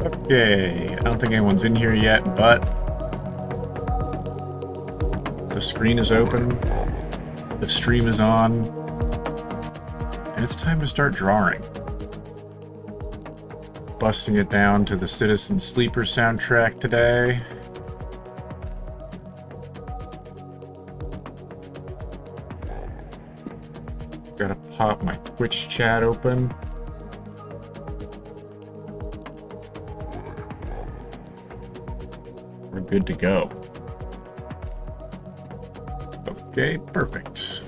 Okay, I don't think anyone's in here yet, but the screen is open, the stream is on, and it's time to start drawing. Busting it down to the Citizen Sleeper soundtrack today. Gotta pop my Twitch chat open. We're good to go. Okay, perfect.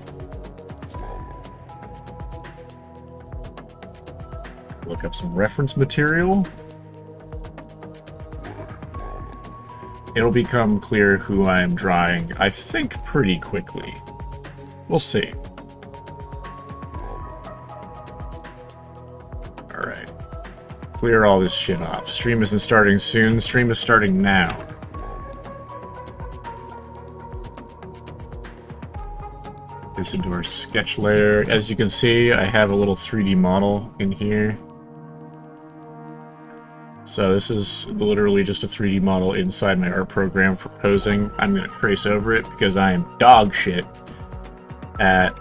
Look up some reference material. It'll become clear who I am drawing, I think, pretty quickly. We'll see. Alright. Clear all this shit off. Stream isn't starting soon. Stream is starting now. This into our sketch layer. As you can see, I have a little 3D model in here. So this is literally just a 3D model inside my art program for posing. I'm going to trace over it because I am dog shit at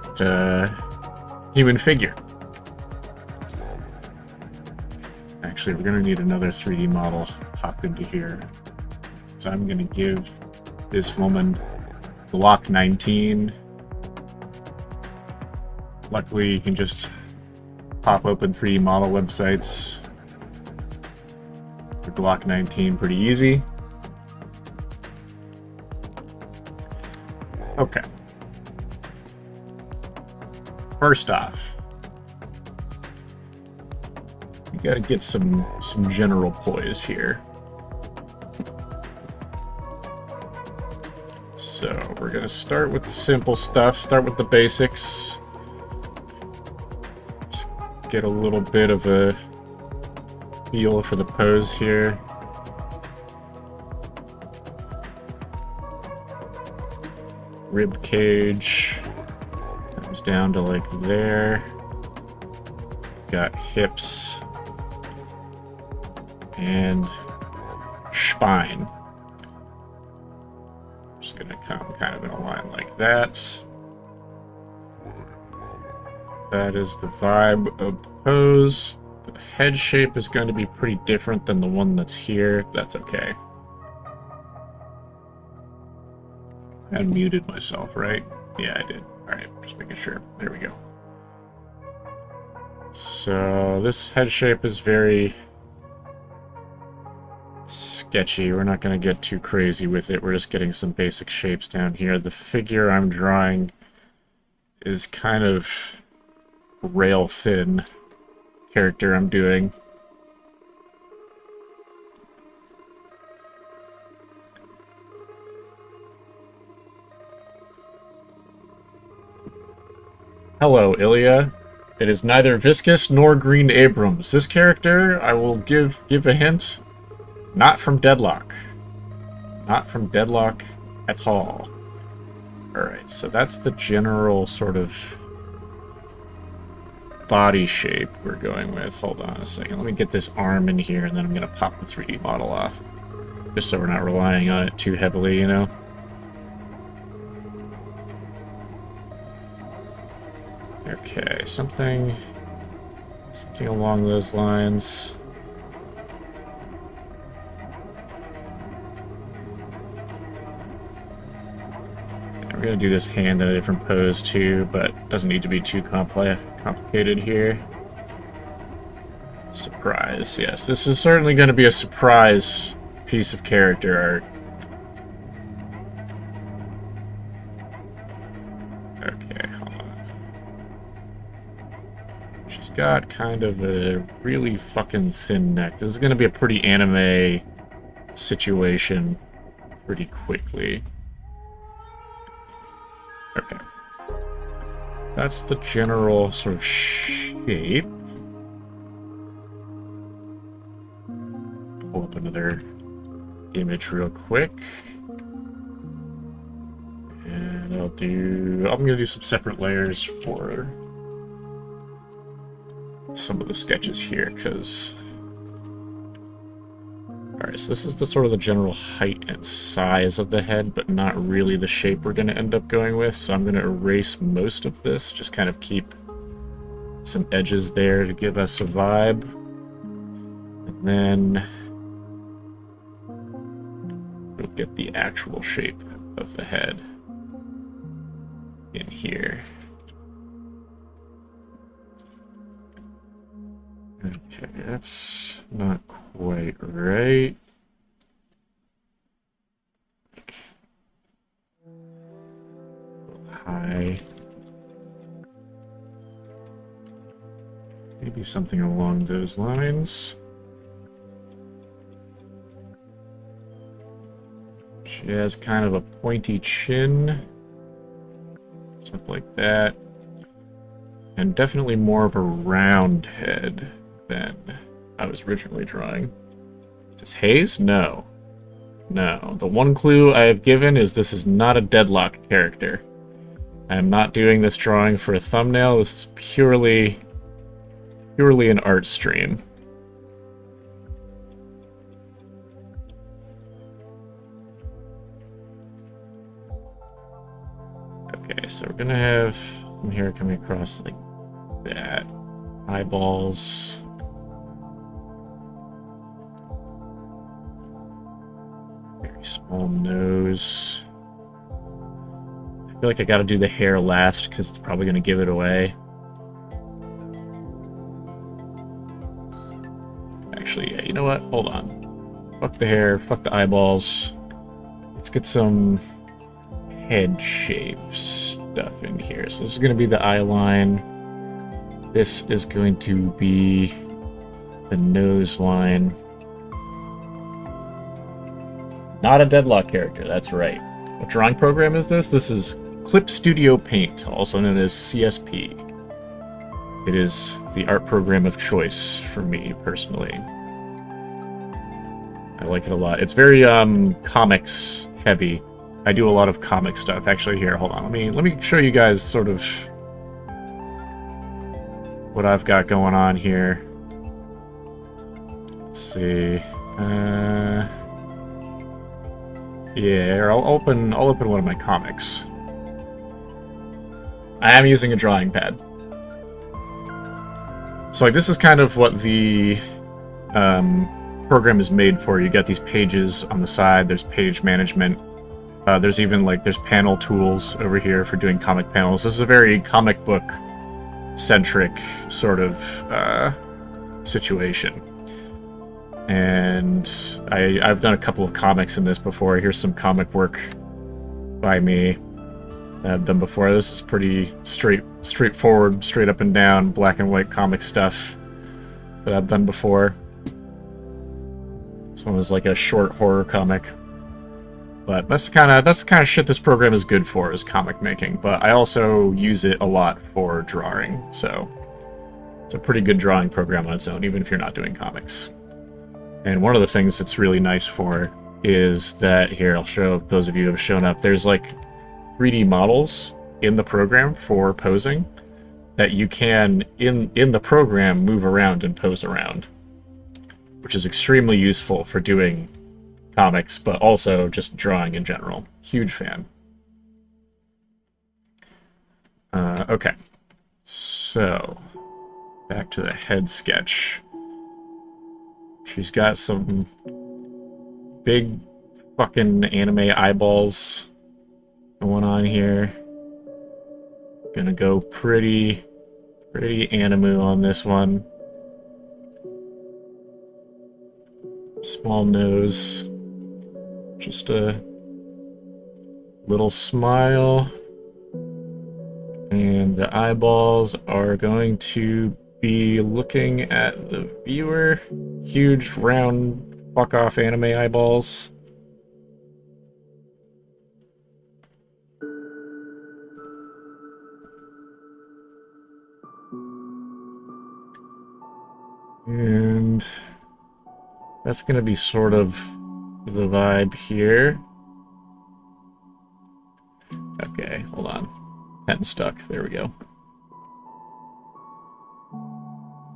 human figure. Actually, we're going to need another 3D model popped into here. So I'm going to give this woman Glock 19. Luckily, you can just pop open 3D model websites for Glock 19 pretty easy. Okay. First off, you gotta get some general poise here. So we're gonna start with the simple stuff, start with the basics. Just get a little bit of a feel for the pose here. Rib cage comes down to like there. Got hips and spine. Just gonna come kind of in a line like that. That is the vibe of the pose. The head shape is going to be pretty different than the one that's here. That's okay. I muted myself, right? Yeah, I did. Alright, just making sure. There we go. So this head shape is very sketchy. We're not going to get too crazy with it. We're just getting some basic shapes down here. The figure I'm drawing is kind of rail thin character I'm doing. Hello, Ilya. It is neither Viscous nor Green Abrams. This character, I will give a hint, not from Deadlock. Not from Deadlock at all. Alright, so that's the general sort of body shape we're going with. Hold on a second. Let me get this arm in here, and then I'm going to pop the 3D model off. Just so we're not relying on it too heavily, you know? Okay, something along those lines. We're going to do this hand in a different pose too, but it doesn't need to be too complicated here. Surprise. Yes, this is certainly going to be a surprise piece of character art. Okay, hold on. She's got kind of a really fucking thin neck. This is going to be a pretty anime situation pretty quickly. Okay. That's the general sort of shape. Pull up another image real quick. And I'm gonna do some separate layers for some of the sketches here, because Alright, so this is the sort of the general height and size of the head, but not really the shape we're going to end up going with. So I'm going to erase most of this, just kind of keep some edges there to give us a vibe. And then we'll get the actual shape of the head in here. Okay, that's not quite right. High. Maybe something along those lines. She has kind of a pointy chin. Something like that. And definitely more of a round head than I was originally drawing. Is this Haze? No. No. The one clue I have given is this is not a Deadlock character. I am not doing this drawing for a thumbnail. This is purely an art stream. Okay, so we're gonna have some hair coming across like that. Eyeballs. Very small nose. I feel like I gotta do the hair last because it's probably gonna give it away. Actually, yeah, you know what? Hold on. Fuck the hair, fuck the eyeballs. Let's get some head shape stuff in here. So this is gonna be the eye line. This is going to be the nose line. Not a Deadlock character, that's right. What drawing program is this? This is Clip Studio Paint, also known as CSP. It is the art program of choice for me, personally. I like it a lot. It's very comics heavy. I do a lot of comic stuff. Actually, here, hold on. Let me show you guys sort of what I've got going on here. Let's see. Yeah, I'll open one of my comics. I am using a drawing pad. So like this is kind of what the program is made for. You got these pages on the side. There's page management. There's even like there's panel tools over here for doing comic panels. This is a very comic book centric sort of situation. And I've done a couple of comics in this before. Here's some comic work by me that I've done before. This is pretty straightforward, straight up and down, black and white comic stuff that I've done before. This one was like a short horror comic. But that's the kind of shit this program is good for, is comic making. But I also use it a lot for drawing, so it's a pretty good drawing program on its own, even if you're not doing comics. And one of the things it's really nice for is that, here, I'll show those of you who have shown up, there's like 3D models in the program for posing that you can, in the program, move around and pose around, which is extremely useful for doing comics, but also just drawing in general. Huge fan. Okay, so back to the head sketch. She's got some big fucking anime eyeballs going on here. Gonna go pretty anime on this one. Small nose. Just a little smile. And the eyeballs are going to be looking at the viewer. Huge, round, fuck-off anime eyeballs. And that's going to be sort of the vibe here. Okay, hold on. Pen stuck. There we go.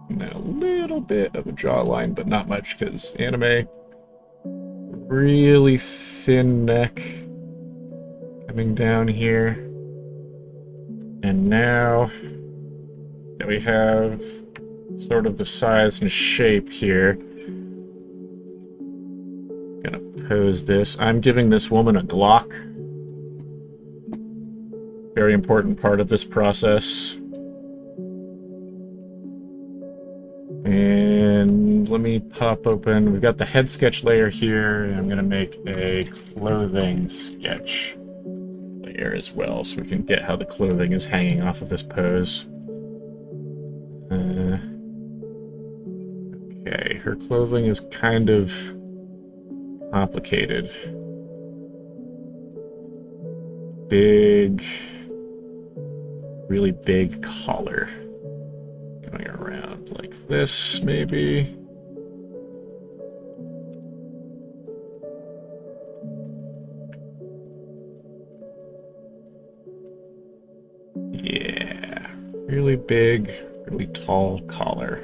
And then a little bit of a jawline, but not much, because anime really thin neck coming down here. And now that we have sort of the size and shape here, gonna pose this. I'm giving this woman a Glock. Very important part of this process. And let me pop open. We've got the head sketch layer here, and I'm gonna make a clothing sketch layer as well, so we can get how the clothing is hanging off of this pose. Okay, her clothing is kind of complicated. Big, really big collar. Going around like this, maybe. Yeah, really big, really tall collar.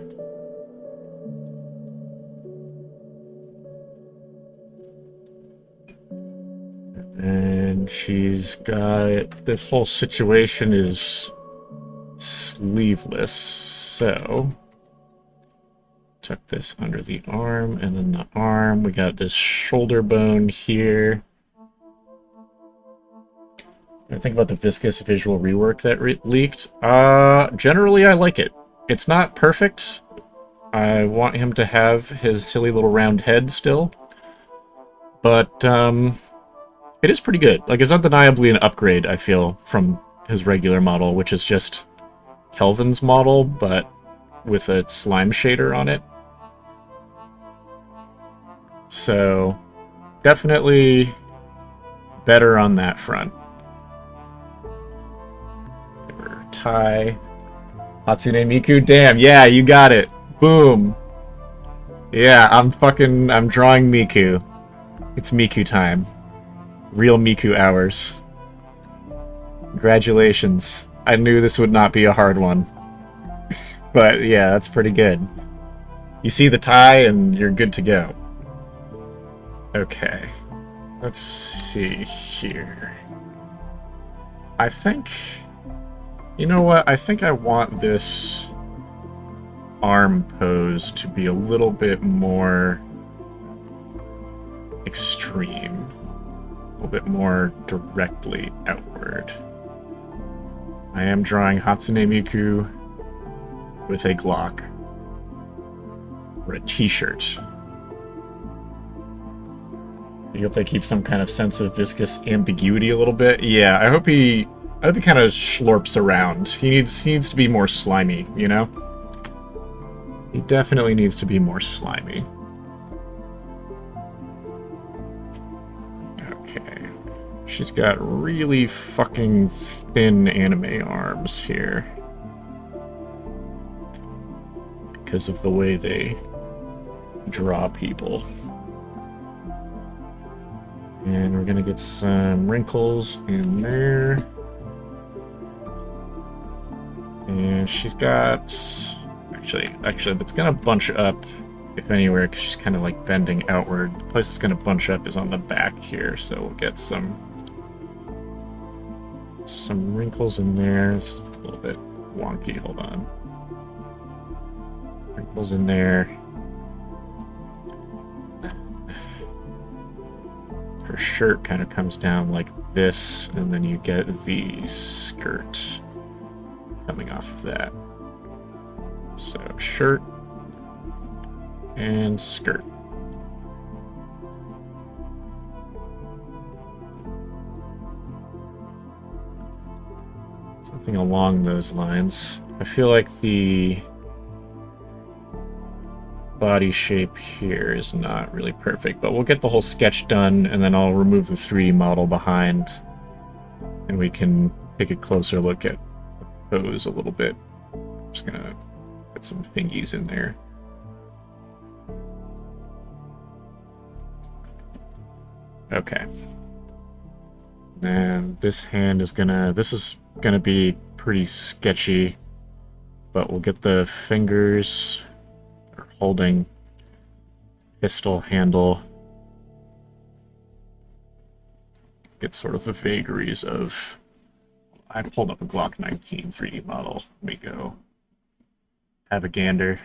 And she's got, this whole situation is sleeveless, so tuck this under the arm, and then the arm, we got this shoulder bone here. I think about the Viscous visual rework that leaked. Generally I like it. It's not perfect. I want him to have his silly little round head still, but it is pretty good. Like, it's undeniably an upgrade, I feel, from his regular model, which is just Kelvin's model, but with a slime shader on it. So, definitely better on that front. Tie. Hatsune Miku, damn, yeah, you got it. Boom. Yeah, I'm drawing Miku. It's Miku time. Real Miku hours. Congratulations. I knew this would not be a hard one. But yeah, that's pretty good. You see the tie and you're good to go. Okay. Let's see here. I think... You know what? I think I want this arm pose to be a little bit more extreme. A little bit more directly outward. I am drawing Hatsune Miku with a Glock. Or a t-shirt. I hope they keep some kind of sense of viscous ambiguity a little bit. Yeah, I hope he kind of slurps around. He needs to be more slimy, you know? He definitely needs to be more slimy. Okay. She's got really fucking thin anime arms here. Because of the way they draw people. And we're gonna get some wrinkles in there. And she's got... Actually, it's gonna bunch up, if anywhere, because she's kind of like bending outward. The place it's gonna bunch up is on the back here, so we'll get some wrinkles in there. It's a little bit wonky, hold on. Wrinkles in there. Her shirt kind of comes down like this, and then you get the skirt coming off of that. So shirt and skirt. Something along those lines. I feel like the body shape here is not really perfect, but we'll get the whole sketch done, and then I'll remove the 3D model behind, and we can take a closer look at the pose a little bit. I'm just gonna put some fingies in there. Okay. And this hand is this is gonna be pretty sketchy, but we'll get the fingers holding pistol handle get sort of the vagaries of... I pulled up a Glock 19 3D model. Let me go have a gander.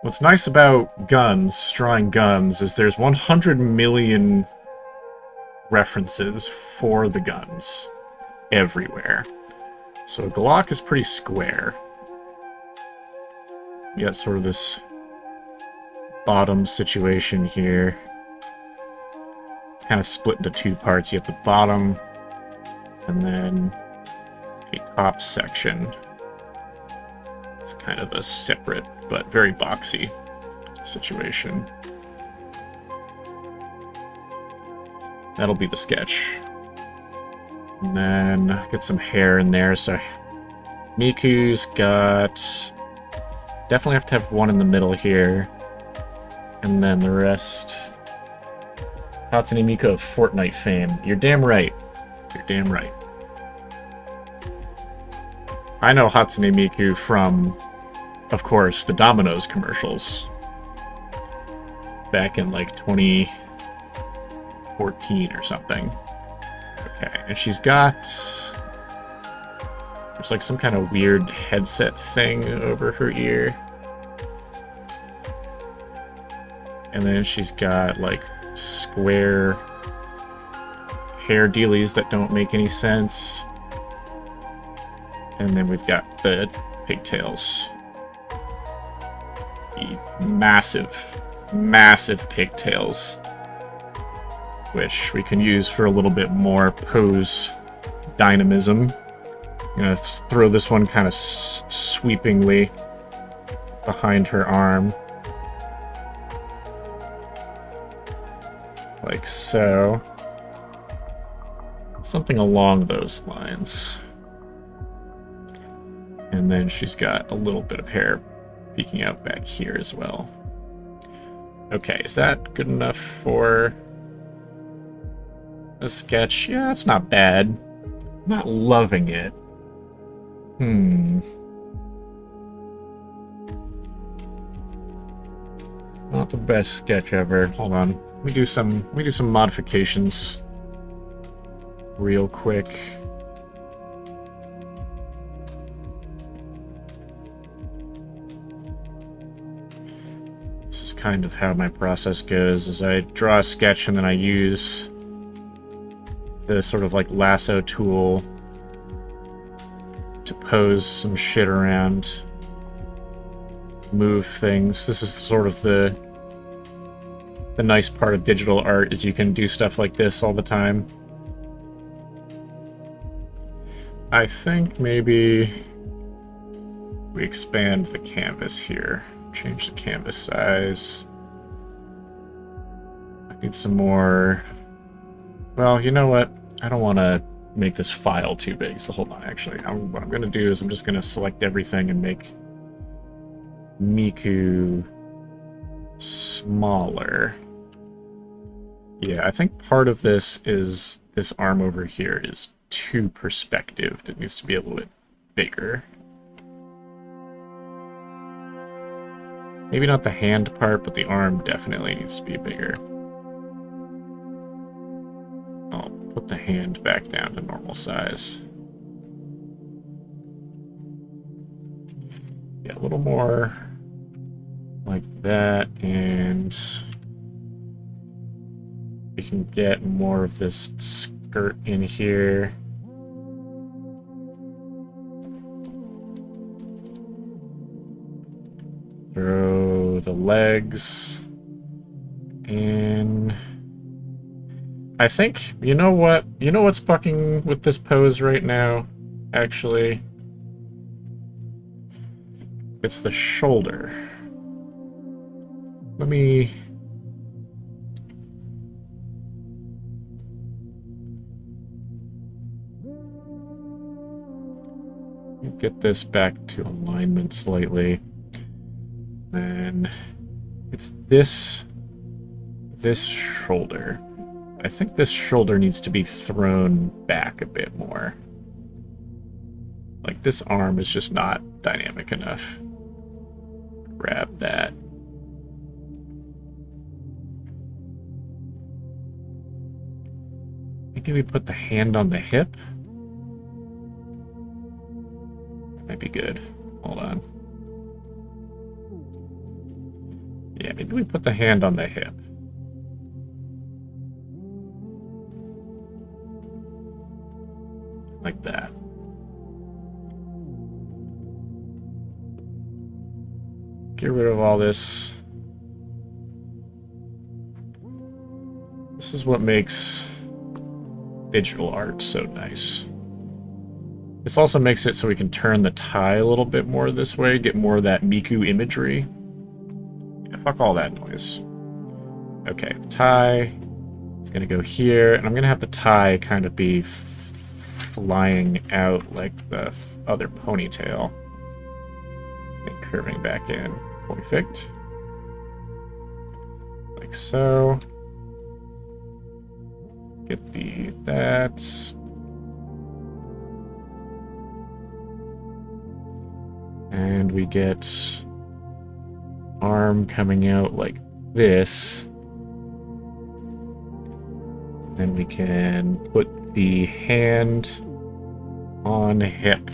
What's nice about guns, drawing guns, is there's 100 million references for the guns everywhere. So a Glock is pretty square. You got sort of this bottom situation here. It's kind of split into two parts. You have the bottom, and then a top section. It's kind of a separate, but very boxy situation. That'll be the sketch. And then get some hair in there. So Miku's got... Definitely have to have one in the middle here. And then the rest... Hatsune Miku of Fortnite fame. You're damn right. You're damn right. I know Hatsune Miku from, of course, the Domino's commercials. Back in, like, 2014 or something. Okay, and she's got... There's, like, some kind of weird headset thing over her ear. And then she's got, like, square hair dealies that don't make any sense. And then we've got the pigtails. The massive, massive pigtails. Which we can use for a little bit more pose dynamism. I'm gonna throw this one kind of sweepingly behind her arm. Like so. Something along those lines. And then she's got a little bit of hair peeking out back here as well. Okay, is that good enough for a sketch? Yeah, it's not bad. I'm not loving it. Not the best sketch ever. Hold on. Let me do some modifications real quick. This is kind of how my process goes, is I draw a sketch and then I use the sort of like lasso tool to pose some shit around, move things. This is sort of the nice part of digital art, is you can do stuff like this all the time. I think maybe we expand the canvas here. Change the canvas size. I need some more... Well, you know what? I don't want to make this file too big, so hold on, actually. What I'm going to do is I'm just going to select everything and make Miku smaller. Yeah, I think part of this is this arm over here is too perspectived. It needs to be a little bit bigger. Maybe not the hand part, but the arm definitely needs to be bigger. I'll put the hand back down to normal size. Yeah, a little more like that, and we can get more of this skirt in here. Throw the legs in. I think, you know what? You know what's fucking with this pose right now, actually? It's the shoulder. Let me... get this back to alignment slightly. And it's this shoulder. I think this shoulder needs to be thrown back a bit more. Like, this arm is just not dynamic enough. Grab that. Maybe we put the hand on the hip. Might be good. Hold on. Yeah, maybe we put the hand on the hip. Like that. Get rid of all this. This is what makes digital art so nice. This also makes it so we can turn the tie a little bit more this way, get more of that Miku imagery. Yeah, fuck all that noise. Okay, the tie is going to go here, and I'm going to have the tie kind of be flying out like the other ponytail. And curving back in. Perfect. Like so. Get that. And we get arm coming out like this. Then we can put the hand on hip.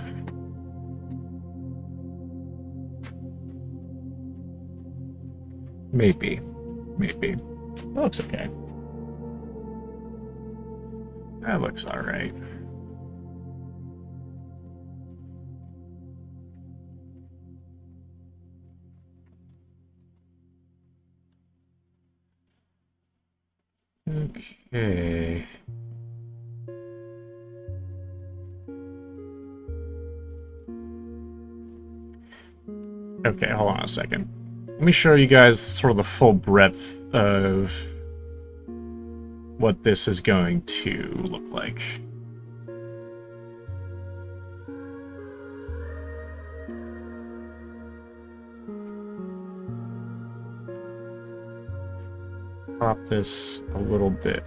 Maybe. Maybe. That looks okay. That looks alright. Okay. Okay, hold on a second. Let me show you guys sort of the full breadth of what this is going to look like. Pop this a little bit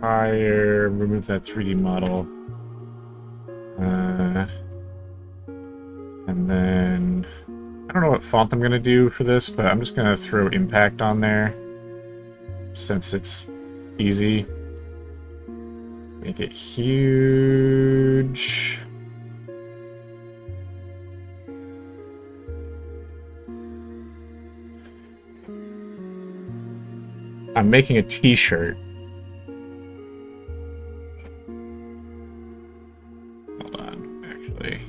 higher, remove that 3D model. And then I don't know what font I'm going to do for this, but I'm just going to throw impact on there since it's easy. Make it huge. I'm making a t-shirt. Hold on, actually.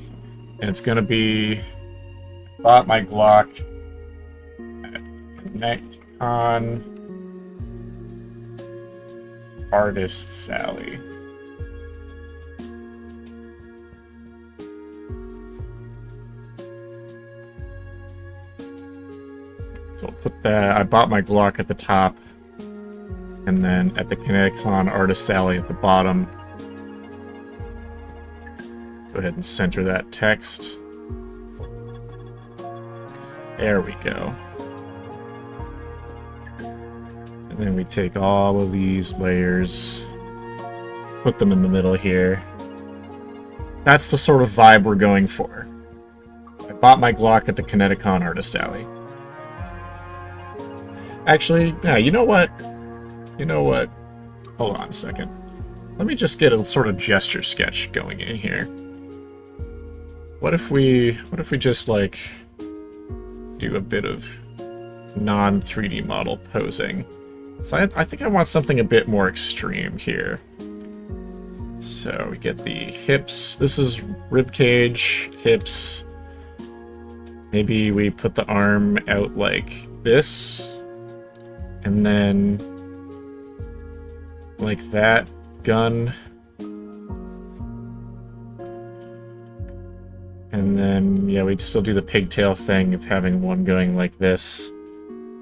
And it's gonna be bought my Glock at ConnectCon Artist Alley. So I'll put that, I bought my Glock at the top, and then at the ConnectCon Artist Alley at the bottom. Go ahead and center that text. There we go. And then we take all of these layers, put them in the middle here. That's the sort of vibe we're going for. I bought my Glock at the ConnectCon Artist Alley. Actually, yeah, you know what? You know what? Hold on a second. Let me just get a sort of gesture sketch going in here. What if we just like do a bit of non-3D model posing? So I think I want something a bit more extreme here. So we get the hips. This is rib cage, hips. Maybe we put the arm out like this, and then like that, gun. And then, yeah, we'd still do the pigtail thing of having one going like this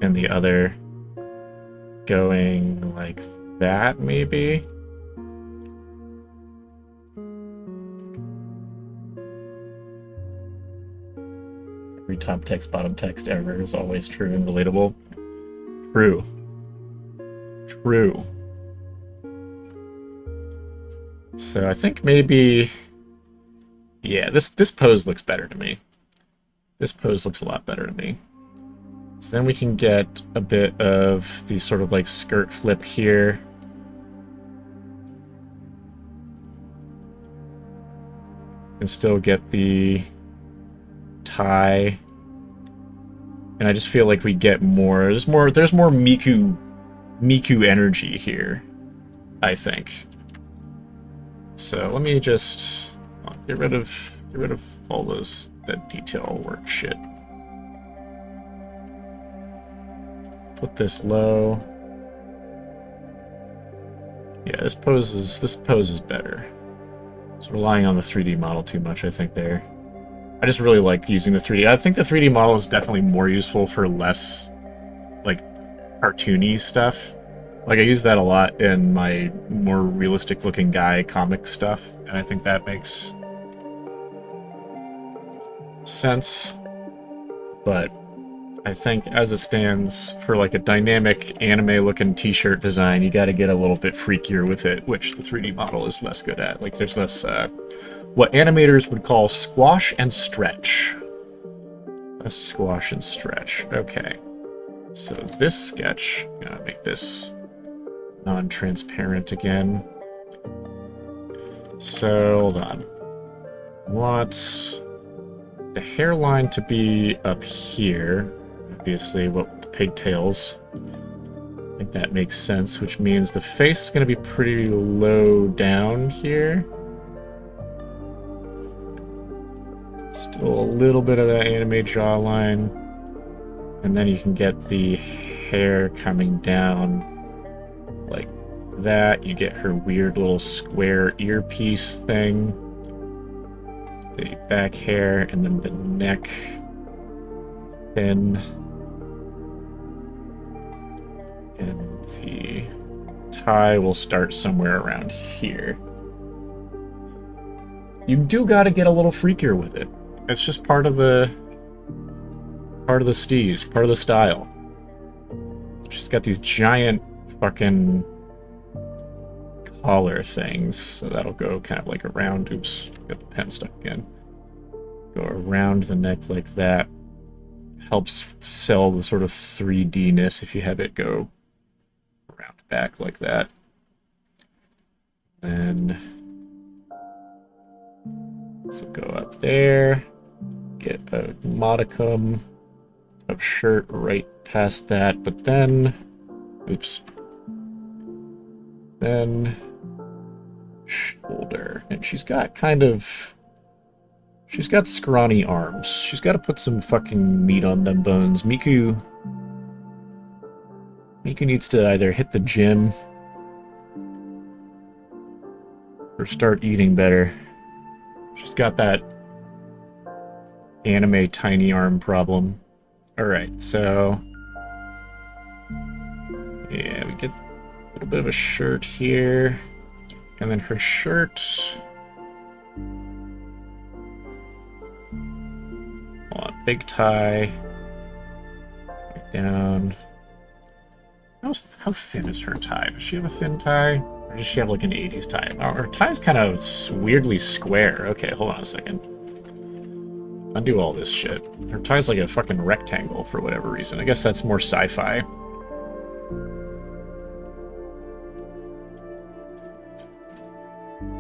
and the other going like that, maybe? Every top text, bottom text ever is always true and relatable. True. True. So I think maybe... yeah, this pose looks better to me. This pose looks a lot better to me. So then we can get a bit of the sort of like skirt flip here. and still get the tie. And I just feel like we get more. There's more Miku energy here, I think. So let me just get rid of all that detail work shit. Put this low. Yeah, this pose is better. It's relying on the 3D model too much, I think, there. I just really like using the 3D. I think the 3D model is definitely more useful for less, like, cartoony stuff. Like, I use that a lot in my more realistic-looking guy comic stuff, and I think that makes sense. But I think as it stands for like a dynamic anime-looking t-shirt design, you got to get a little bit freakier with it, which the 3D model is less good at. Like there's less what animators would call squash and stretch. A squash and stretch. Okay. So this sketch, I'm gonna make this non-transparent again. So hold on. I want the hairline to be up here. Obviously, what the pigtails. I think that makes sense, which means the face is going to be pretty low down here. Still a little bit of that anime jawline. And then you can get the hair coming down like that. You get her weird little square earpiece thing. The back hair, and then the neck thin. And the tie will start somewhere around here. You do gotta get a little freakier with it. It's just part of the steez, part of the style. She's got these giant fucking collar things, so that'll go kind of like around. Oops, got the pen stuck again. Go around the neck like that. Helps sell the sort of 3D-ness if you have it go around back like that. Then so go up there, get a modicum of shirt right past that, but then, oops, then shoulder, and she's got scrawny arms. She's got to put some fucking meat on them bones. Miku needs to either hit the gym or start eating better. She's got that anime tiny arm problem. Alright, so yeah, we get a little bit of a shirt here. And then her shirt, big tie, down. How thin is her tie? Does she have a thin tie? Or does she have like an 80s tie? Oh, her tie's kind of weirdly square. Okay, hold on a second. Undo all this shit. Her tie's like a fucking rectangle for whatever reason. I guess that's more sci-fi.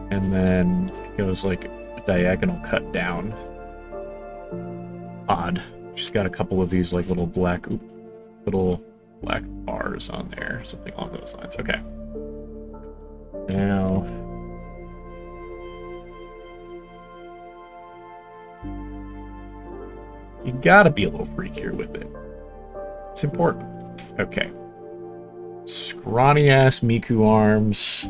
And then it goes like a diagonal cut down. Odd. She's got a couple of these like little black bars on there, something along those lines. Okay. Now you gotta be a little freakier with it. It's important. Okay. Scrawny ass Miku arms.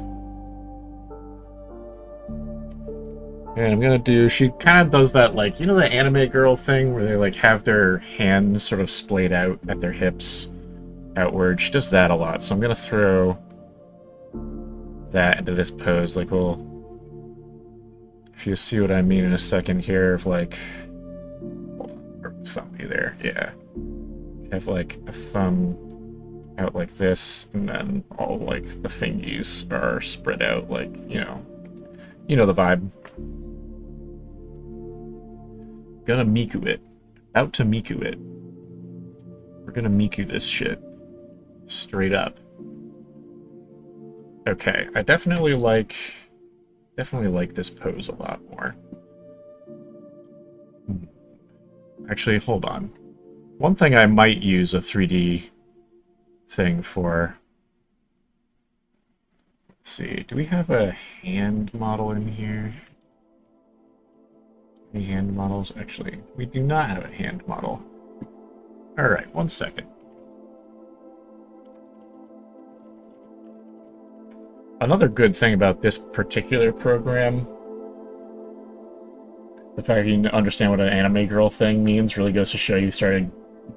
And I'm gonna do, she kind of does that, like, you know the anime girl thing where they like have their hands sort of splayed out at their hips outward. She does that a lot, so I'm gonna throw that into this pose. Like, well, if you see what I mean in a second here, of like, or thumb me there, yeah. Have like a thumb out like this, and then all like the fingies are spread out, like, you know the vibe. Gonna Miku it. Out to Miku it. We're gonna Miku this shit. Straight up. Okay, I definitely like this pose a lot more. Actually, hold on. One thing I might use a 3D thing for... Let's see, do we have a hand model in here? Any hand models? Actually, we do not have a hand model. Alright, 1 second. Another good thing about this particular program, the fact you can understand what an anime girl thing means really goes to show you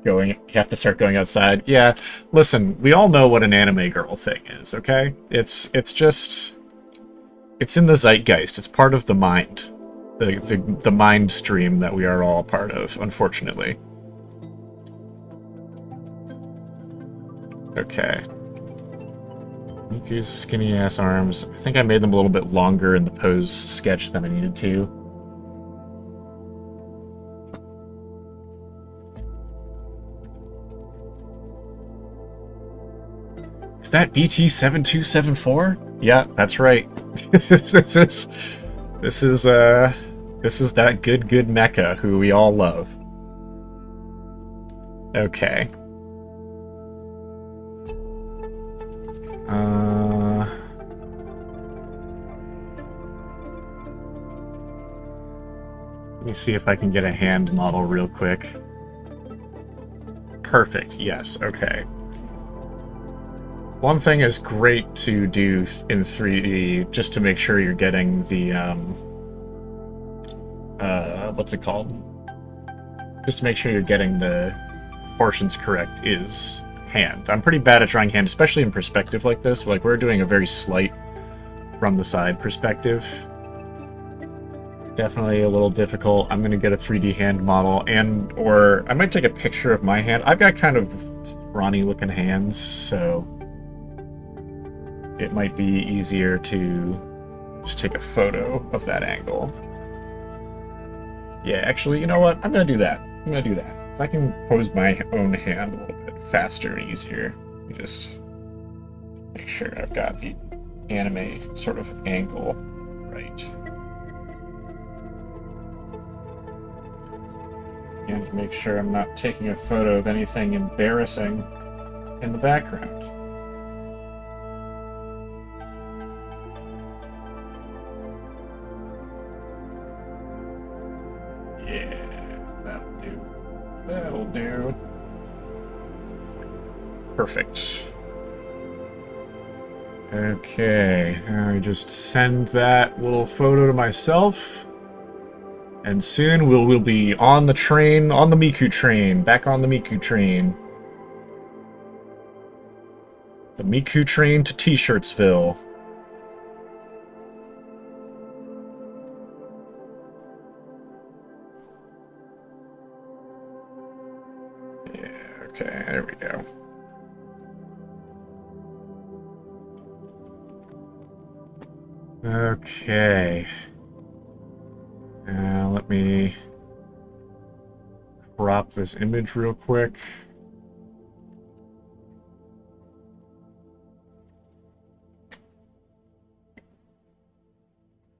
you have to start going outside. Yeah, listen, we all know what an anime girl thing is, okay? It's in the zeitgeist. It's part of the mind. The mind stream that we are all a part of, unfortunately. Okay. Miku's skinny ass arms. I think I made them a little bit longer in the pose sketch than I needed to. Is that BT7274? Yeah, that's right. This is that good mecha who we all love. Okay. Let me see if I can get a hand model real quick. Perfect, yes, okay. One thing is great to do in 3D, just to make sure you're getting the, what's it called? Just to make sure you're getting the proportions correct, is hand. I'm pretty bad at drawing hand, especially in perspective like this. Like, we're doing a very slight from the side perspective. Definitely a little difficult. I'm gonna get a 3D hand model, or I might take a picture of my hand. I've got kind of scrawny looking hands, so it might be easier to just take a photo of that angle. Yeah, actually, you know what? I'm gonna do that. So I can pose my own hand a little bit faster and easier. Let me just make sure I've got the anime sort of angle right. And make sure I'm not taking a photo of anything embarrassing in the background. That'll do. Perfect. Okay, I just send that little photo to myself, and soon we'll be on the train, on the Miku train, back on the Miku train. The Miku train to T-Shirtsville. Okay, there we go. Okay. Let me crop this image real quick.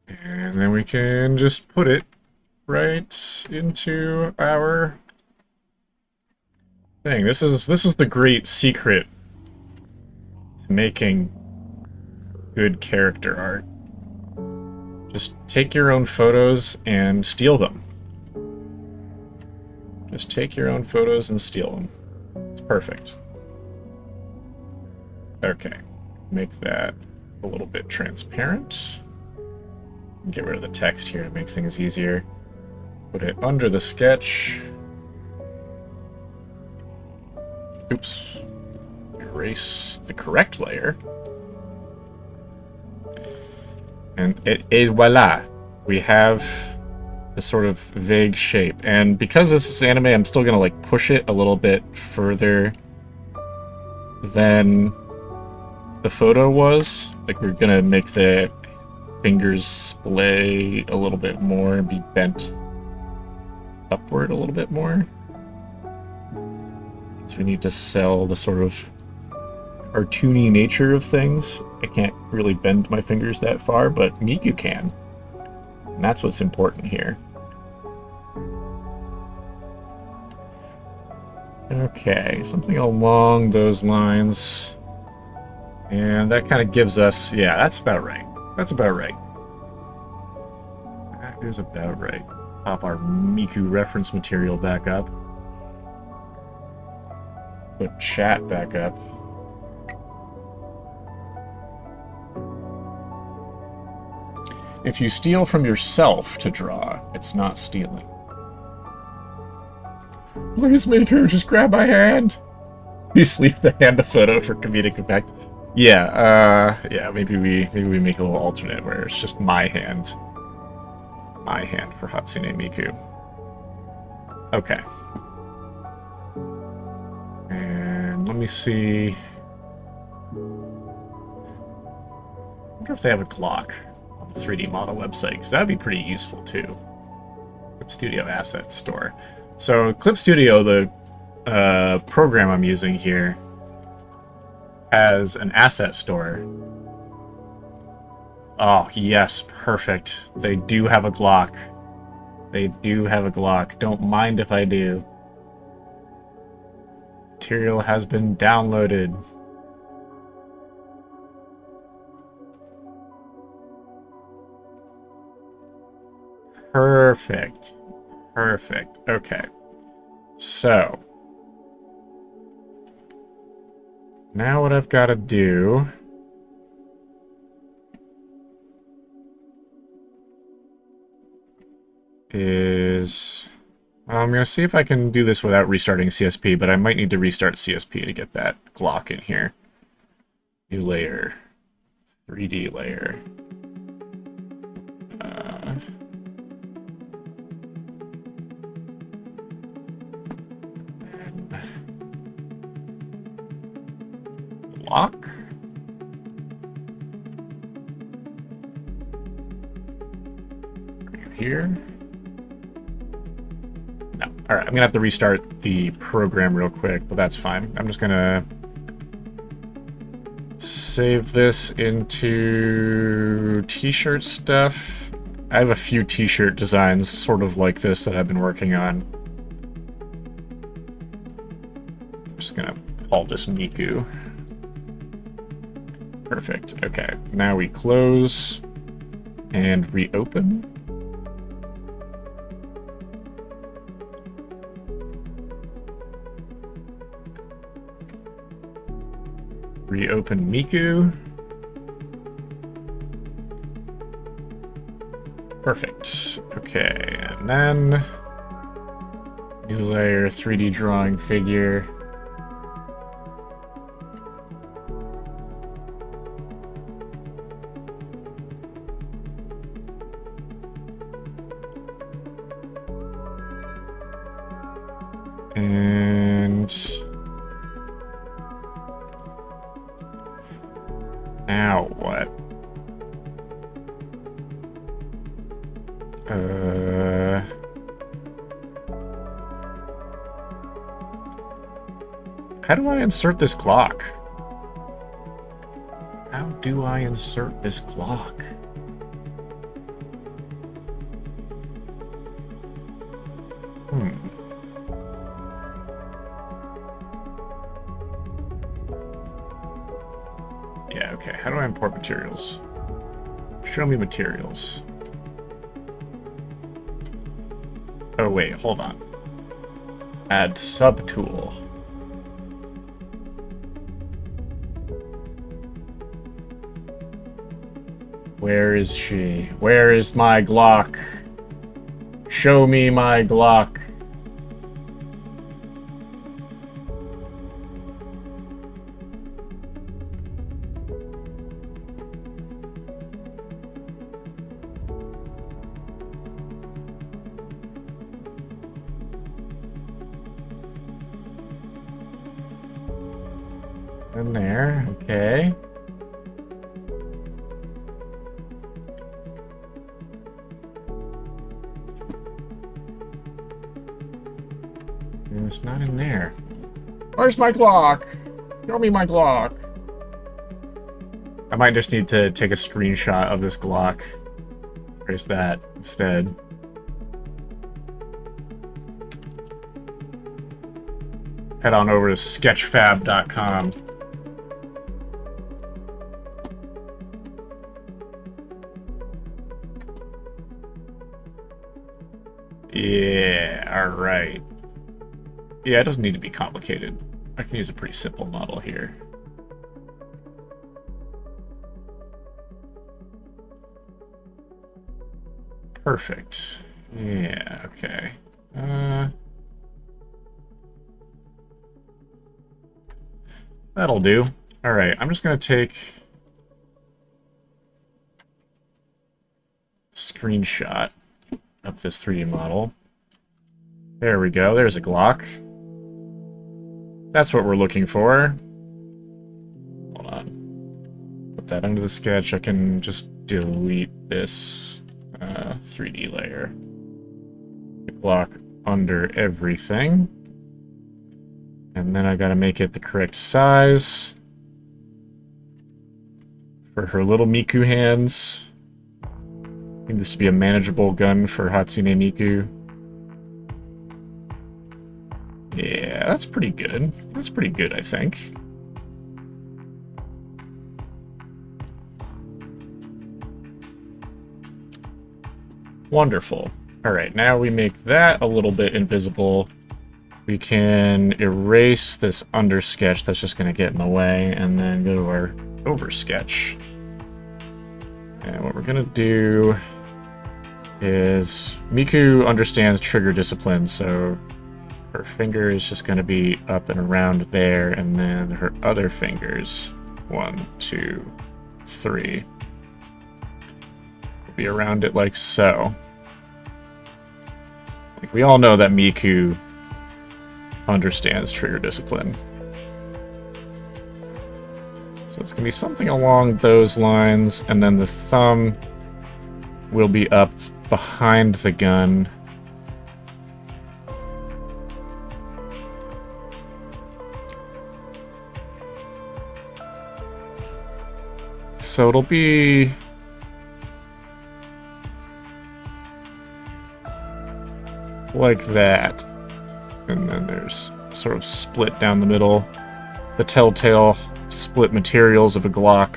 And then we can just put it right into our thing. This is the great secret to making good character art. Just take your own photos and steal them. Just take your own photos and steal them. It's perfect. Okay, make that a little bit transparent. Get rid of the text here to make things easier. Put it under the sketch. Oops. Erase the correct layer. And voila! We have this sort of vague shape. And because this is anime, I'm still gonna like push it a little bit further than the photo was. Like, we're gonna make the fingers splay a little bit more and be bent upward a little bit more. So we need to sell the sort of cartoony nature of things. I can't really bend my fingers that far, but Miku can. And that's what's important here. Okay, something along those lines. And that kind of gives us... Yeah, that's about right. That's about right. That is about right. Pop our Miku reference material back up. Put chat back up. If you steal from yourself to draw, it's not stealing. Please, Miku, just grab my hand. Please leave the hand a photo for comedic effect. Yeah, yeah, maybe we make a little alternate where it's just my hand. My hand for Hatsune Miku. Okay. And let me see. I wonder if they have a Glock on the 3D model website, because that'd be pretty useful too. Clip Studio Assets Store. So Clip Studio, the program I'm using here, has an asset store. Oh, yes, perfect. They do have a Glock. They do have a Glock. Don't mind if I do. Material has been downloaded. Perfect. Perfect. Okay. So. Now what I've got to do is... I'm going to see if I can do this without restarting CSP, but I might need to restart CSP to get that Glock in here. New layer. 3D layer. Glock? Right here. No. Alright, I'm gonna have to restart the program real quick, but that's fine. I'm just gonna save this into t-shirt stuff. I have a few t-shirt designs sort of like this that I've been working on. I'm just gonna call this Miku. Perfect. Okay, now we close and reopen. Reopen Miku. Perfect. Okay, and then new layer, 3D drawing figure. And now what? How do I insert this clock? How do I insert this clock? Yeah, okay. How do I import materials? Show me materials. Oh, wait, hold on. Add subtool. Where is she? Where is my Glock? Show me my Glock. In there, okay. It's not in there. Where's my Glock? Show me my Glock. I might just need to take a screenshot of this Glock. Where's that instead? head on over to sketchfab.com. Yeah, alright. Yeah, it doesn't need to be complicated. I can use a pretty simple model here. Perfect. Yeah, okay. That'll do. Alright, I'm just gonna take a screenshot of this 3D model. There we go, there's a Glock. That's what we're looking for. Hold on. Put that under the sketch. I can just delete this 3D layer. The Glock under everything. And then I gotta make it the correct size for her little Miku hands. I need this to be a manageable gun for Hatsune Miku. Yeah, that's pretty good. That's pretty good, I think. Wonderful. Alright, now we make that a little bit invisible. We can erase this under sketch that's just going to get in the way, and then go to our over sketch. And what we're going to do is Miku understands trigger discipline, so her finger is just going to be up and around there, and then her other fingers, 1, 2, 3, will be around it like so. Like, we all know that Miku understands trigger discipline. So it's going to be something along those lines, and then the thumb will be up behind the gun. So it'll be like that. And then there's sort of split down the middle. The telltale split materials of a Glock.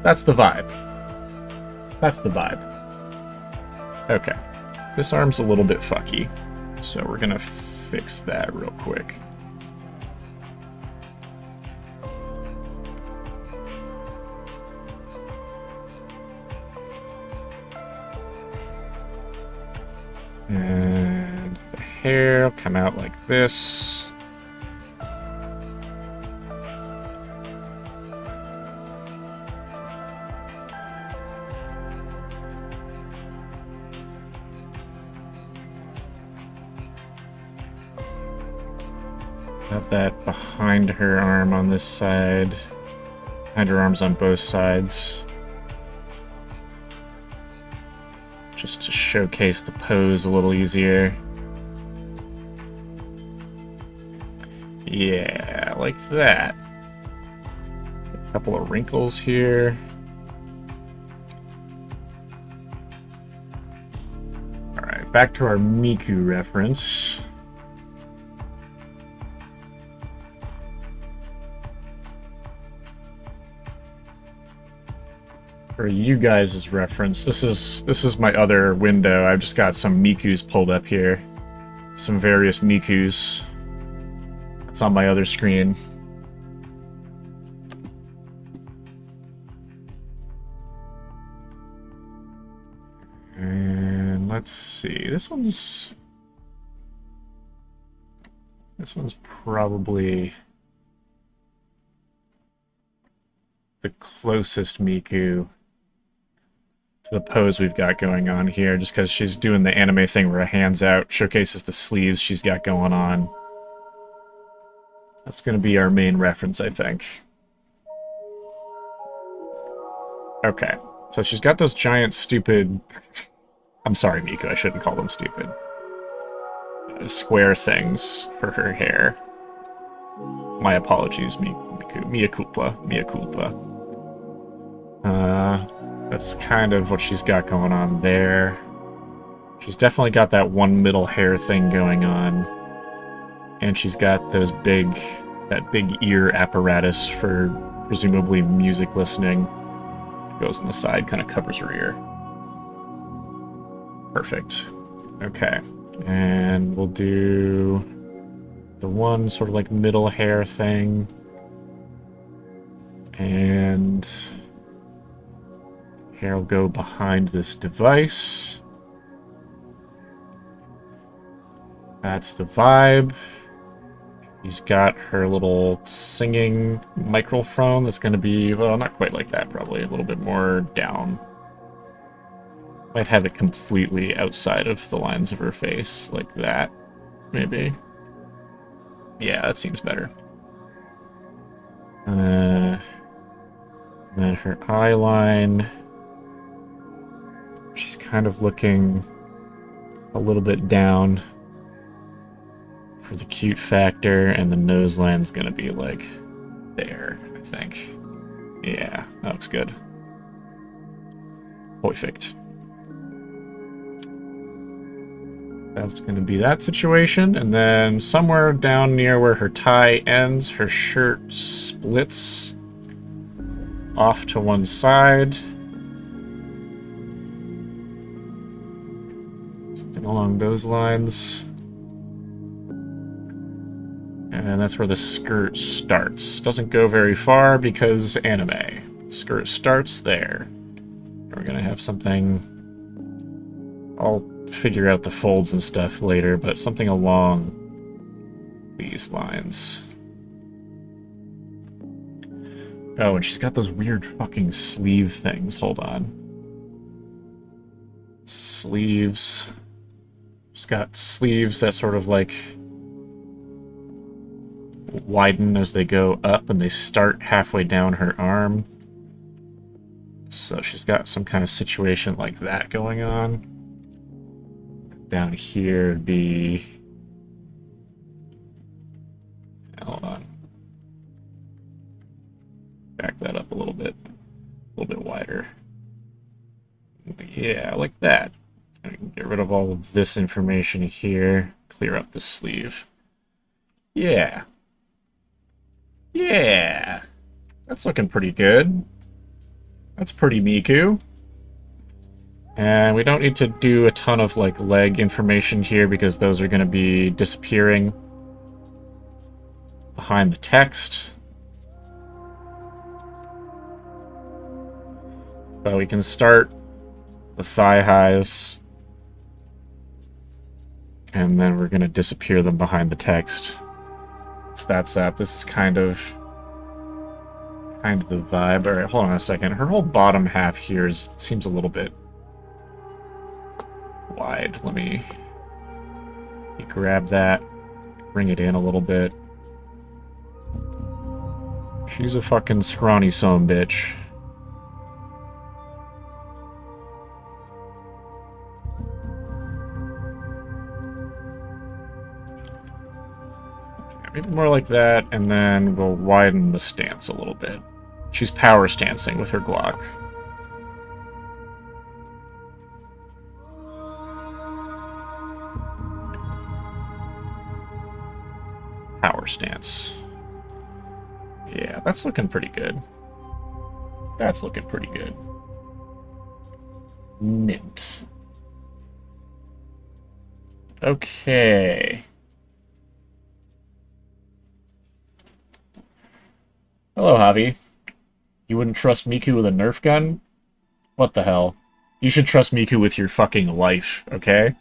That's the vibe. That's the vibe. Okay. This arm's a little bit fucky, so we're gonna fix that real quick. And the hair will come out like this. Have that behind her arm on this side. Behind her arms on both sides. Just to showcase the pose a little easier. Yeah, like that. A couple of wrinkles here. Alright, back to our Miku reference. For you guys' reference, this is my other window. I've just got some Mikus pulled up here. Some various Mikus. It's on my other screen. And let's see. This one's probably the closest Miku the pose we've got going on here, just because she's doing the anime thing where her hands out, showcases the sleeves she's got going on. That's going to be our main reference, I think. Okay, so she's got those giant stupid... I'm sorry, Miku, I shouldn't call them stupid. square things for her hair. My apologies, mea culpa, mea culpa. That's kind of what she's got going on there. She's definitely got that one middle hair thing going on. And she's got that big ear apparatus for presumably music listening. It goes on the side, kind of covers her ear. Perfect. Okay. And we'll do the one sort of like middle hair thing. And hair will go behind this device. That's the vibe. She's got her little singing microphone that's going to be, well, not quite like that, probably a little bit more down. Might have it completely outside of the lines of her face, like that, maybe. Yeah, that seems better. Then her eye line. She's kind of looking a little bit down for the cute factor, and the nose line's gonna be like there, I think. Yeah, that looks good. Perfect. That's gonna be that situation, and then somewhere down near where her tie ends, her shirt splits off to one side. Something along those lines. And that's where the skirt starts. Doesn't go very far because anime. Skirt starts there. We're gonna have something... I'll figure out the folds and stuff later, but something along these lines. Oh, and she's got those weird fucking sleeve things. Hold on. Sleeves. She's got sleeves that sort of like widen as they go up, and they start halfway down her arm. So she's got some kind of situation like that going on. Down here would be... Hold on. Back that up a little bit wider. Yeah, like that. I can get rid of all of this information here. Clear up the sleeve. Yeah. Yeah. That's looking pretty good. That's pretty Miku. And we don't need to do a ton of like leg information here because those are going to be disappearing behind the text. But we can start the thigh highs, and then we're going to disappear them behind the text. So that's that. This is kind of the vibe. All right, hold on a second. Her whole bottom half here seems a little bit wide. Let me grab that, bring it in a little bit. She's a fucking scrawny son bitch. Maybe more like that, and then we'll widen the stance a little bit. She's power stancing with her Glock. Power stance. Yeah, that's looking pretty good. That's looking pretty good. Mint. Okay. Hello, Javi. You wouldn't trust Miku with a Nerf gun? What the hell? You should trust Miku with your fucking life, okay?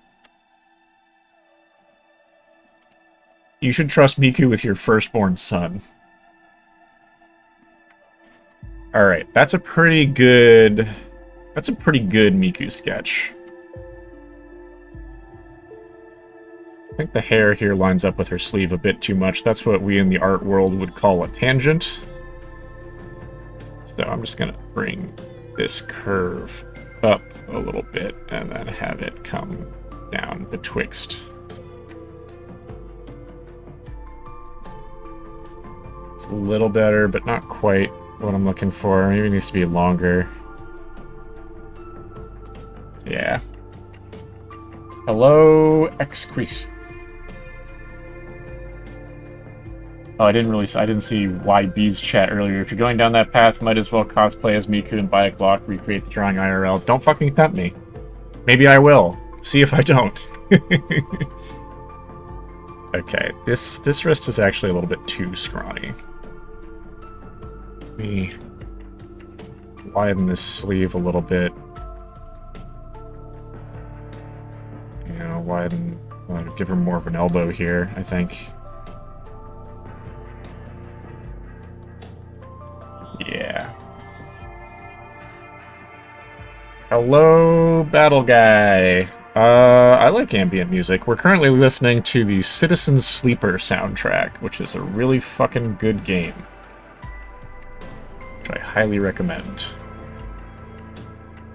You should trust Miku with your firstborn son. Alright, that's a pretty good Miku sketch. I think the hair here lines up with her sleeve a bit too much. That's what we in the art world would call a tangent. So I'm just gonna bring this curve up a little bit and then have it come down betwixt It's a little better, but not quite what I'm looking for. Maybe it needs to be longer. Yeah. Hello, X-Crease. Oh, I didn't see YB's chat earlier. If you're going down that path, might as well cosplay as Miku and buy a Glock, recreate the drawing IRL. Don't fucking tempt me. Maybe I will. See if I don't. Okay, this wrist is actually a little bit too scrawny. Let me widen this sleeve a little bit. You know, widen, give her more of an elbow here, I think. Yeah. Hello, Battle Guy. I like ambient music. We're currently listening to the Citizen Sleeper soundtrack, which is a really fucking good game. Which I highly recommend.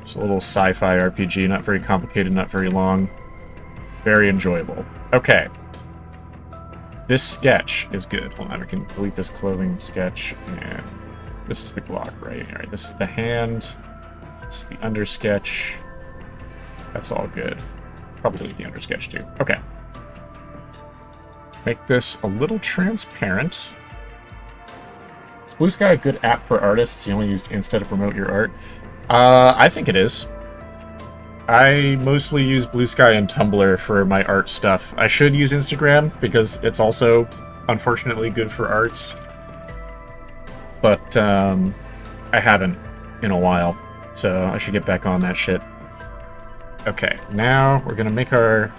It's a little sci-fi RPG, not very complicated, not very long. Very enjoyable. Okay. This sketch is good. Hold on, we can delete this clothing sketch, and this is the Glock, right? Alright, this is the hand. This is the under sketch. That's all good. Probably delete the under sketch too. Okay. Make this a little transparent. Is Blue Sky a good app for artists? You only used Insta to promote your art? I think it is. I mostly use Blue Sky and Tumblr for my art stuff. I should use Instagram because it's also, unfortunately, good for arts. But I haven't in a while, so I should get back on that shit. Okay, now we're gonna make our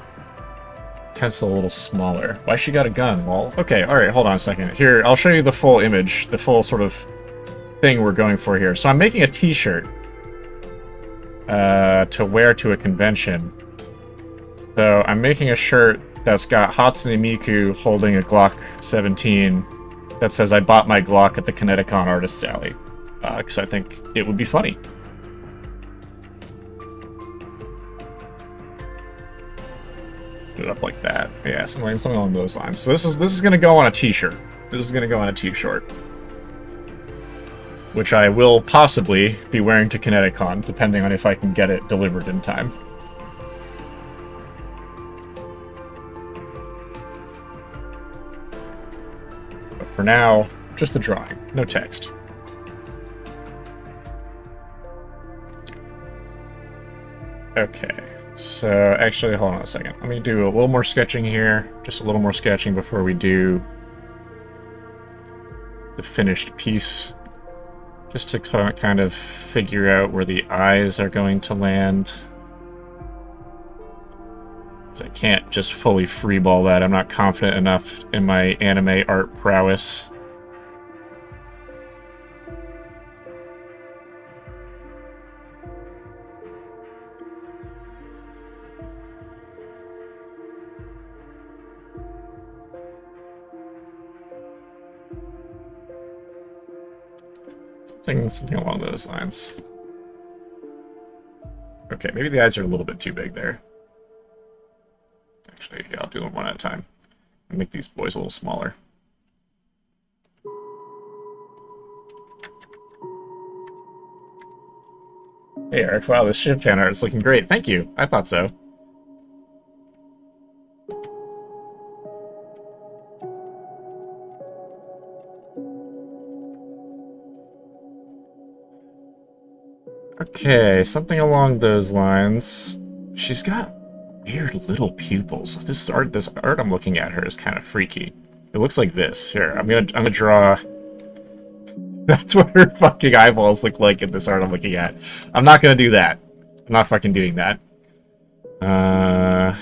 pencil a little smaller. Why she got a gun? Well, okay, alright, hold on a second. Here, I'll show you the full image, the full sort of thing we're going for here. So I'm making a t-shirt to wear to a convention. So I'm making a shirt that's got Hatsune Miku holding a Glock 17 that says, "I bought my Glock at the Kineticon Artists Alley," because I think it would be funny. Put it up like that. Yeah, something along those lines. So this is gonna go on a t-shirt. This is gonna go on a t-shirt, which I will possibly be wearing to Kineticon, depending on if I can get it delivered in time. But for now, just the drawing, no text. Okay. So, actually, hold on a second. Let me do a little more sketching here. Just a little more sketching before we do the finished piece. Just to kind of figure out where the eyes are going to land. So I can't just fully freeball that. I'm not confident enough in my anime art prowess. Something along those lines. Okay, maybe the eyes are a little bit too big there. Actually, yeah, I'll do them one at a time. I'll make these boys a little smaller. Hey Eric, wow, this ship fan art is looking great. Thank you. I thought so. Okay, something along those lines. She's got weird little pupils. This art I'm looking at her is kind of freaky. It looks like this. Here, I'm gonna draw. That's what her fucking eyeballs look like in this art I'm looking at. I'm not gonna do that. I'm not fucking doing that. I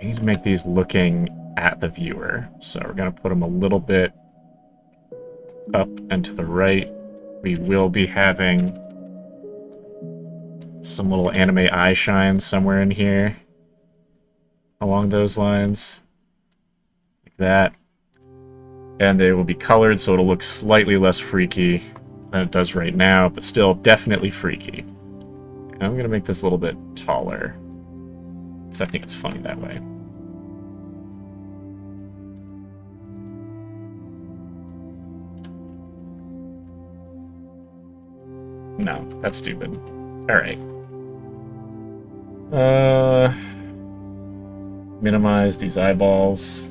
need to make these looking at the viewer. So we're gonna put them a little bit up and to the right. We will be having some little anime eye shine somewhere in here. Along those lines. Like that. And they will be colored so it'll look slightly less freaky than it does right now, but still definitely freaky. And I'm going to make this a little bit taller, because I think it's funny that way. No, that's stupid. Alright. Minimize these eyeballs.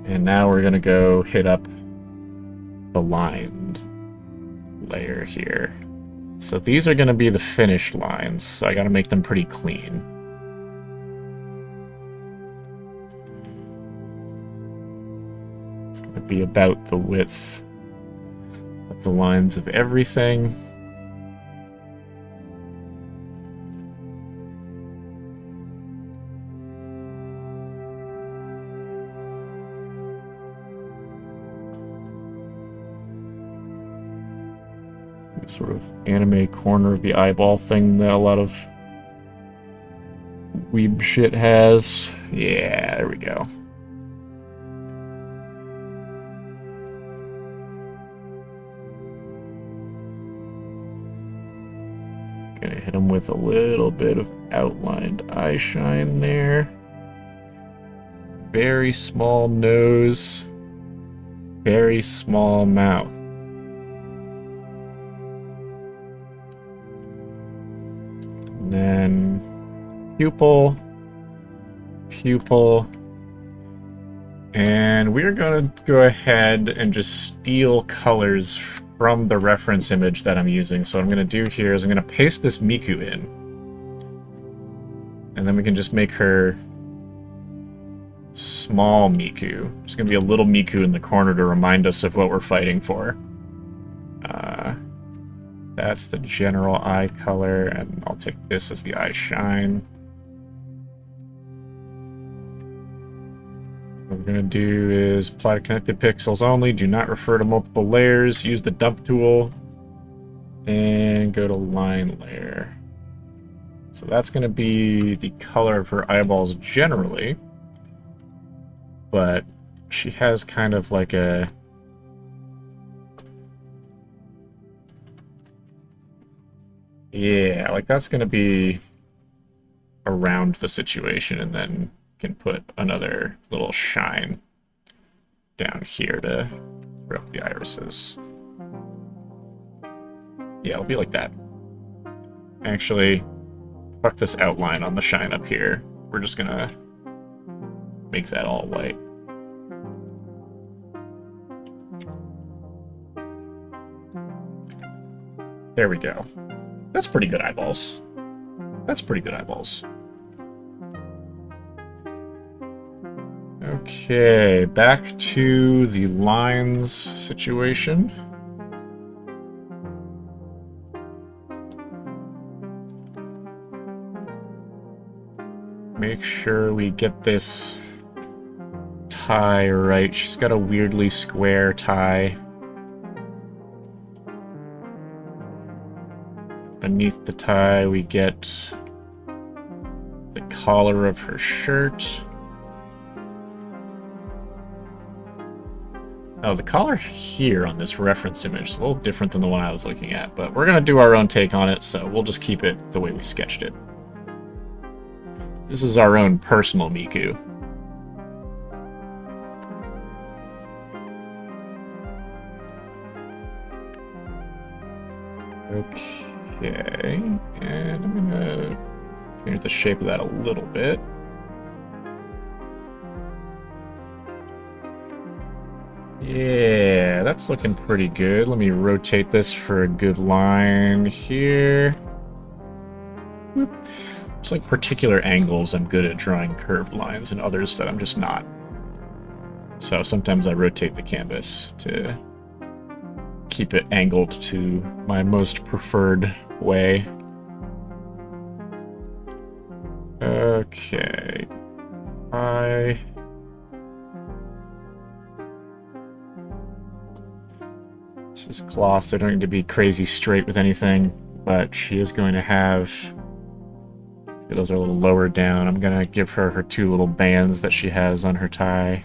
And now we're gonna go hit up the lined layer here. So these are gonna be the finished lines, so I gotta make them pretty clean. It's gonna be about the width of the lines of everything. Sort of anime corner of the eyeball thing that a lot of weeb shit has. Yeah, there we go. Gonna hit him with a little bit of outlined eye shine there. Very small nose. Very small mouth. And then pupil, and we're going to go ahead and just steal colors from the reference image that I'm using. So what I'm going to do here is I'm going to paste this Miku in, and then we can just make her small Miku. There's going to be a little Miku in the corner to remind us of what we're fighting for. That's the general eye color, and I'll take this as the eye shine. What we're going to do is apply to connected pixels only. Do not refer to multiple layers. Use the dump tool and go to line layer. So that's going to be the color of her eyeballs generally, but she has kind of like a... Yeah, like that's going to be around the situation, and then can put another little shine down here to cover up the irises. Yeah, it'll be like that. Actually, fuck this outline on the shine up here. We're just going to make that all white. There we go. That's pretty good eyeballs. That's pretty good eyeballs. Okay, back to the lines situation. Make sure we get this tie right. She's got a weirdly square tie. Beneath the tie, we get the collar of her shirt. Oh, the collar here on this reference image is a little different than the one I was looking at, but we're going to do our own take on it, so we'll just keep it the way we sketched it. This is our own personal Miku. Okay, and I'm gonna change the shape of that a little bit. Yeah, that's looking pretty good. Let me rotate this for a good line here. Whoop. There's like particular angles I'm good at drawing curved lines, and others that I'm just not. So sometimes I rotate the canvas to keep it angled to my most preferred way. Okay. This is cloth, so I don't need to be crazy straight with anything, but she is going to have... Those are a little lower down. I'm going to give her her two little bands that she has on her tie.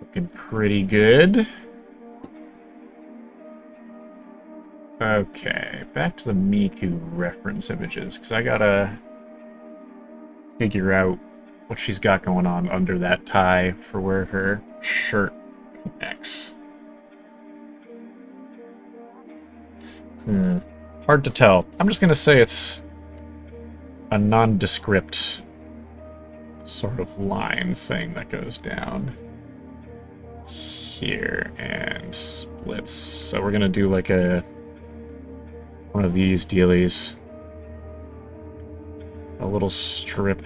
Looking pretty good. Okay, back to the Miku reference images, because I gotta figure out what she's got going on under that tie for where her shirt connects. Hard to tell. I'm just gonna say it's a nondescript sort of line thing that goes down here and splits. So we're gonna do like one of these dealies. A little strip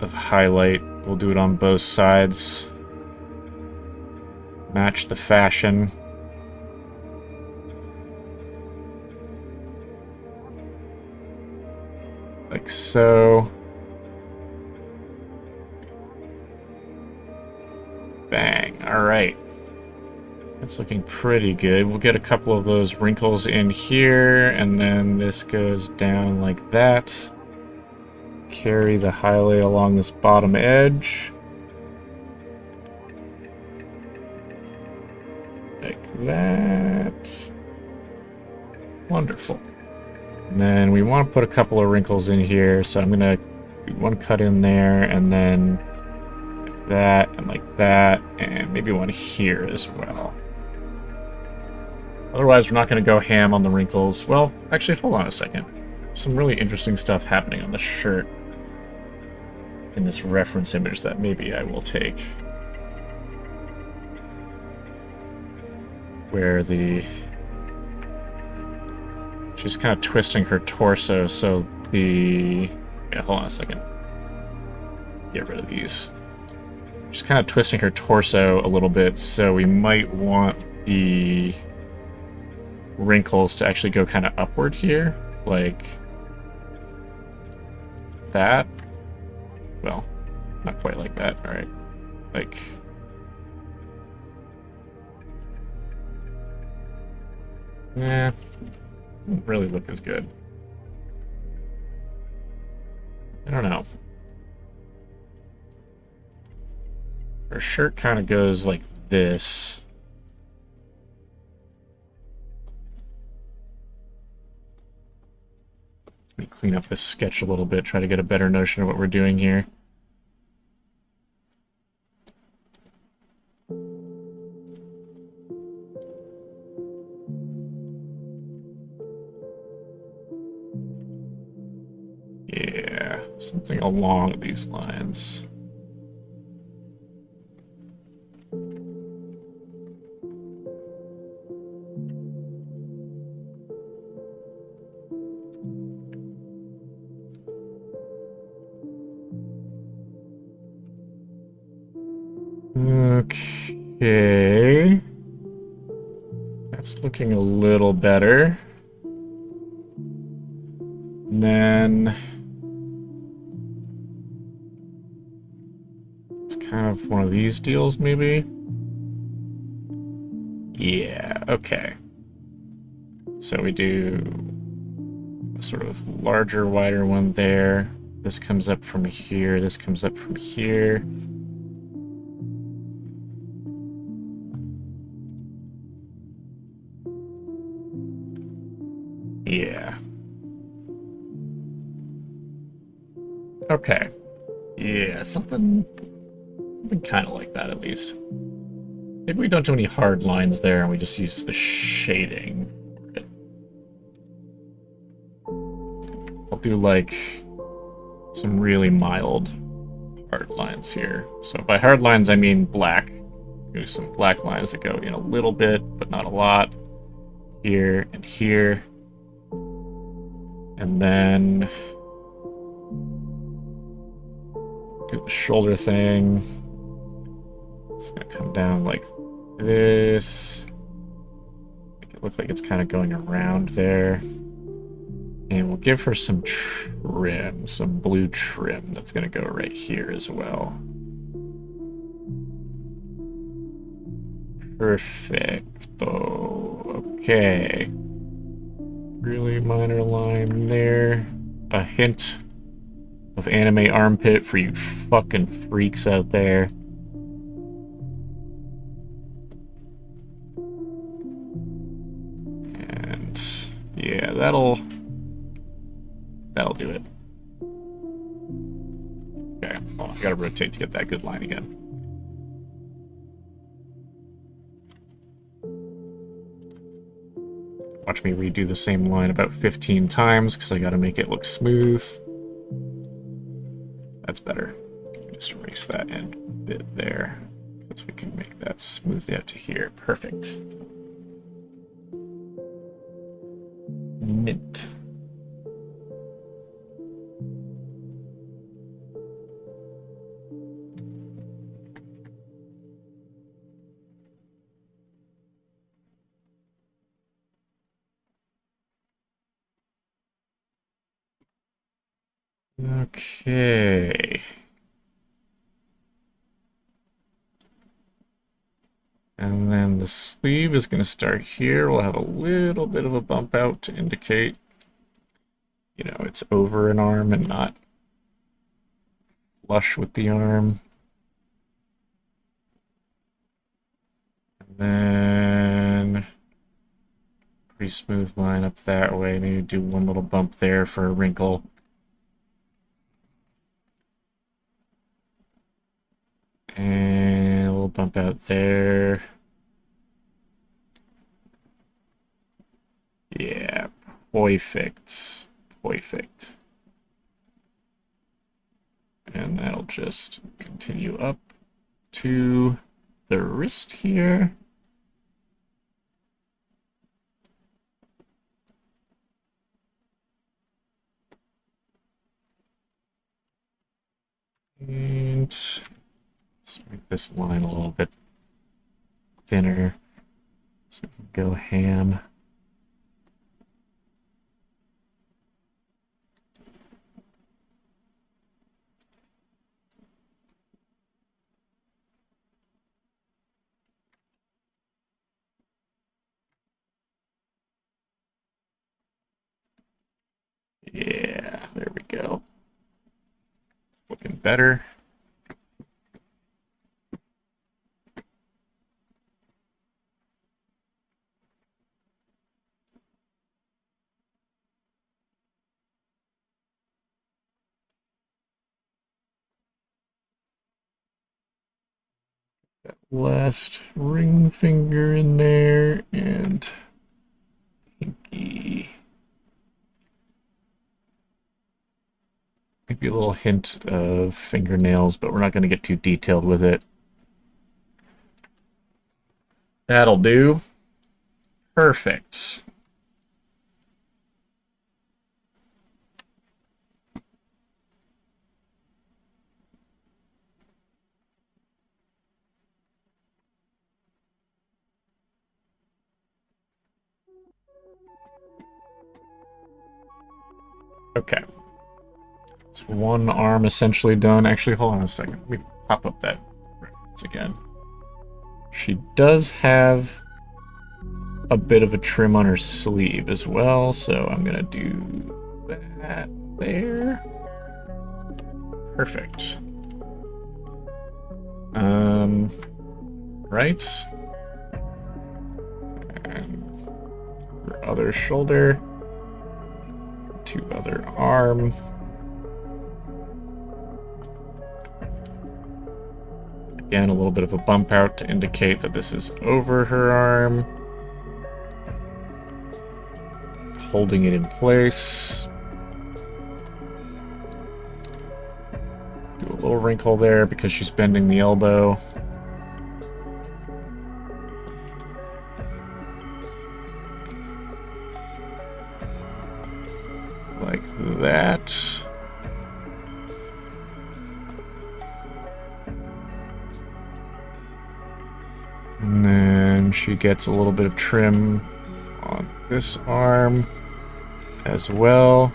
of highlight. We'll do it on both sides. Match the fashion. Like so. Bang. Alright. That's looking pretty good. We'll get a couple of those wrinkles in here, and then this goes down like that. Carry the highlight along this bottom edge. Like that. Wonderful. And then we want to put a couple of wrinkles in here, so I'm going to do one cut in there, and then like that, and maybe one here as well. Otherwise, we're not going to go ham on the wrinkles. Well, actually, hold on a second. Some really interesting stuff happening on the shirt in this reference image that maybe I will take. Where she's kind of twisting her torso, so yeah, hold on a second. Get rid of these. She's kind of twisting her torso a little bit, so we might want the wrinkles to actually go kind of upward here, like that. Well, not quite like that. All right, like doesn't really look as good. I don't know. Her shirt kind of goes like this. Let me clean up this sketch a little bit, try to get a better notion of what we're doing here. Yeah, something along these lines. Okay. That's looking a little better. And then it's kind of one of these deals, maybe? Yeah, okay. So we do a sort of larger, wider one there. This comes up from here, this comes up from here. Yeah. Okay. Yeah, something kind of like that at least. Maybe we don't do any hard lines there and we just use the shading for it. I'll do like some really mild hard lines here. So by hard lines I mean black. Do some black lines that go in a little bit, but not a lot. Here and here. And then do the shoulder thing. It's gonna come down like this. Make it look like it's kind of going around there. And we'll give her some trim, some blue trim that's gonna go right here as well. Perfecto. Okay. Really minor line there. A hint of anime armpit for you fucking freaks out there. And yeah, that'll do it. gotta rotate to get that good line again. Watch me redo the same line about 15 times because I gotta make it look smooth. That's better. Just erase that end bit there, so we can make that smooth out to here. Perfect. Mint. Okay. And then the sleeve is going to start here. We'll have a little bit of a bump out to indicate, you know, it's over an arm and not flush with the arm. And then pretty smooth line up that way. Maybe do one little bump there for a wrinkle. And a little bump out there. Yeah, perfect. Perfect. And that'll just continue up to the wrist here. And let's make this line a little bit thinner so we can go ham. Yeah, there we go. It's looking better. That last ring finger in there and pinky. Maybe a little hint of fingernails, but we're not going to get too detailed with it. That'll do. Perfect. Okay. It's one arm essentially done. Actually, hold on a second. Let me pop up that reference again. She does have a bit of a trim on her sleeve as well, so I'm gonna do that there. Perfect. Right. And her other shoulder. To other arm. Again, a little bit of a bump out to indicate that this is over her arm. Holding it in place. Do a little wrinkle there because she's bending the elbow. Like that. And then she gets a little bit of trim on this arm as well.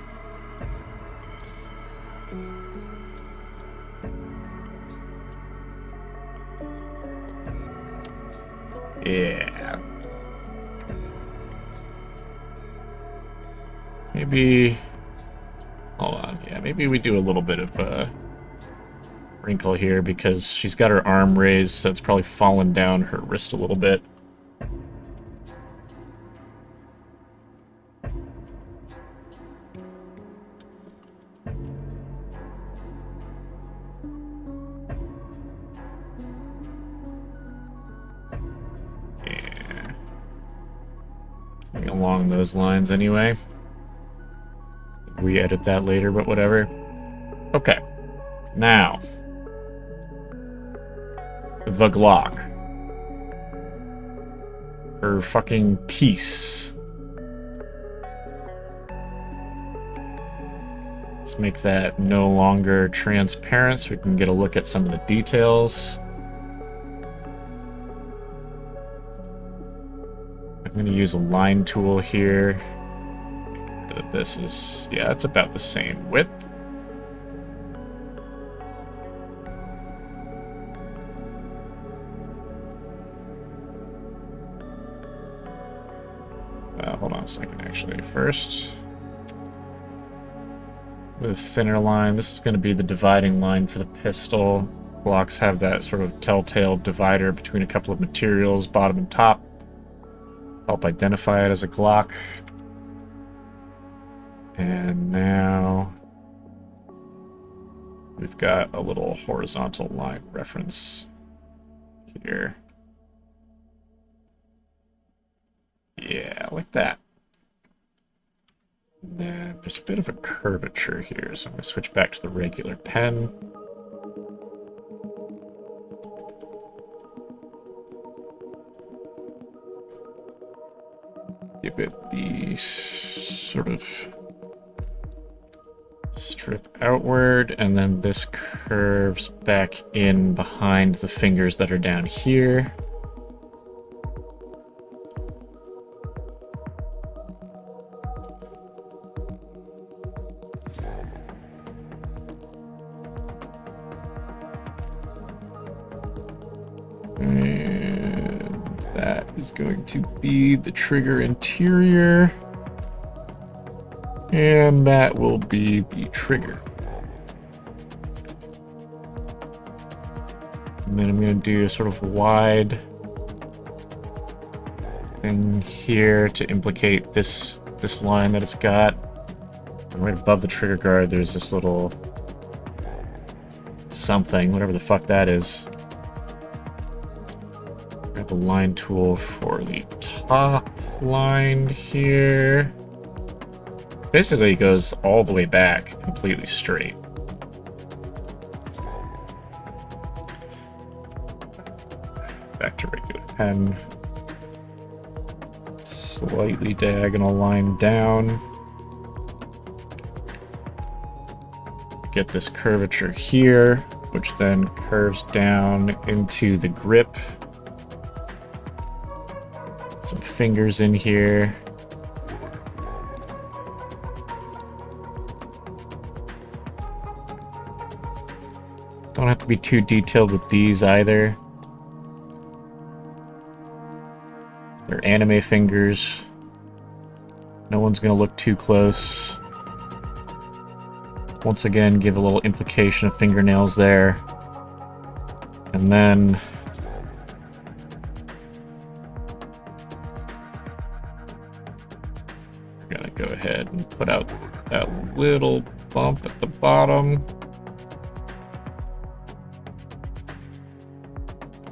Yeah. Maybe... Hold on. Yeah, maybe we do a little bit of a wrinkle here because she's got her arm raised, so it's probably fallen down her wrist a little bit. Something along those lines anyway. We edit that later, but whatever. Okay. Now. The Glock. Her fucking piece. Let's make that no longer transparent so we can get a look at some of the details. I'm going to use a line tool here. This is, yeah, it's about the same width. Hold on a second, actually. First, with a thinner line, this is going to be the dividing line for the pistol. Glocks have that sort of telltale divider between a couple of materials, bottom and top. Help identify it as a Glock. And now we've got a little horizontal line reference here. Yeah, like that. And then there's a bit of a curvature here, so I'm going to switch back to the regular pen. Give it the sort of strip outward, and then this curves back in behind the fingers that are down here. And that is going to be the trigger interior. And that will be the trigger. And then I'm going to do a sort of wide thing here to implicate this line that it's got. And right above the trigger guard, there's this little something, whatever the fuck that is. Grab the line tool for the top line here. Basically, it goes all the way back, completely straight. Back to regular pen. Slightly diagonal line down. Get this curvature here, which then curves down into the grip. Some fingers in here. Don't have to be too detailed with these either. They're anime fingers. No one's gonna look too close. Once again, give a little implication of fingernails there. And then we're gonna go ahead and put out that little bump at the bottom.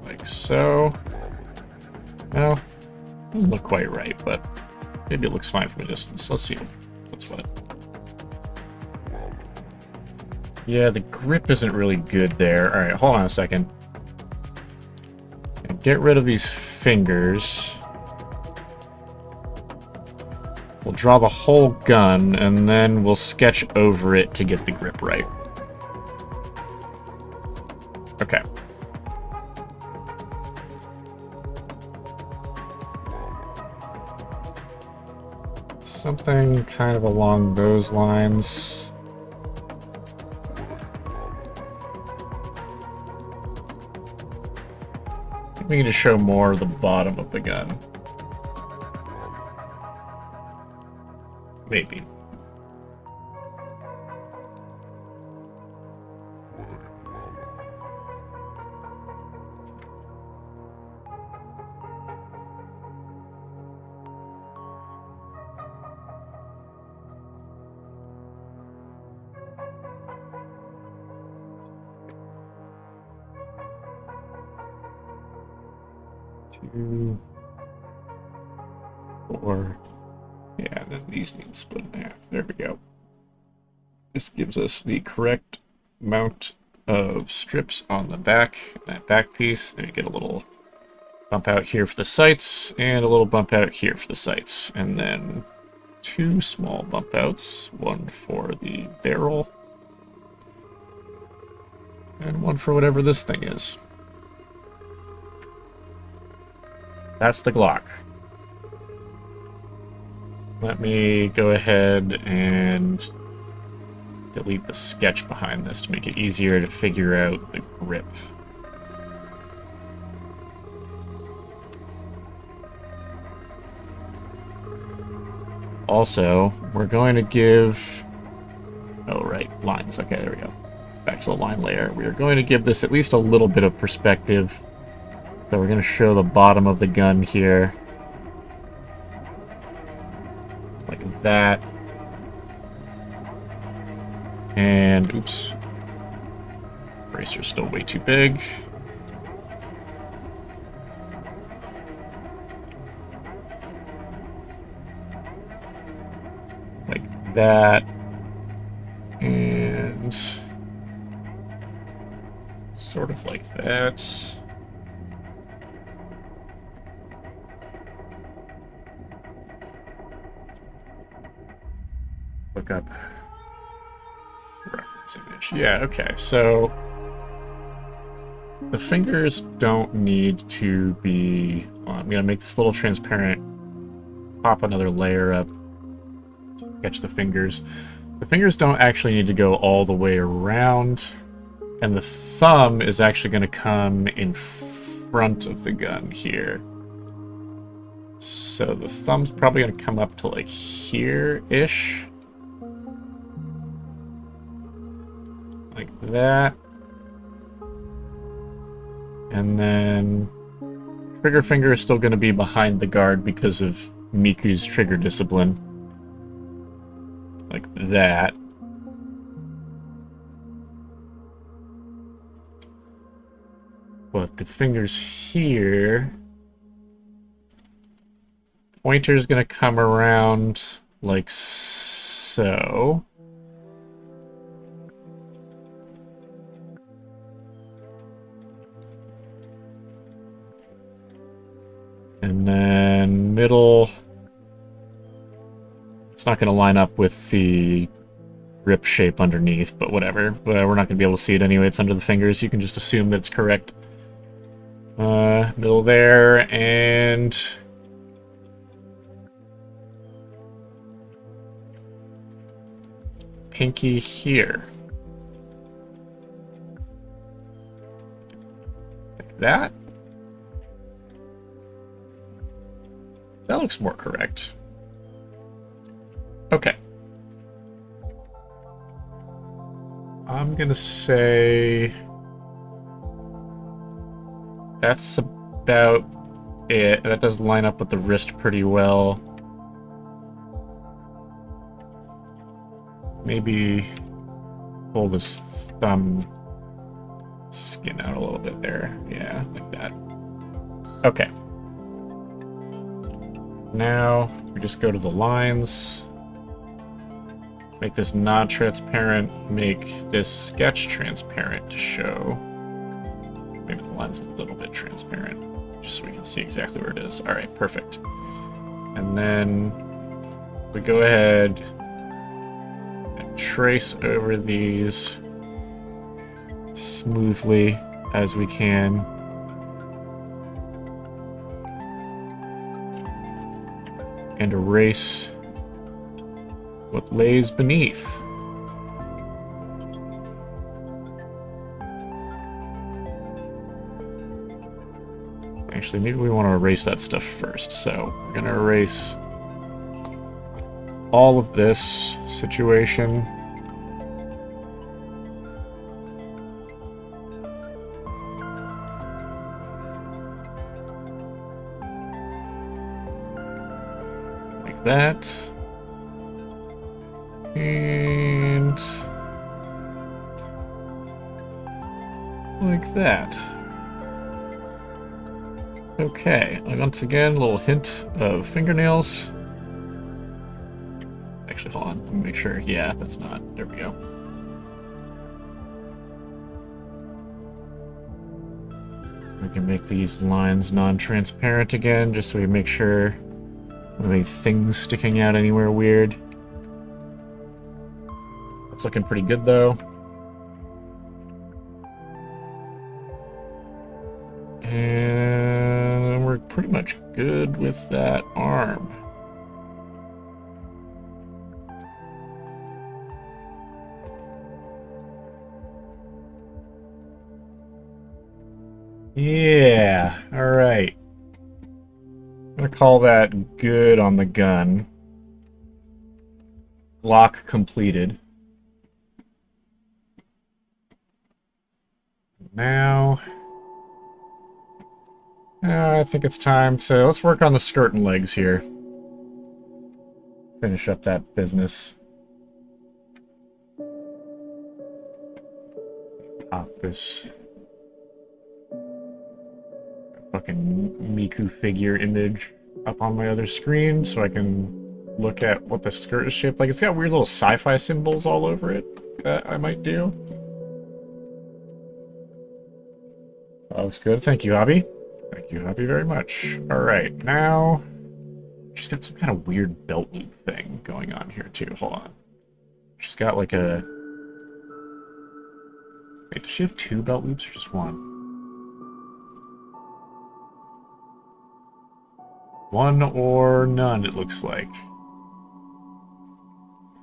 Like so. Well, doesn't look quite right, but maybe it looks fine from a distance. Let's see what's what. Yeah, the grip isn't really good there. Alright, hold on a second. Get rid of these fingers. We'll draw the whole gun, and then we'll sketch over it to get the grip right. Okay. Something kind of along those lines. We need to show more of the bottom of the gun. Maybe. 4. Yeah, then these need to split in half. There we go. This gives us the correct amount of strips on the back, that back piece. And we get a little bump out here for the sights, and a little bump out here for the sights. And then 2 small bump outs, one for the barrel, and one for whatever this thing is. That's the Glock. Let me go ahead and delete the sketch behind this to make it easier to figure out the grip. Also, we're going to give... Oh, right, lines. Okay, there we go. Back to the line layer. We are going to give this at least a little bit of perspective. So we're going to show the bottom of the gun here. Like that. And, oops. Bracer's still way too big. Like that. And sort of like that. Look up reference image. Yeah, okay, so the fingers don't need to be... I'm going to make this a little transparent, pop another layer up, sketch the fingers. The fingers don't actually need to go all the way around, and the thumb is actually going to come in front of the gun here. So the thumb's probably going to come up to like here-ish. Like that. And then trigger finger is still going to be behind the guard because of Miku's trigger discipline. Like that. But the fingers here... Pointer's going to come around like so. And then middle... It's not going to line up with the grip shape underneath, but whatever. We're not going to be able to see it anyway. It's under the fingers. You can just assume that it's correct. Middle there, and... pinky here. Like that. That looks more correct. Okay. I'm gonna say that's about it. That does line up with the wrist pretty well. Maybe pull this thumb skin out a little bit there. Yeah, like that. Okay. Now we just go to the lines. Make this non-transparent. Make this sketch transparent to show. Maybe the line's a little bit transparent, just so we can see exactly where it is. All right, perfect. And then we go ahead and trace over these smoothly as we can. And erase what lays beneath. Actually, maybe we want to erase that stuff first. So we're going to erase all of this situation. Like that. And like that. Okay, once again, a little hint of fingernails. Actually, hold on, let me make sure. Yeah, that's not. There we go. We can make these lines non-transparent again, just so we make sure we don't have any things sticking out anywhere weird. It's looking pretty good, though. And we're pretty much good with that arm. Yeah, alright. I'm gonna call that good on the gun. Lock completed. Now... I think it's time to... Let's work on the skirt and legs here. Finish up that business. Pop this fucking Miku figure image up on my other screen so I can look at what the skirt is shaped like. It's got weird little sci-fi symbols all over it that I might do. That looks good. Thank you, Hobby. Thank you, Hobby, very much. Alright, now... She's got some kind of weird belt loop thing going on here, too. Hold on. She's got like a... Wait, does she have 2 belt loops or just 1? 1 or none, it looks like.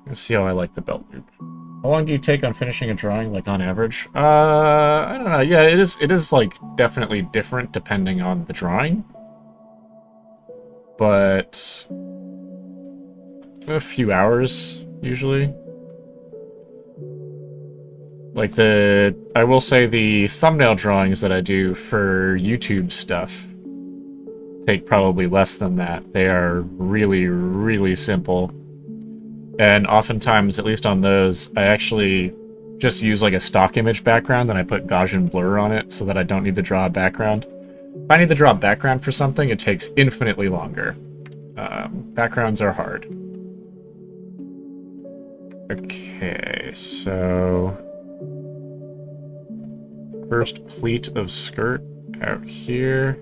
Let's see how I like the belt loop. How long do you take on finishing a drawing, like, on average? I don't know. Yeah, it is like, definitely different depending on the drawing. But... a few hours, usually. Like I will say the thumbnail drawings that I do for YouTube stuff take probably less than that. They are really, really simple. And oftentimes, at least on those, I actually just use like a stock image background and I put Gaussian blur on it so that I don't need to draw a background. If I need to draw a background for something, it takes infinitely longer. Backgrounds are hard. Okay, so... First pleat of skirt out here.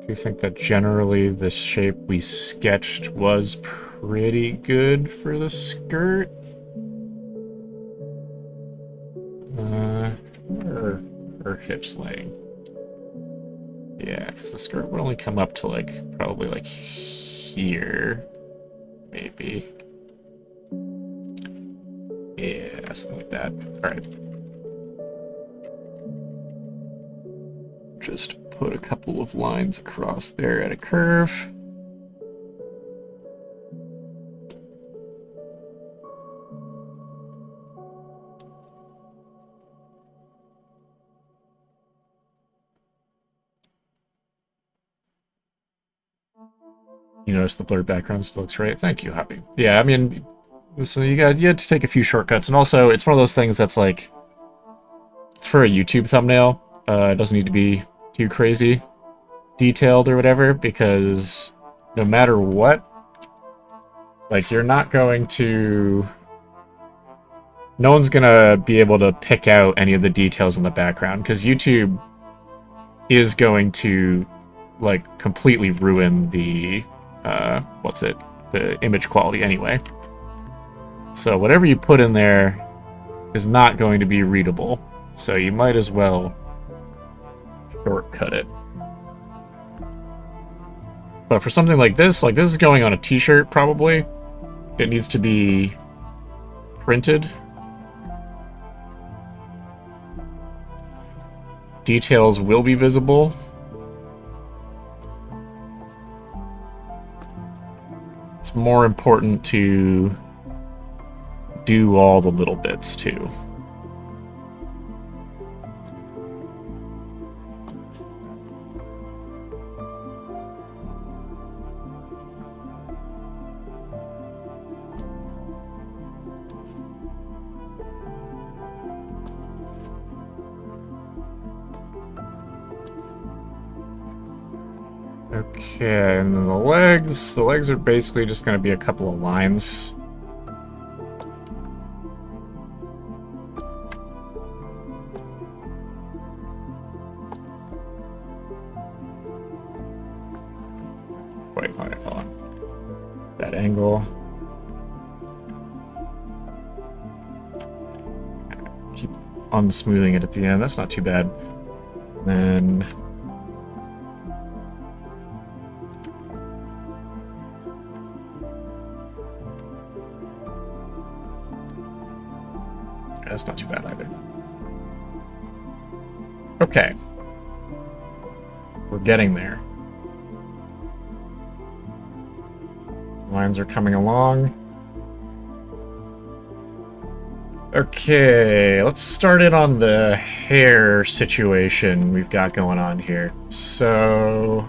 Do you think that generally the shape we sketched was pretty good for the skirt? Where are hips laying? Yeah, because the skirt would only come up to like, probably like here, maybe. Yeah, something like that. Alright. Just put a couple of lines across there at a curve. You notice the blurred background still looks right? Thank you, Happy. Yeah, I mean, so you had to take a few shortcuts, and also it's one of those things that's like, it's for a YouTube thumbnail. It doesn't need to be too crazy detailed or whatever, because no matter what, like, you're not going to... No one's gonna be able to pick out any of the details in the background, because YouTube is going to, like, completely ruin the, the image quality anyway. So whatever you put in there is not going to be readable, so you might as well shortcut it. But for something like this is going on a t-shirt, probably. It needs to be printed. Details will be visible. It's more important to do all the little bits, too. Okay, and then the legs. The legs are basically just going to be a couple of lines. Wait, hold on. That angle. Keep unsmoothing it at the end. That's not too bad. And then that's not too bad either. Okay. We're getting there. Lines are coming along. Okay, let's start in on the hair situation we've got going on here. So,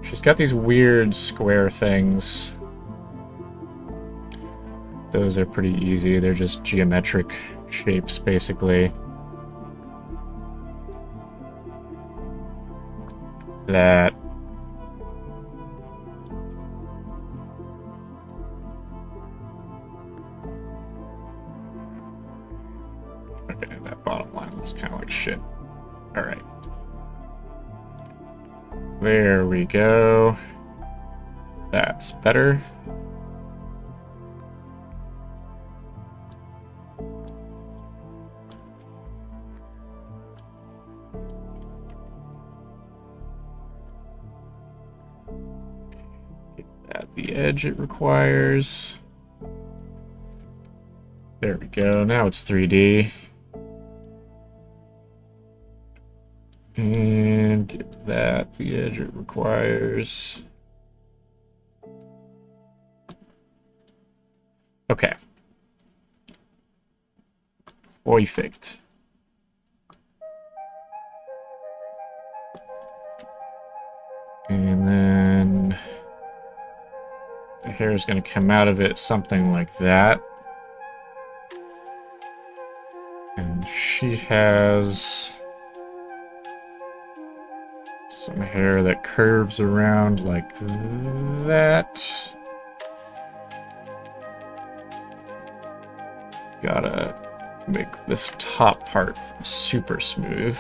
she's got these weird square things. Those are pretty easy. They're just geometric shapes, basically. That okay, that bottom line was kind of like shit. All right. There we go. That's better. At the edge it requires. There we go. Now it's 3D. And give that the edge it requires. Okay. Perfect. And then the hair is going to come out of it something like that. And she has some hair that curves around like that. Gotta make this top part super smooth.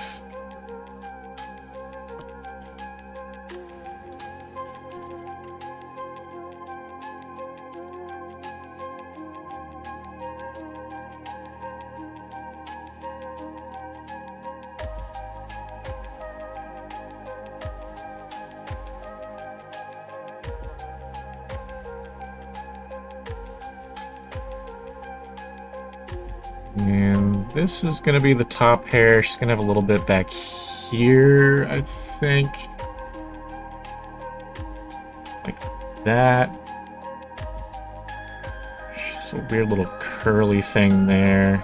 And this is going to be the top hair. She's going to have a little bit back here, I think. Like that. Just a weird little curly thing there.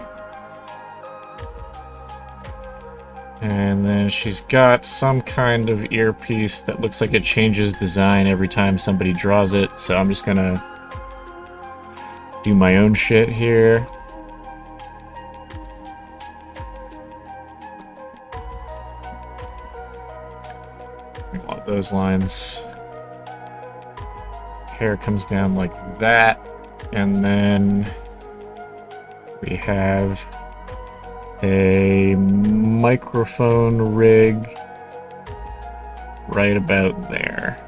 And then she's got some kind of earpiece that looks like it changes design every time somebody draws it. So I'm just going to do my own shit here. Those lines. Hair comes down like that, and then we have a microphone rig right about there.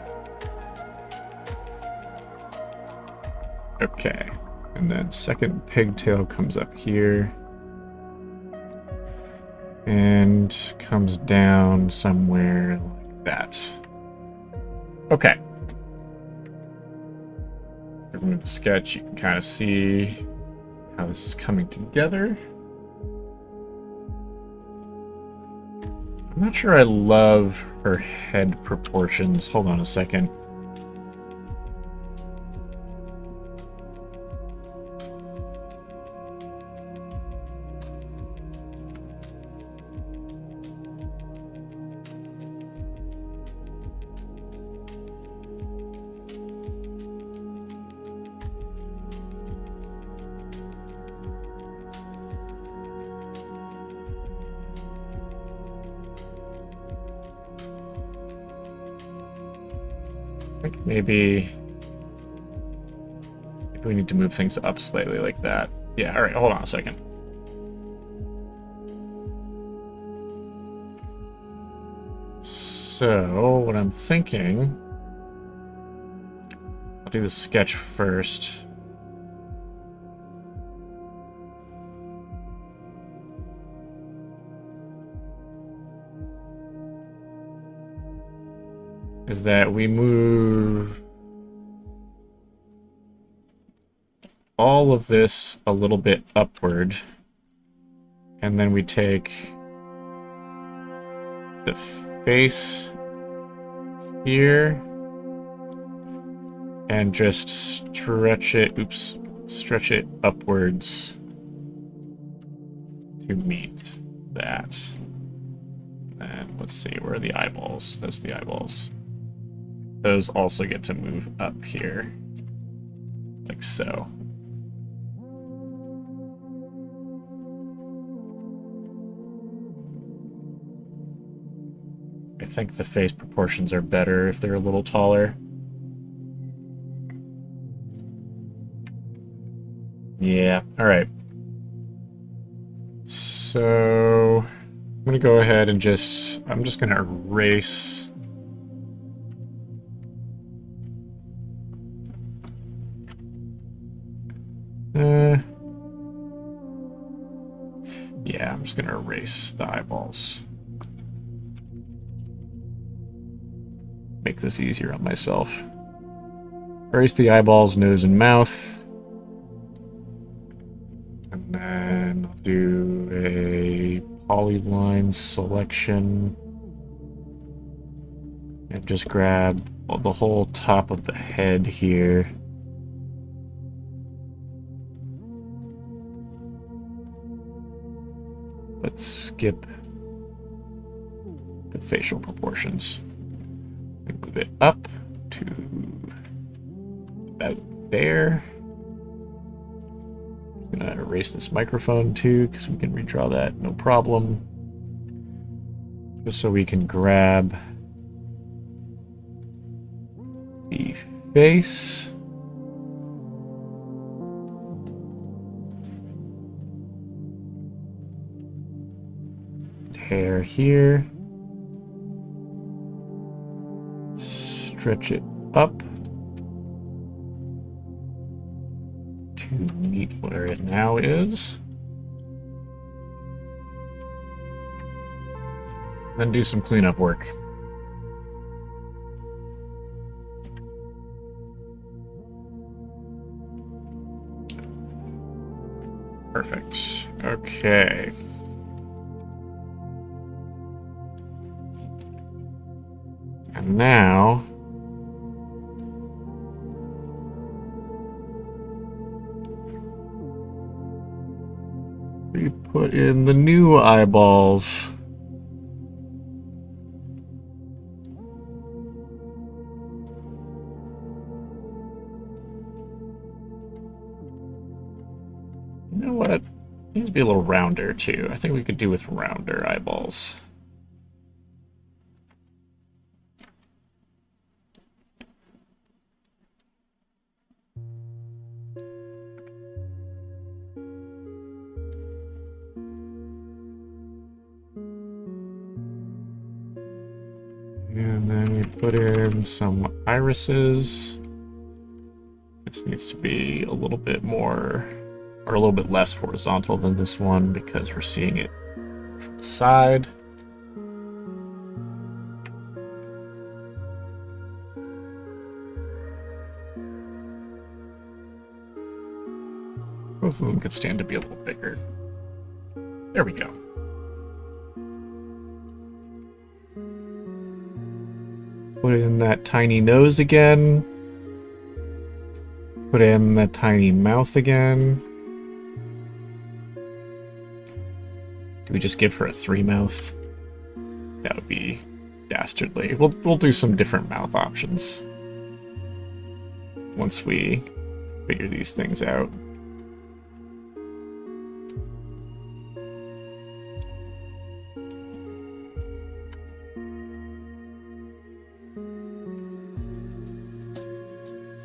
Okay, and then second pigtail comes up here and comes down somewhere like that. Okay. Remove the sketch, you can kind of see how this is coming together. I'm not sure I love her head proportions. Hold on a second. I think maybe we need to move things up slightly like that. Yeah, all right, hold on a second. So, what I'm thinking... I'll do the sketch first. Is that we move all of this a little bit upward, and then we take the face here and just stretch it, stretch it upwards to meet that. And let's see, where are the eyeballs? Those are the eyeballs. Those also get to move up here, like so. I think the face proportions are better if they're a little taller. Yeah, alright. So, I'm gonna go ahead and I'm just gonna erase yeah, I'm just gonna erase the eyeballs. Make this easier on myself. Erase the eyeballs, nose, and mouth. And then I'll do a polyline selection. And just grab the whole top of the head here. Let's skip the facial proportions. Move it up to about there. I'm gonna erase this microphone too, because we can redraw that, no problem. Just so we can grab the face. Hair here. Stretch it up to meet where it now is. Then do some cleanup work. Perfect. Okay. And now we put in the new eyeballs. You know what? It needs to be a little rounder too. I think we could do with rounder eyeballs. And then we put in some irises. This needs to be a little bit more, or a little bit less horizontal than this one because we're seeing it from the side. Both of them could stand to be a little bigger. There we go. Put in that tiny nose again. Put in the tiny mouth again. Do we just give her a 3 mouth? That would be dastardly. We'll do some different mouth options once we figure these things out.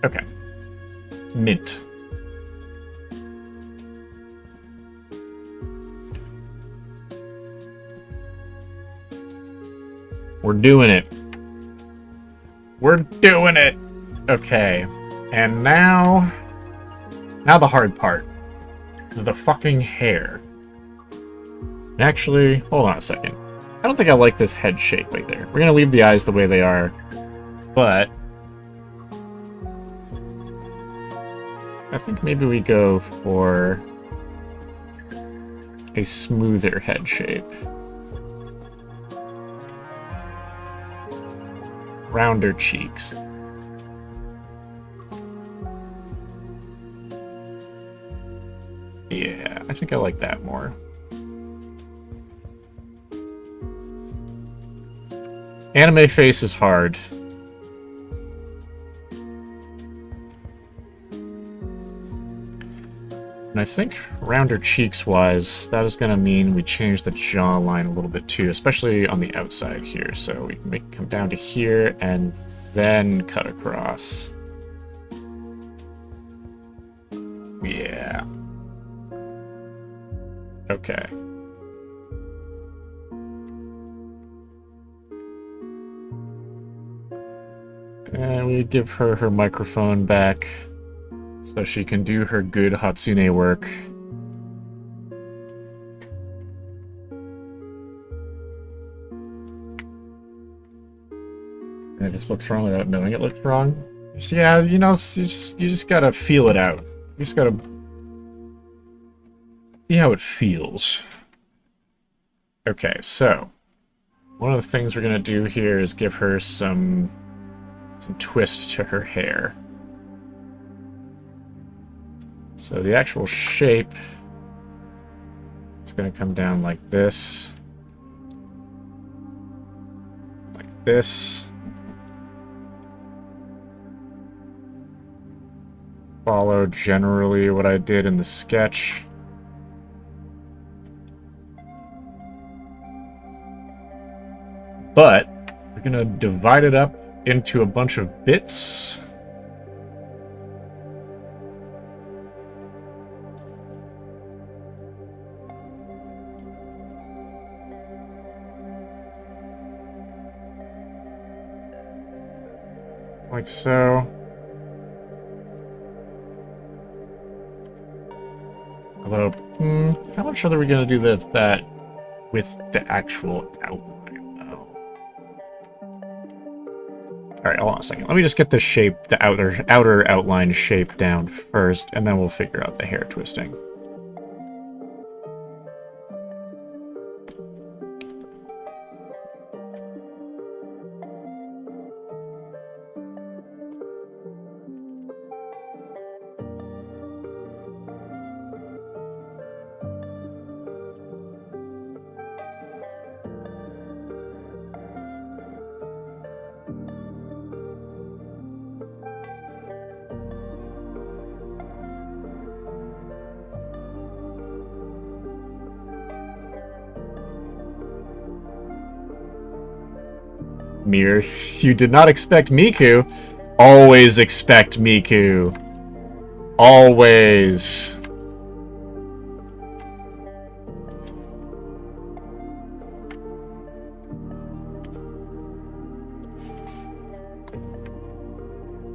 Okay. Mint. We're doing it. We're doing it! Okay. And now the hard part. The fucking hair. Actually, hold on a second. I don't think I like this head shape right there. We're gonna leave the eyes the way they are. But I think maybe we go for a smoother head shape. Rounder cheeks. Yeah, I think I like that more. Anime face is hard. And I think rounder cheeks wise, that is going to mean we change the jawline a little bit too, especially on the outside here. So we can come down to here and then cut across. Yeah. Okay. And we give her her microphone back so she can do her good Hatsune work. And it just looks wrong without knowing it looks wrong. Yeah, you know, you just gotta feel it out. You just gotta see how it feels. Okay, so one of the things we're gonna do here is give her some twist to her hair. So the actual shape is going to come down like this. Like this. Follow generally what I did in the sketch. But we're going to divide it up into a bunch of bits. Like so. Although, how much are we going to do that with the actual outline, though? Alright, hold on a second. Let me just get the shape, the outer outline shape down first, and then we'll figure out the hair twisting. Mirror, you did not expect Miku. Always expect Miku. Always.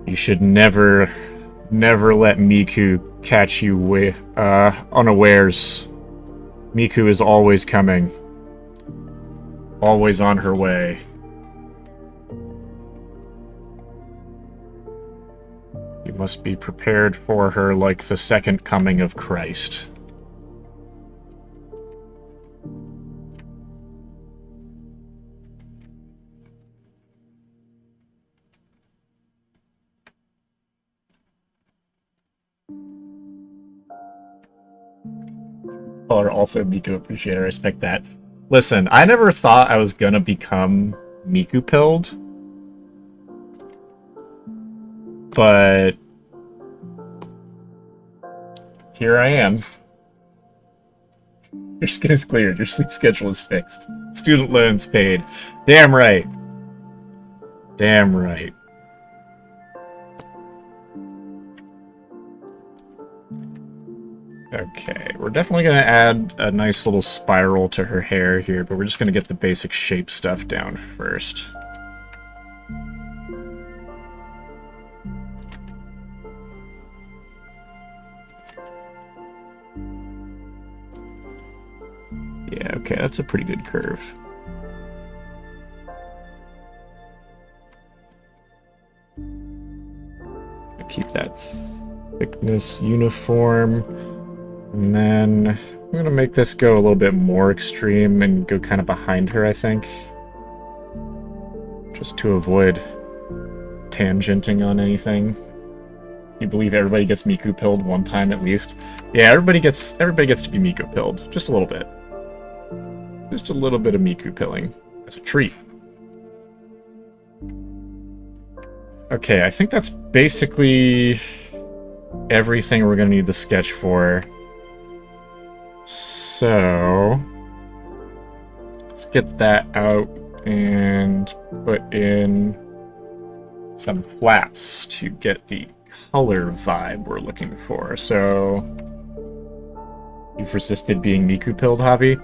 You should never let Miku catch you unawares. Miku is always coming. Always on her way. You must be prepared for her like the second coming of Christ. Or also Miku appreciator, I respect that. Listen, I never thought I was gonna become Miku pilled. But here I am. Your skin is cleared. Your sleep schedule is fixed. Student loans paid. Damn right. Damn right. Okay, we're definitely going to add a nice little spiral to her hair here, but we're just going to get the basic shape stuff down first. Yeah, okay, that's a pretty good curve. Keep that thickness uniform. And then I'm going to make this go a little bit more extreme and go kind of behind her, I think. Just to avoid tangenting on anything. You believe everybody gets Miku pilled one time at least? Yeah, everybody gets to be Miku pilled. Just a little bit. Just a little bit of Miku pilling. As a treat. Okay, I think that's basically everything we're going to need the sketch for. So, let's get that out and put in some flats to get the color vibe we're looking for. So, you've resisted being Miku pilled, Javi?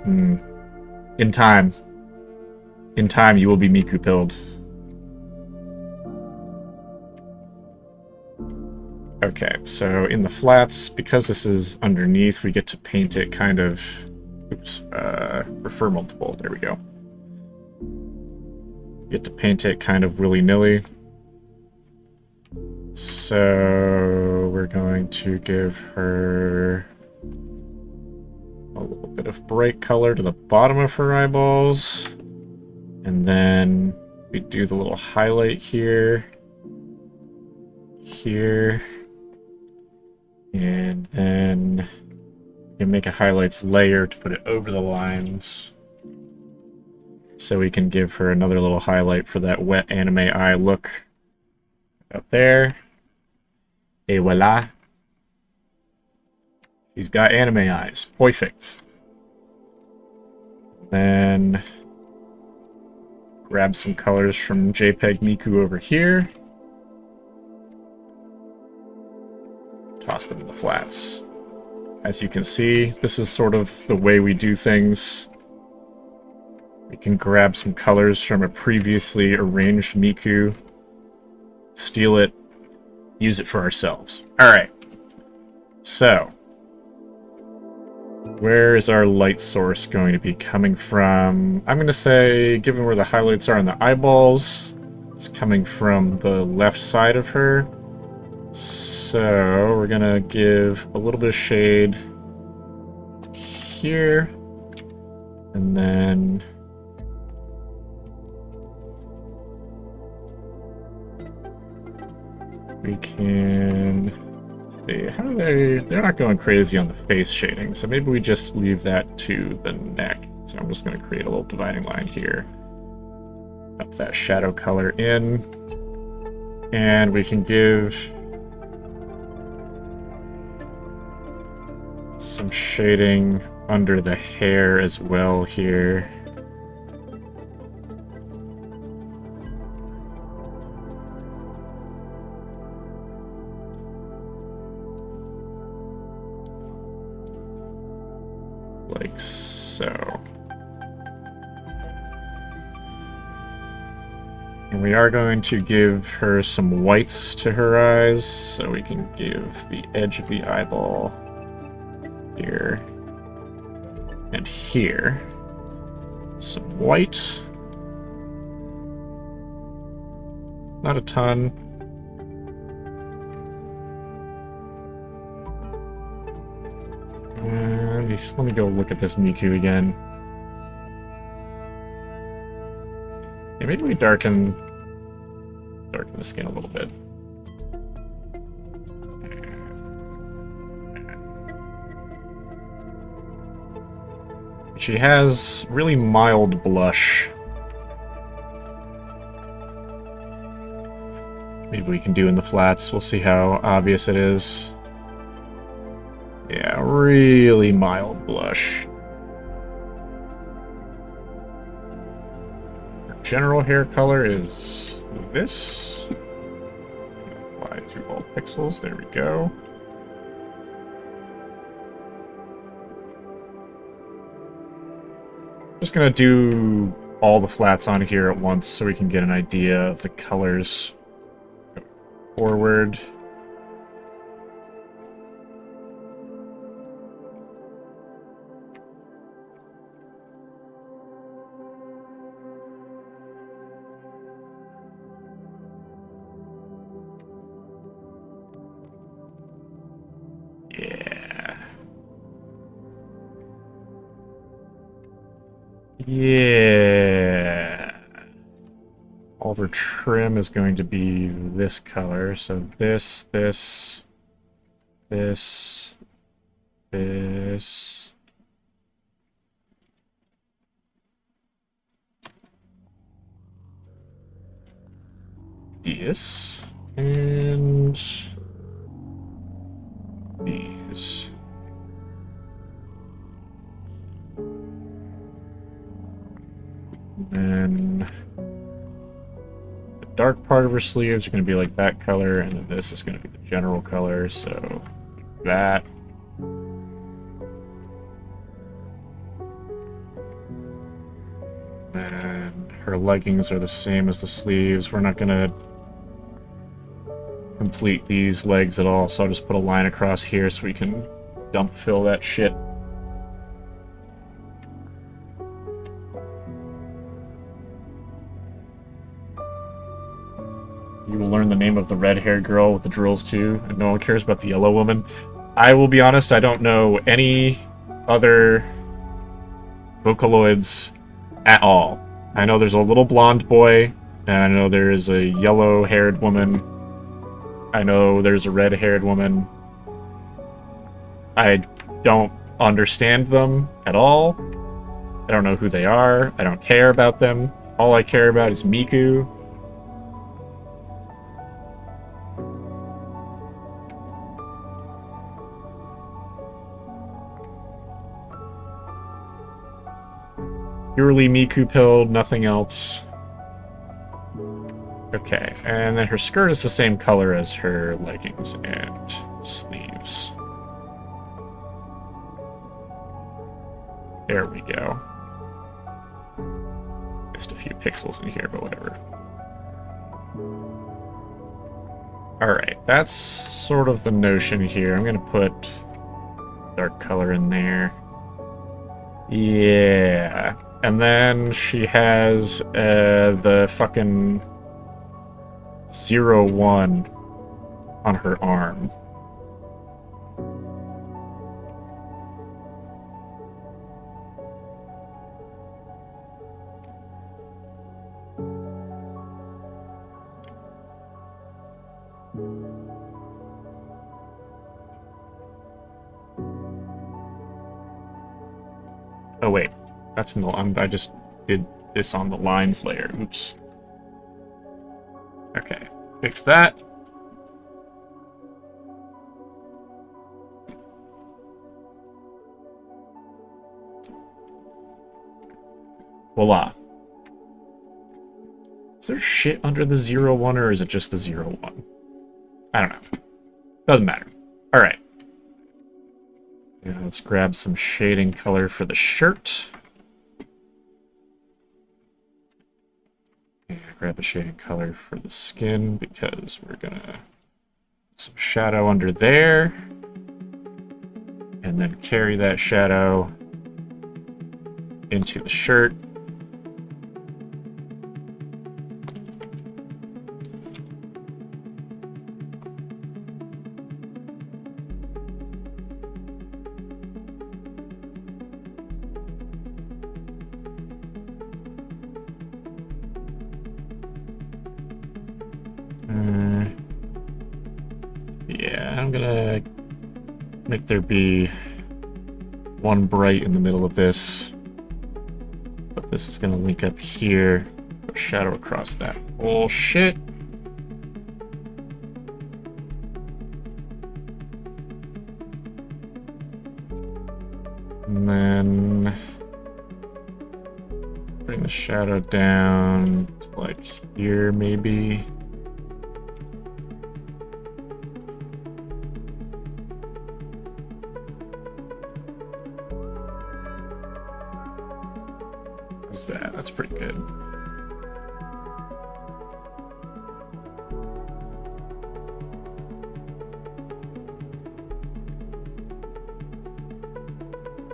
In time. In time, you will be Miku pilled. Okay, so in the flats, because this is underneath, we get to paint it kind of... Oops, refer multiple, there we go. Get to paint it kind of willy-nilly. So we're going to give her a little bit of bright color to the bottom of her eyeballs. And then we do the little highlight here. Here. And then you make a highlights layer to put it over the lines. So we can give her another little highlight for that wet anime eye look. Out there. Et voila. She's got anime eyes. Perfect. Then grab some colors from JPEG Miku over here. Toss them in the flats. As you can see, this is sort of the way we do things. We can grab some colors from a previously arranged Miku, steal it, use it for ourselves. Alright. So, where is our light source going to be coming from? I'm going to say, given where the highlights are on the eyeballs, it's coming from the left side of her. So we're gonna give a little bit of shade here, and then we can, let's see, how do they're not going crazy on the face shading, so maybe we just leave that to the neck. So I'm just gonna create a little dividing line here. Up that shadow color in, and we can give some shading under the hair as well here. Like so. And we are going to give her some whites to her eyes, so we can give the edge of the eyeball here and here some white. Not a ton. Let me go look at this Miku again. Yeah, maybe we darken the skin a little bit. She has really mild blush. Maybe we can do in the flats. We'll see how obvious it is. Yeah, really mild blush. Her general hair color is this. Apply to all pixels. There we go. Just gonna do all the flats on here at once so we can get an idea of the colors. Go forward. Yeah. All of her trim is going to be this color. So this. This. This. And these. And the dark part of her sleeves are going to be like that color, and then this is going to be the general color, so that. And her leggings are the same as the sleeves. We're not going to complete these legs at all, so I'll just put a line across here so we can dump fill that shit. You will learn the name of the red-haired girl with the drills too, and no one cares about the yellow woman. I will be honest, I don't know any other Vocaloids at all. I know there's a little blonde boy, and I know there is a yellow-haired woman. I know there's a red-haired woman. I don't understand them at all. I don't know who they are. I don't care about them. All I care about is Miku. Purely Miku pilled, nothing else. Okay, and then her skirt is the same color as her leggings and sleeves. There we go. Missed a few pixels in here, but whatever. Alright, that's sort of the notion here. I'm gonna put dark color in there. Yeah. And then she has the fucking 01 on her arm. Oh wait, that's in the. I just did this on the lines layer. Oops. Okay, fix that. Voila. Is there shit under the 01, or is it just the 01? I don't know. Doesn't matter. Alright. Yeah, let's grab some shading color for the shirt. And grab a shading color for the skin, because we're gonna put some shadow under there. And then carry that shadow into the shirt. Yeah, I'm gonna make there be one bright in the middle of this, but this is gonna link up here, put a shadow across that bullshit. And then bring the shadow down to like here, maybe. pretty good.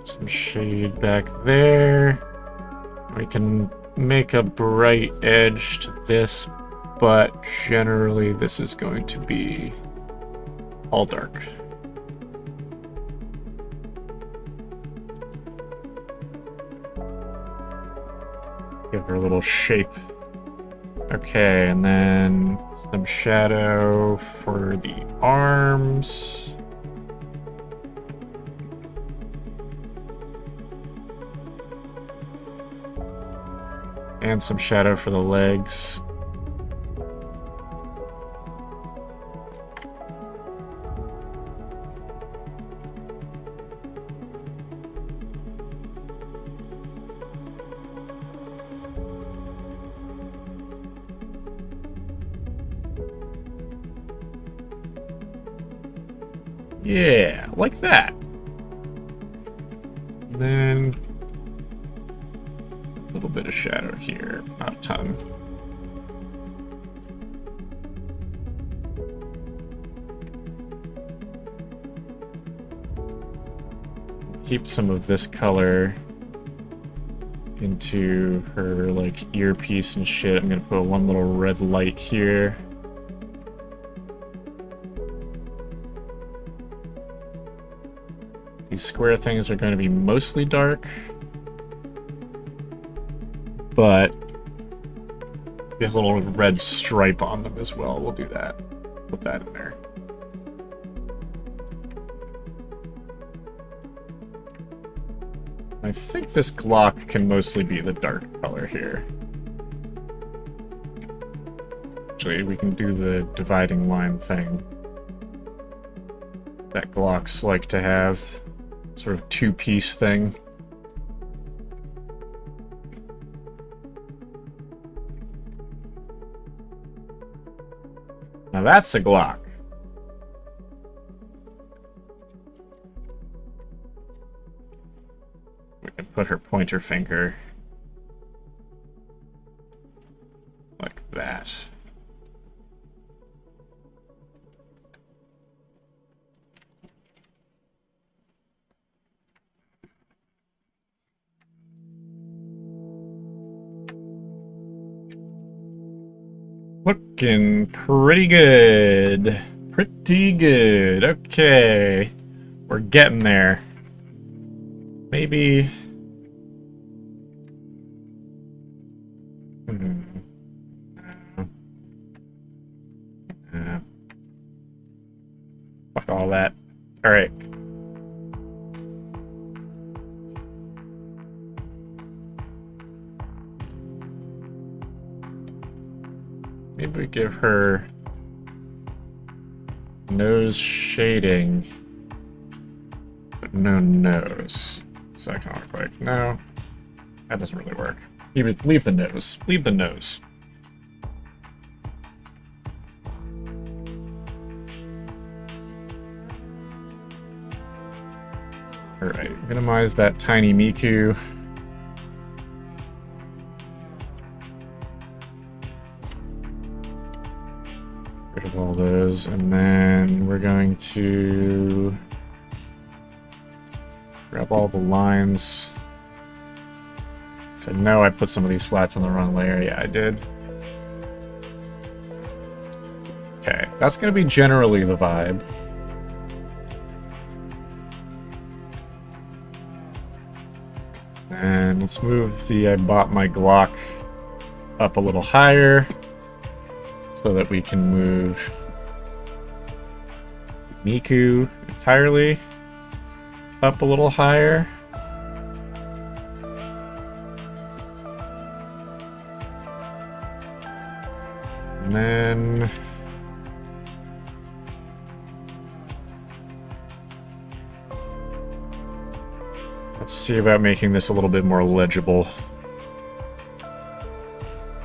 Some shade back there. We can make a bright edge to this, but generally this is going to be all dark. Give her a little shape. Okay, and then some shadow for the arms. And some shadow for the legs. Yeah, like that. Then a little bit of shadow here, not a ton. Keep some of this color into her like earpiece and shit. I'm gonna put one little red light here. These square things are going to be mostly dark, but there's a little red stripe on them as well. We'll do that. Put that in there. I think this Glock can mostly be the dark color here. Actually, we can do the dividing line thing that Glocks like to have. Sort of two-piece thing. Now that's a Glock. We can put her pointer finger like that. Looking pretty good. Pretty good. Okay. We're getting there. Maybe... Fuck all that. Alright. Maybe we give her nose shading, but no nose. What's that gonna look like? No, that doesn't really work. Leave the nose. Leave the nose. Alright, minimize that tiny Miku. Rid of all those, and then we're going to grab all the lines. So no, I put some of these flats on the wrong layer. Yeah, I did. Okay, that's going to be generally the vibe. And let's move the I bought my Glock up a little higher, so that we can move Miku entirely up a little higher. And then let's see about making this a little bit more legible.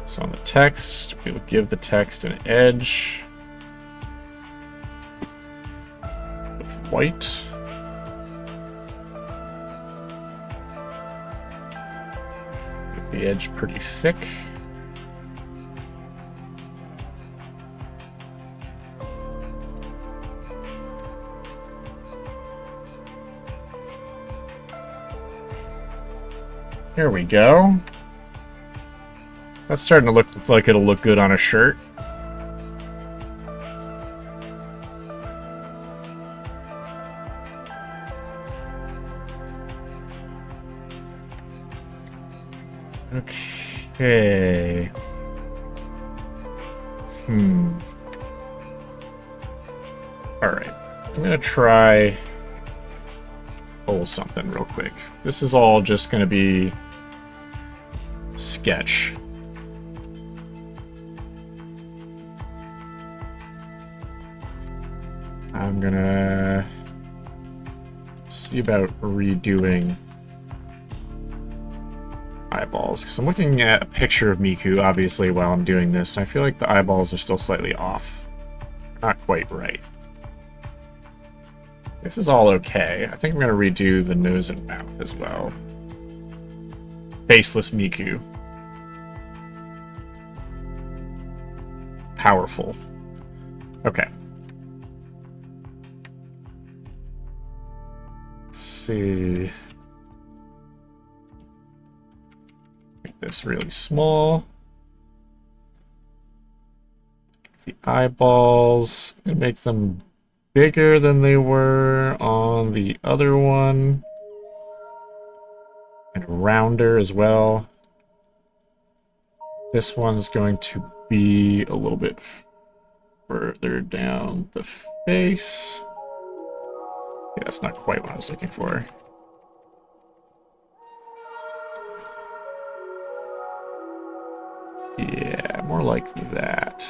So on the text, we'll give the text an edge of white. Give the edge pretty thick. There we go. That's starting to look like it'll look good on a shirt. Okay. Alright. I'm gonna try pull something real quick. This is all just gonna be sketch. I'm gonna see about redoing eyeballs, because I'm looking at a picture of Miku, obviously, while I'm doing this, and I feel like the eyeballs are still slightly off. Not quite right. This is all okay. I think I'm going to redo the nose and mouth as well. Faceless Miku. Powerful. Okay. Let's see. Make this really small. The eyeballs, and make them bigger than they were on the other one. And rounder as well. This one's going to be a little bit further down the face. Yeah, that's not quite what I was looking for. Yeah, more like that.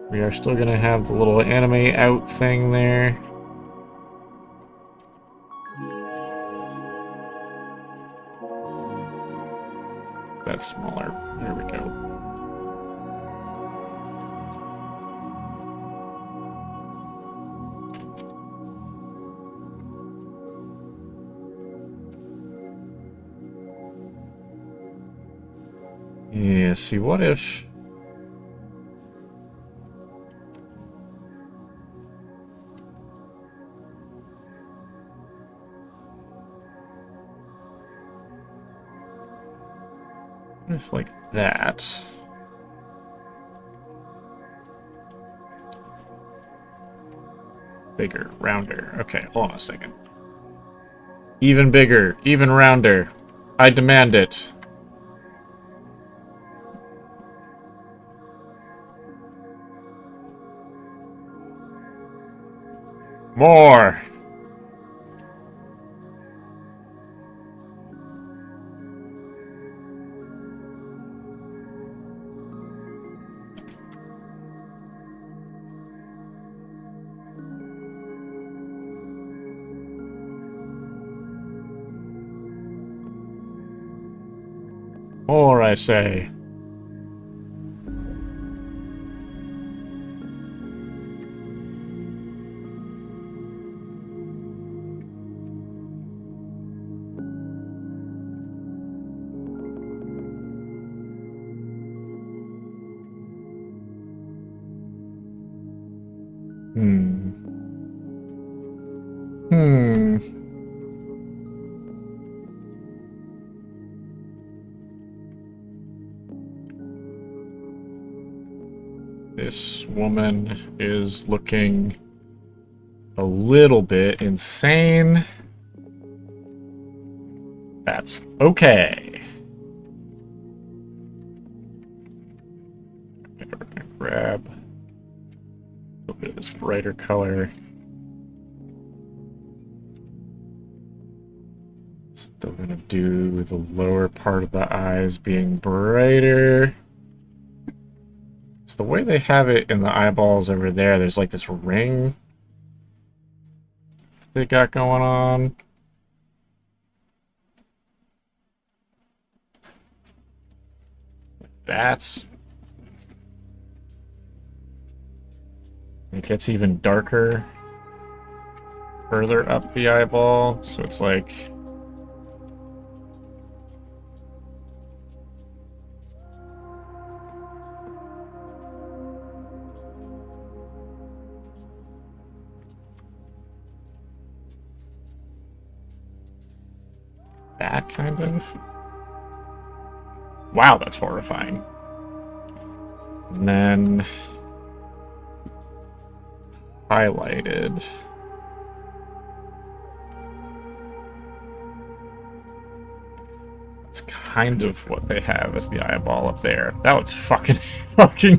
We are still going to have the little anime out thing there. That's smaller. There we go. Yeah, see, what if... What if, like, that? Bigger, rounder. Okay, hold on a second. Even bigger, even rounder. I demand it. More! More, I say. This woman is looking a little bit insane. That's okay. Okay, we're gonna grab a little bit of this brighter color. Still gonna do the lower part of the eyes being brighter. It's the way they have it in the eyeballs over there. There's like this ring they got going on. That's... It gets even darker. further up the eyeball, so it's like... that kind of... Wow, that's horrifying. And then... highlighted. That's kind of what they have as the eyeball up there. That looks fucking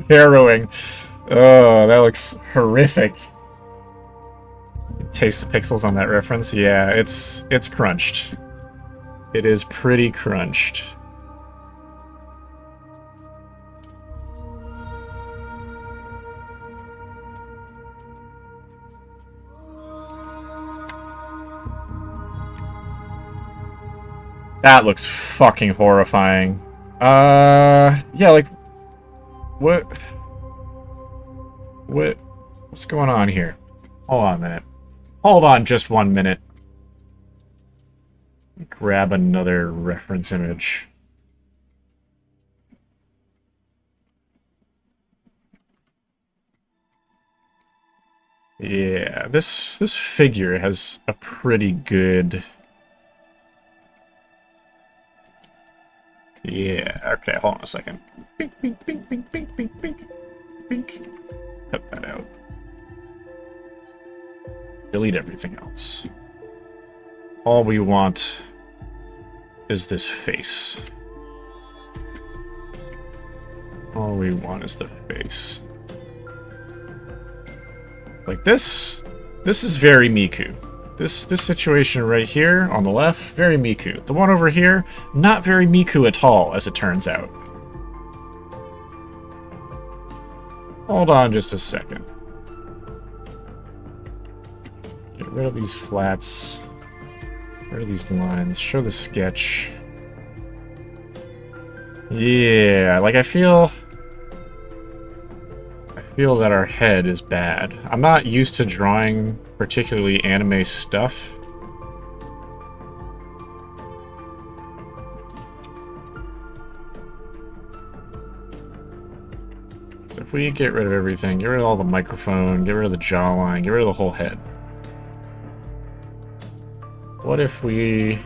harrowing. Oh, that looks horrific. Taste the pixels on that reference. Yeah, it's crunched. It is pretty crunched. That looks fucking horrifying. Yeah, like... What's going on here? Hold on a minute. Hold on just 1 minute. Grab another reference image. Yeah, this figure has a pretty good... Yeah, okay, hold on a second. Bink, bink, bink, bink, bink, bink, bink, bink. Cut that out. Delete everything else. All we want is this face. All we want is the face. Like this is very Miku. This situation right here on the left, very Miku. The one over here, not very Miku at all, as it turns out. Hold on just a second. Get rid of these flats. Get rid of these lines. Show the sketch. Yeah, like I feel that our head is bad. I'm not used to drawing particularly anime stuff. So if we get rid of everything, get rid of all the microphone, get rid of the jawline, get rid of the whole head. What if we...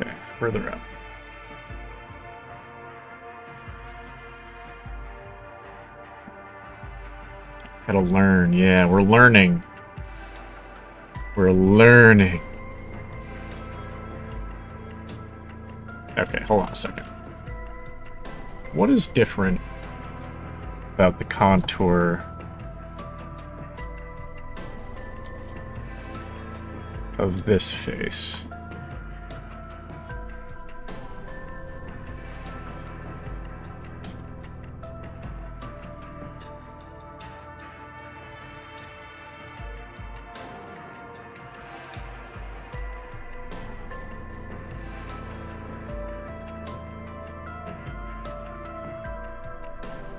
Okay, further up. Gotta learn, yeah, we're learning. We're learning. Okay, hold on a second. What is different about the contour of this face?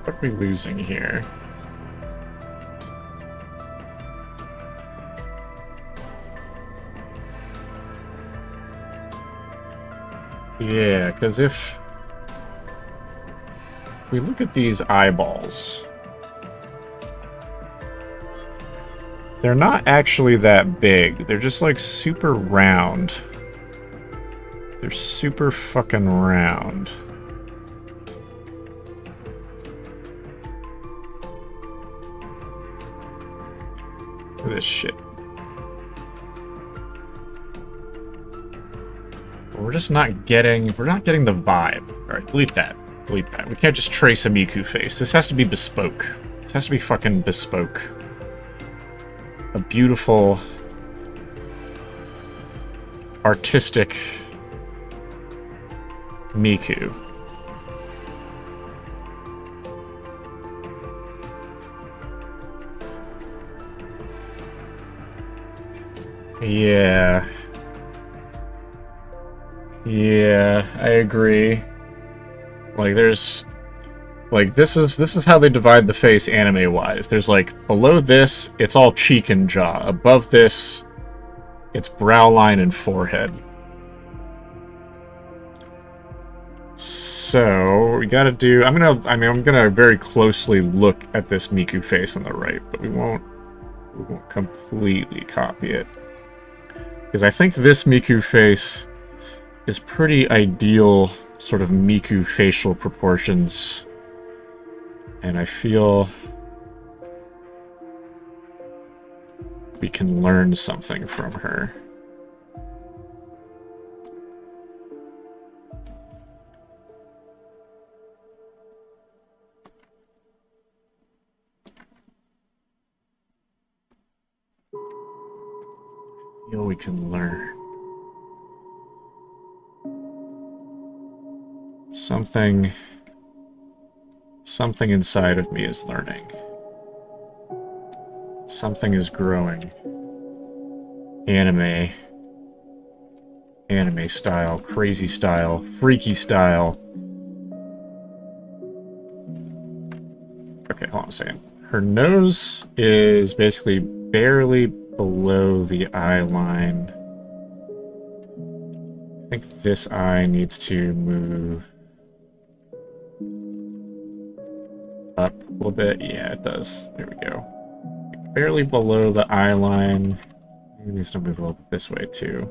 What are we losing here? Yeah, because if we look at these eyeballs, they're not actually that big. They're just like super round. They're super fucking round. Look at this shit. We're just not getting, we're not getting the vibe. Alright, delete that. Delete that. We can't just trace a Miku face. This has to be bespoke. This has to be fucking bespoke. A beautiful, artistic Miku. Yeah. Yeah, I agree. Like, there's Like, this is how they divide the face anime-wise. There's, like, below this, it's all cheek and jaw. Above this, it's brow line and forehead. So, we gotta do... I'm gonna very closely look at this Miku face on the right, but we won't completely copy it. Because I think this Miku face is pretty ideal sort of Miku facial proportions. And I feel we can learn something from her. I feel we can learn something. Something inside of me is learning. Something is growing. Anime style, crazy style, freaky style. Okay, hold on a second. Her nose is basically barely below the eye line. I think this eye needs to move up a little bit. Yeah, it does. There we go. Barely below the eye line. It needs to move a little bit this way too.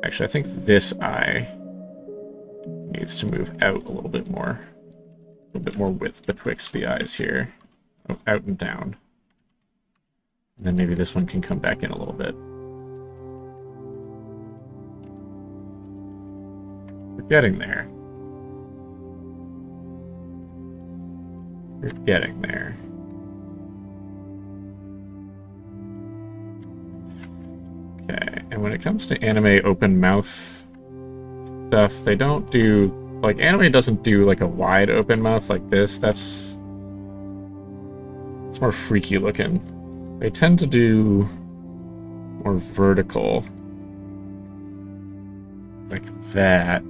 Actually, I think this eye needs to move out a little bit more. A little bit more width betwixt the eyes here. Oh, out and down. And then maybe this one can come back in a little bit. We're getting there. We're getting there. Okay, and when it comes to anime open mouth stuff, they don't do... Like, anime doesn't do, like, a wide open mouth like this. It's more freaky looking. They tend to do more vertical. Like that.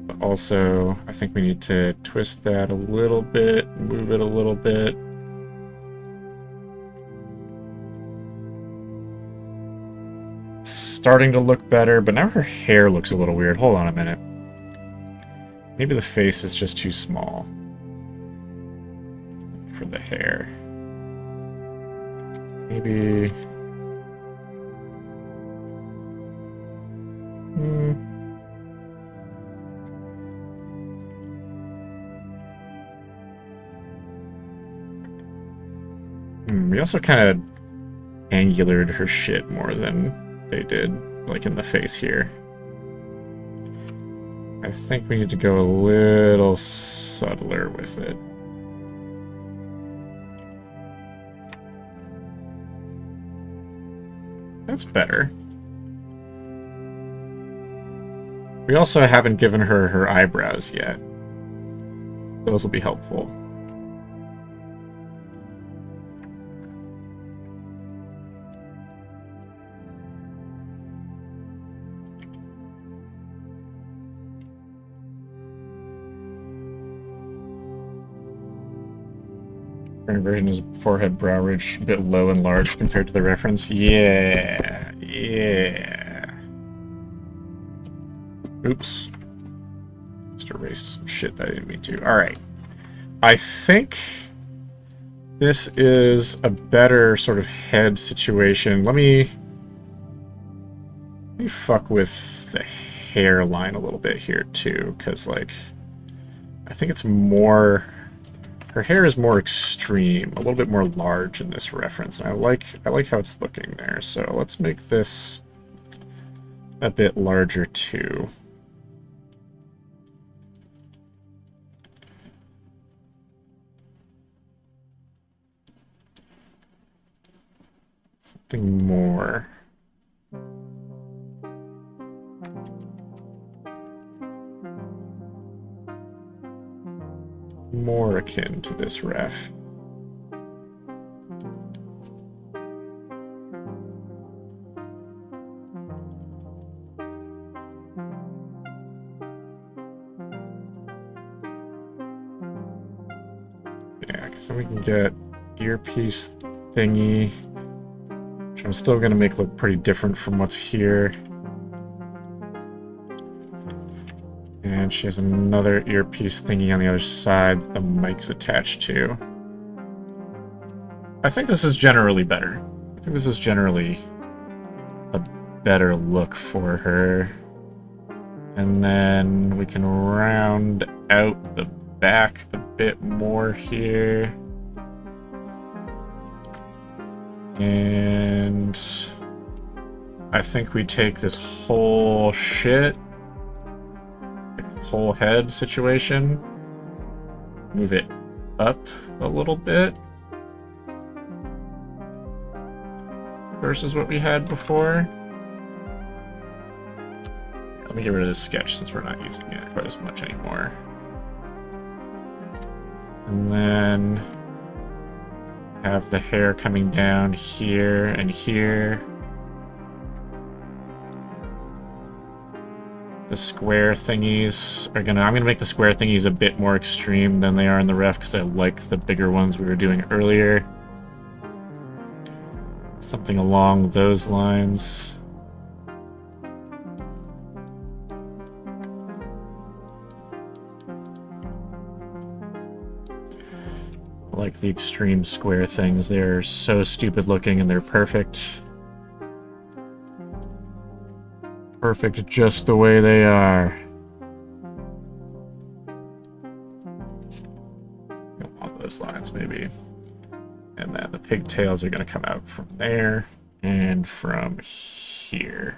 But also, I think we need to twist that a little bit, move it a little bit. It's starting to look better, but now her hair looks a little weird. Hold on a minute. Maybe the face is just too small for the hair. Maybe... We also kind of angulared her shit more than they did, like in the face here. I think we need to go a little subtler with it. That's better. We also haven't given her her eyebrows yet. Those will be helpful. Current version is forehead brow ridge a bit low and large compared to the reference. Yeah. Oops. Just erased some shit that I didn't mean to. Alright. I think this is a better sort of head situation. Let me fuck with the hairline a little bit here too, because like I think it's more... Her hair is more extreme, a little bit more large in this reference, and I like how it's looking there. So let's make this a bit larger too. Something more. More akin to this ref. Yeah, because then we can get earpiece thingy, which I'm still going to make look pretty different from what's here. And she has another earpiece thingy on the other side that the mic's attached to. I think this is generally better. I think this is generally a better look for her. And then we can round out the back a bit more here. And I think we take this whole whole head situation, move it up a little bit versus what we had before. Let me get rid of this sketch since we're not using it quite as much anymore. And then have the hair coming down here and here. The square thingies are I'm gonna make the square thingies a bit more extreme than they are in the ref because I like the bigger ones we were doing earlier. Something along those lines. I like the extreme square things. They're so stupid looking and they're perfect. Perfect just the way they are. Along those lines, maybe. And then the pigtails are going to come out from there and from here.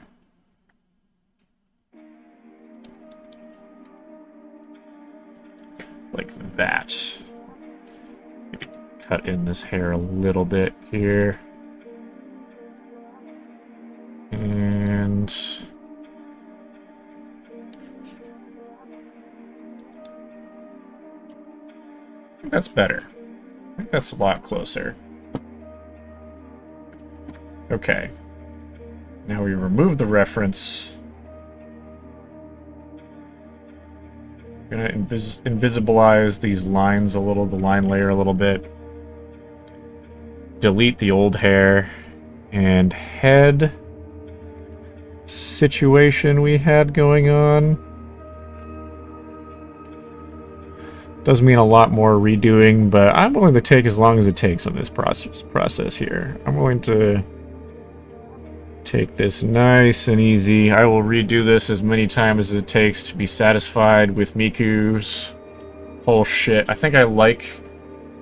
Like that. Maybe cut in this hair a little bit here. And I think that's better. I think that's a lot closer. Okay. Now we remove the reference. I'm gonna invisibilize these lines a little, the line layer a little bit. Delete the old hair and head situation we had going on. Does mean a lot more redoing, but I'm willing to take as long as it takes on this process here. I'm willing to take this nice and easy. I will redo this as many times as it takes to be satisfied with Miku's whole shit. I think I like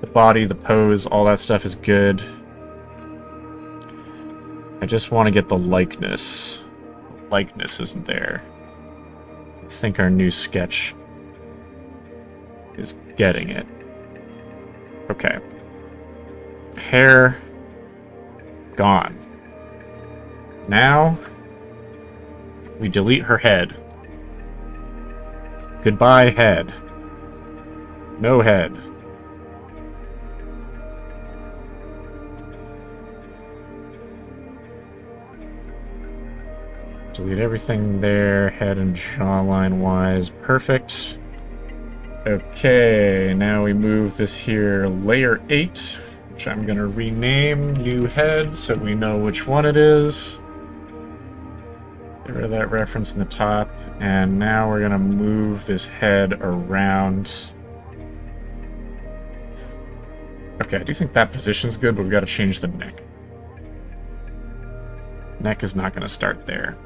the body, the pose, all that stuff is good. I just want to get the likeness. Likeness isn't there. I think our new sketch is getting it. Okay. Hair gone. Now we delete her head. Goodbye, head. No head. Delete everything there, head and jawline wise. Perfect. Okay, now we move this here layer 8, which I'm going to rename new head so we know which one it is. Get rid of that reference in the top, and now we're going to move this head around. Okay, I do think that position's good, but we've got to change the neck. Neck is not going to start there.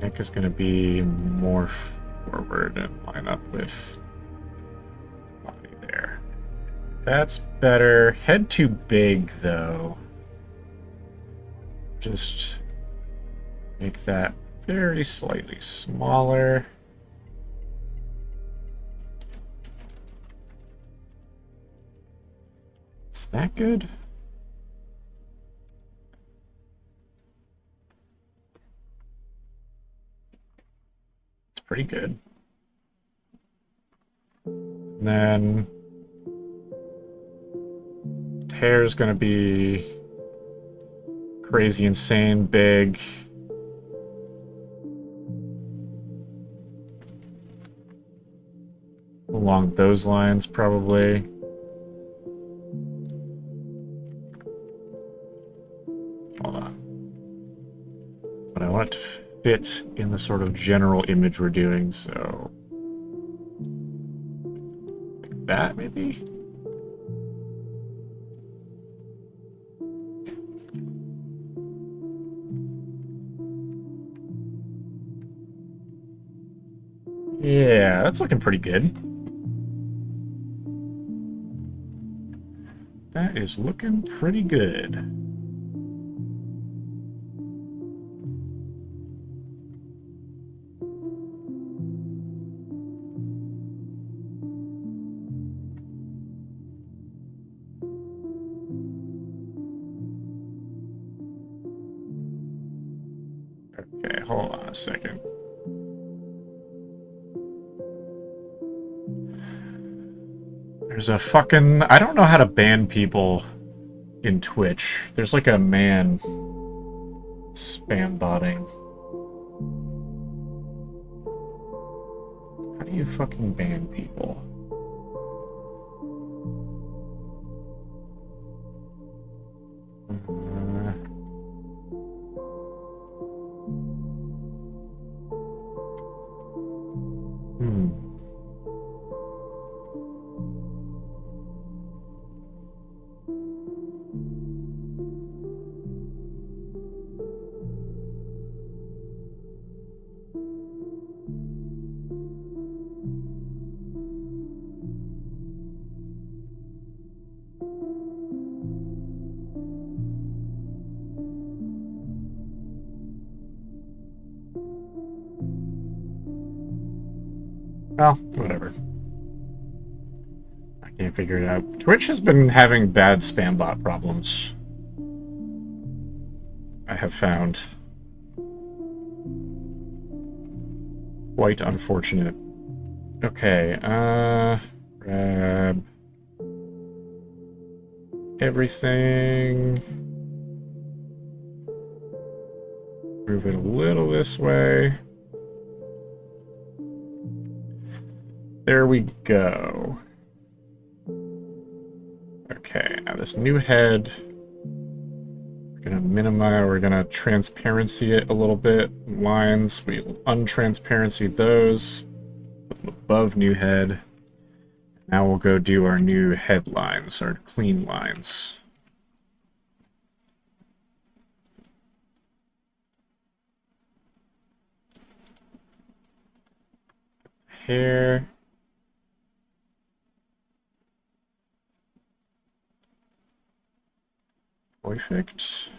Neck is going to be more forward and line up with body there. That's better. Head too big, though. Just make that very slightly smaller. Is that good? Pretty good. And then hair is going to be crazy, insane, big. along those lines, probably. Hold on. But I want it to fit in the sort of general image we're doing, so... like that, maybe? Yeah, that's looking pretty good. That is looking pretty good. Okay, hold on a second. There's a fucking... I don't know how to ban people in Twitch. There's like a man spam botting. How do you fucking ban people? Well, whatever. I can't figure it out. Twitch has been having bad spam bot problems. I have found. Quite unfortunate. Okay, grab everything. Move it a little this way. There we go. Okay, now this new head, we're gonna minimize, we're gonna transparency it a little bit. Lines, we untransparency those. Put them above new head. Now we'll go do our new headlines, our clean lines. Hair. Perfect.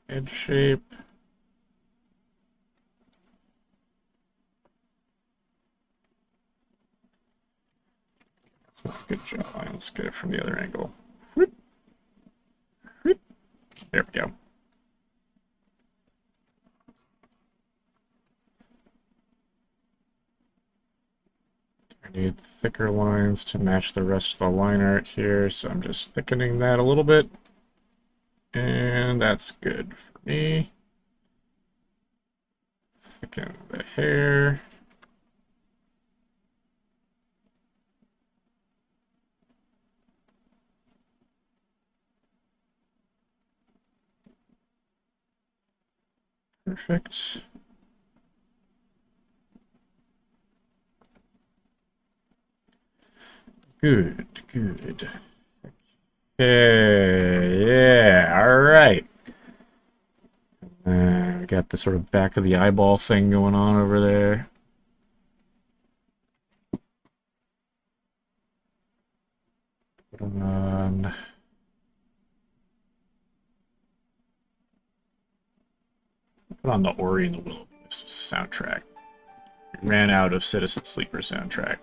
Head shape. That's not a good jawline. Let's get it from the other angle. Whoop. Whoop. There we go. I need thicker lines to match the rest of the line art here, so I'm just thickening that a little bit. And that's good for me. Thicken the hair. Perfect. Good, good. Okay, yeah, all right. We got the sort of back of the eyeball thing going on over there. Put on. Put on the Ori and the Will of the Wisps soundtrack. We ran out of Citizen Sleeper soundtrack.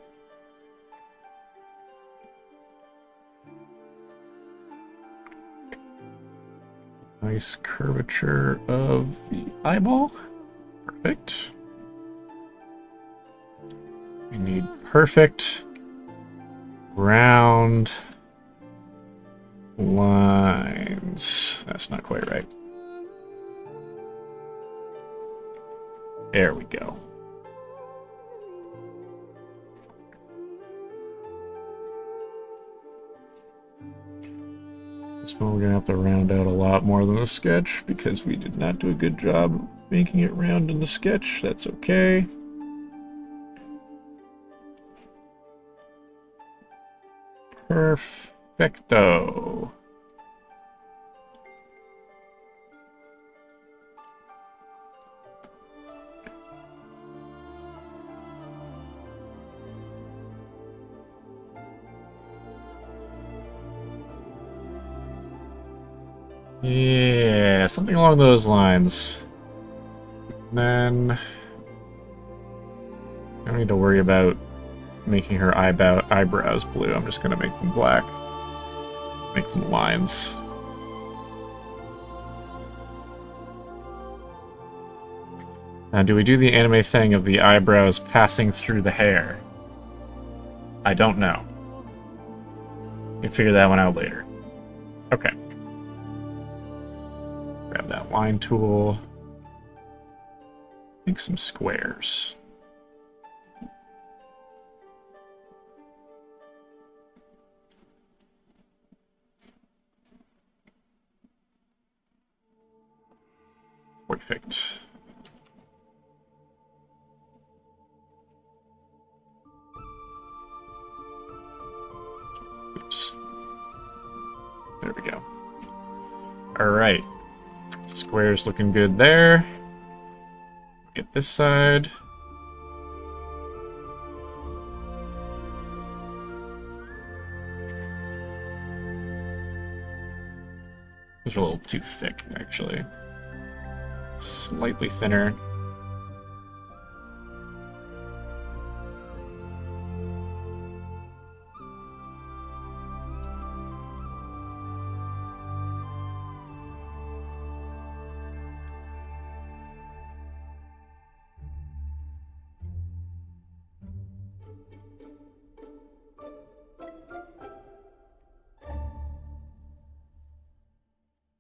Nice curvature of the eyeball. Perfect. We need perfect round lines. That's not quite right. There we go. This one we're going to have to round out a lot more than the sketch because we did not do a good job making it round in the sketch. That's okay. Perfecto. Yeah, something along those lines. Then I don't need to worry about making her eyebrows blue. I'm just gonna make them black. Make them lines. Now, do we do the anime thing of the eyebrows passing through the hair? I don't know. We can figure that one out later. Okay. Grab that line tool. Make some squares. Perfect. Oops. There we go. Alright. Square's looking good there. Get this side. Those are a little too thick, actually. Slightly thinner.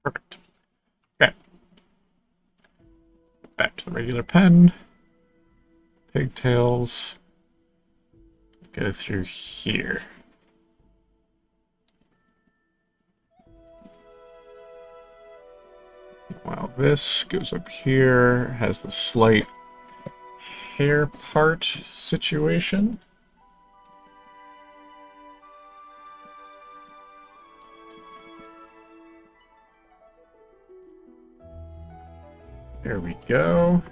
Perfect. Okay. Back to the regular pen. Pigtails. Go through here. While this goes up here, has the slight hair part situation. There we go.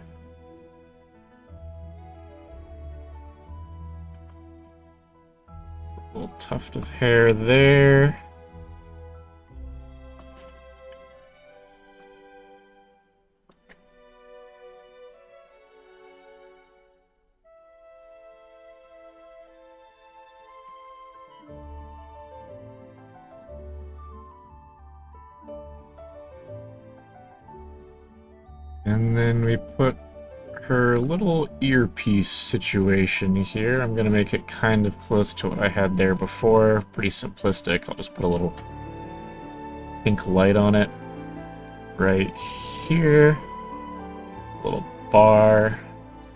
A little tuft of hair there. And then we put her little earpiece situation here. I'm gonna make it kind of close to what I had there before. Pretty simplistic. I'll just put a little pink light on it right here. A little bar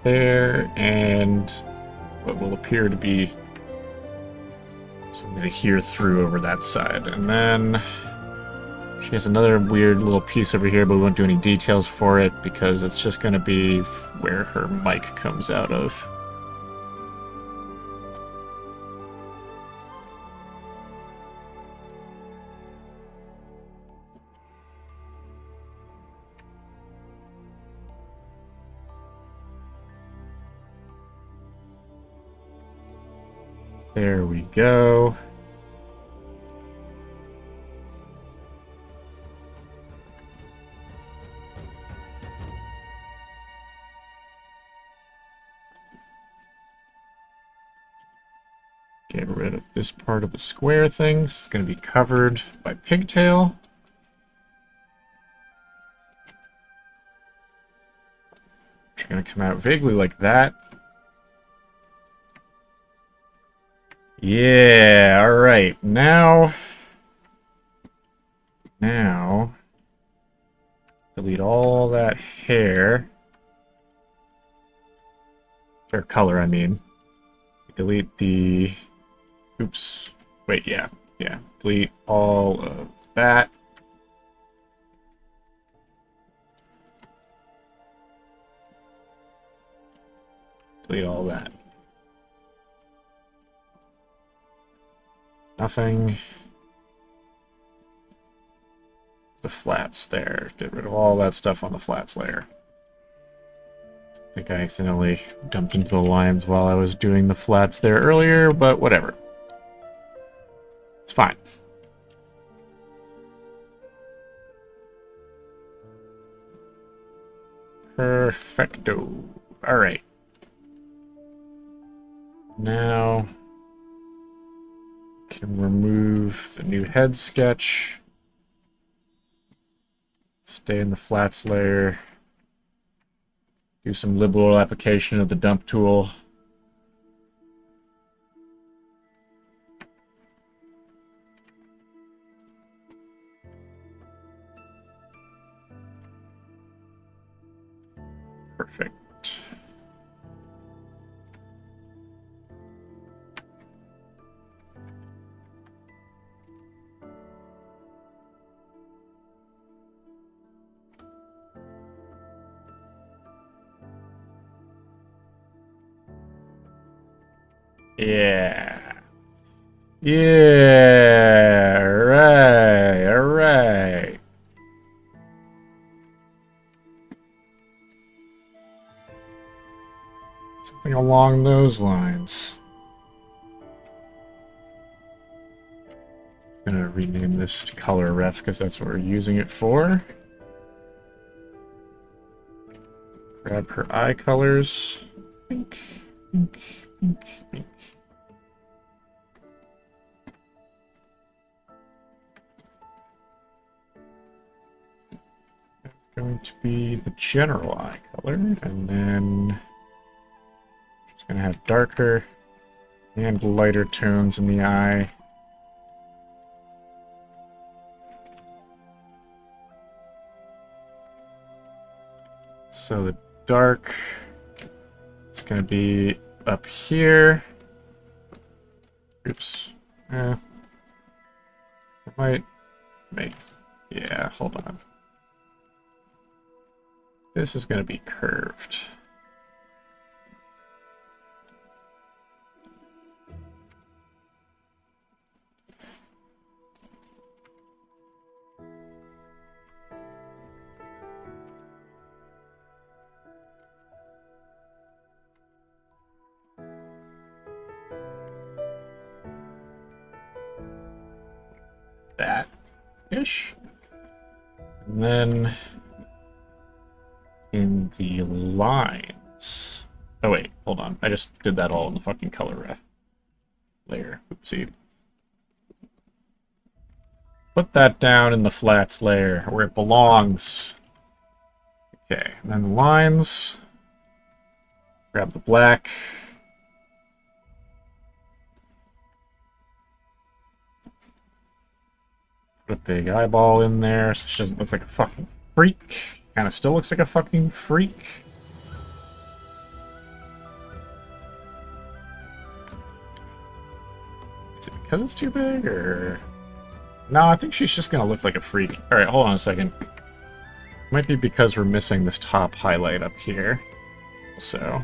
there, and what will appear to be something to hear through over that side. And then she has another weird little piece over here, but we won't do any details for it because it's just going to be where her mic comes out of. There we go. Get rid of this part of the square thing. It's going to be covered by pigtail. It's going to come out vaguely like that. Yeah, all right. Now, delete all that hair. Or color, I mean. Delete the... Oops. Wait, yeah. Yeah. Delete all of that. Delete all that. Nothing. The flats there. Get rid of all that stuff on the flats layer. I think I accidentally dumped into the lines while I was doing the flats there earlier, but whatever. It's fine. Perfecto. All right. Now can remove the new head sketch. Stay in the flats layer. Do some liberal application of the dump tool. Perfect. Yeah. Yeah. Right. All right. Something along those lines. I'm gonna rename this to color ref because that's what we're using it for. Grab her eye colors. Pink, pink, pink, pink. That's going to be the general eye color, and then it's going to have darker and lighter tones in the eye. So the dark is going to be up here. Oops. I might make... Yeah, hold on. This is going to be curved. That-ish. And then in the lines... Oh wait, hold on. I just did that all in the fucking color ref layer. Oopsie. Put that down in the flats layer where it belongs. Okay, and then the lines. Grab the black. Put a big eyeball in there so she doesn't look like a fucking freak. Kind of still looks like a fucking freak. Is it because it's too big, or... No, I think she's just gonna look like a freak. Alright, hold on a second. Might be because we're missing this top highlight up here. So...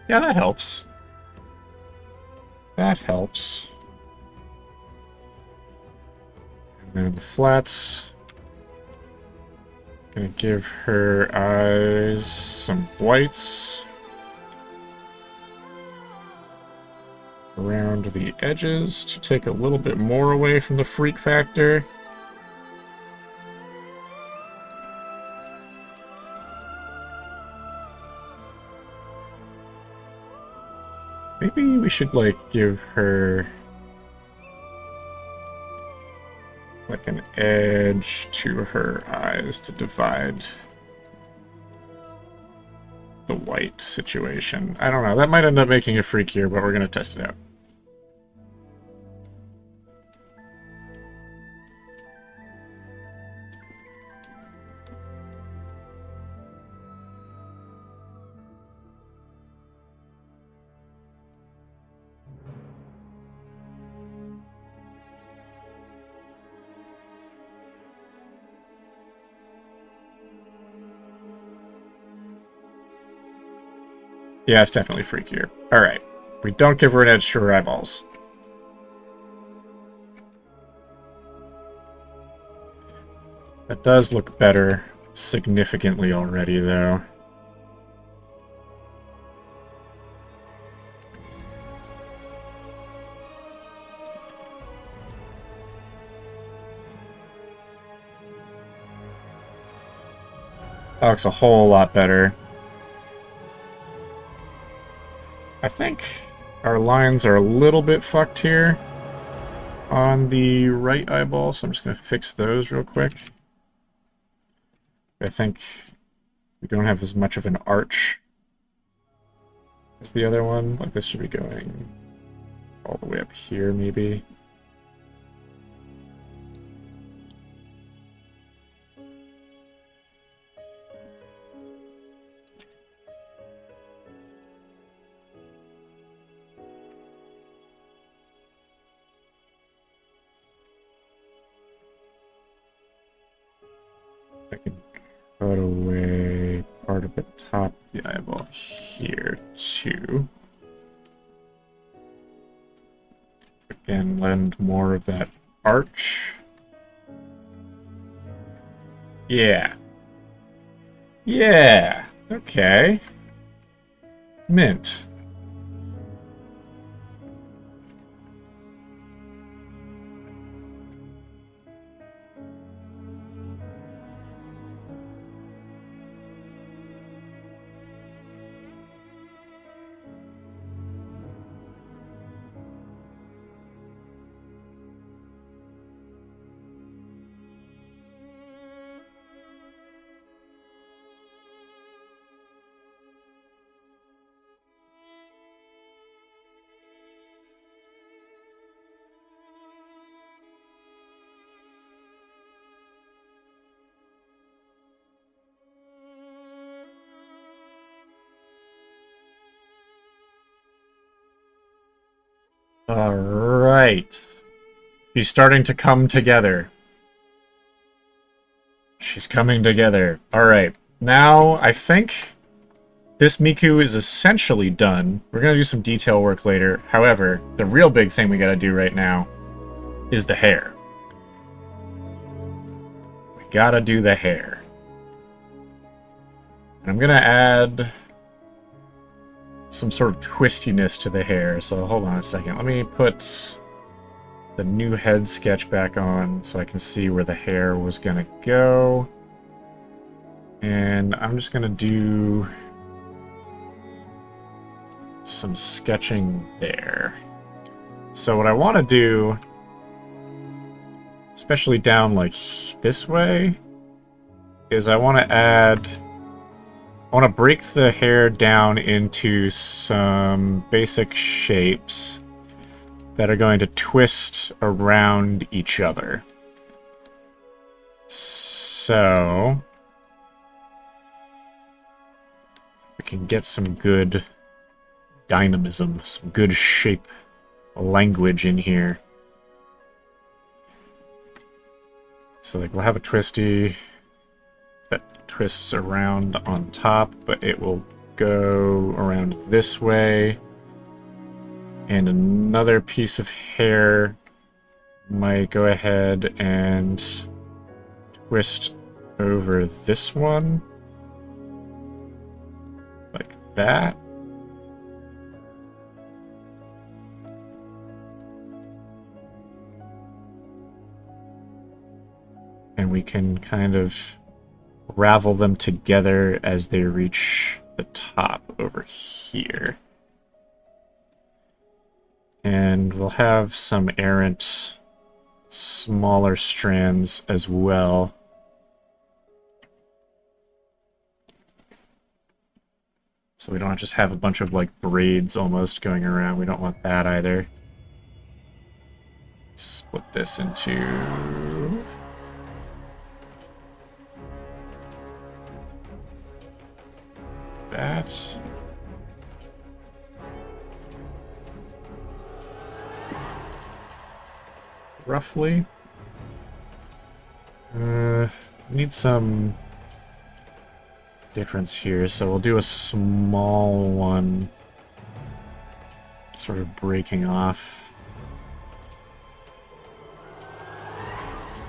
yeah, that helps. That helps. And then the flats. Gonna give her eyes some whites around the edges to take a little bit more away from the freak factor. Maybe we should, like, give her like an edge to her eyes to divide the white situation. I don't know. That might end up making it freakier, but we're going to test it out. Yeah, it's definitely freakier. Alright. We don't give her an edge to her eyeballs. That does look better significantly already, though. That looks a whole lot better. I think our lines are a little bit fucked here on the right eyeball, so I'm just going to fix those real quick. I think we don't have as much of an arch as the other one. Like, this should be going all the way up here, maybe. I can cut away part of the top of the eyeball here, too. Again, lend more of that arch. Yeah. Yeah. Okay. Mint. Alright. She's starting to come together. She's coming together. Alright. Now, I think this Miku is essentially done. We're going to do some detail work later. However, the real big thing we got to do right now is the hair. We got to do the hair. And I'm going to add some sort of twistiness to the hair. So hold on a second. Let me put the new head sketch back on so I can see where the hair was going to go. And I'm just going to do some sketching there. So what I want to do, especially down like this way, is I want to break the hair down into some basic shapes that are going to twist around each other. So we can get some good dynamism, some good shape language in here. So like we'll have a twisty that twists around on top, but it will go around this way. And another piece of hair might go ahead and twist over this one. Like that. And we can kind of ravel them together as they reach the top over here. And we'll have some errant smaller strands as well. So we don't just have a bunch of like braids almost going around. We don't want that either. Split this into that. Roughly. Need some difference here, so we'll do a small one, sort of breaking off.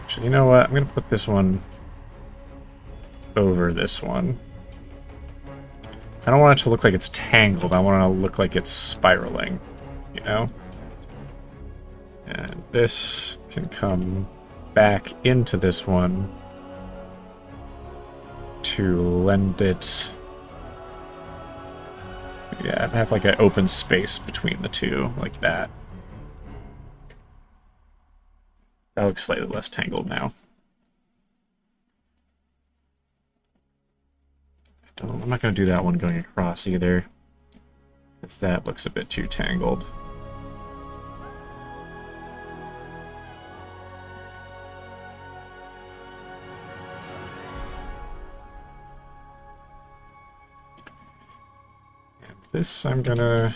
Actually, you know what? I'm going to put this one over this one. I don't want it to look like it's tangled. I want it to look like it's spiraling, you know? And this can come back into this one to lend it... Yeah, have like an open space between the two, like that. That looks slightly less tangled now. I'm not going to do that one going across either, because that looks a bit too tangled. And this, I'm going to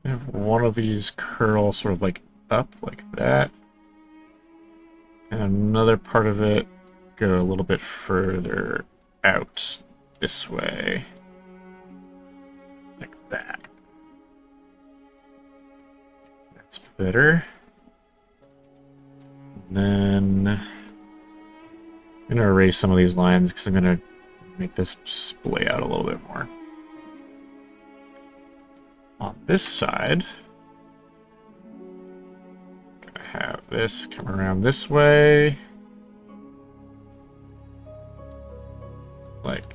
have one of these curl sort of like up like that, and another part of it go a little bit further out this way, like that. That's better. And then I'm going to erase some of these lines because I'm going to make this splay out a little bit more. On this side, I'm going to have this come around this way, like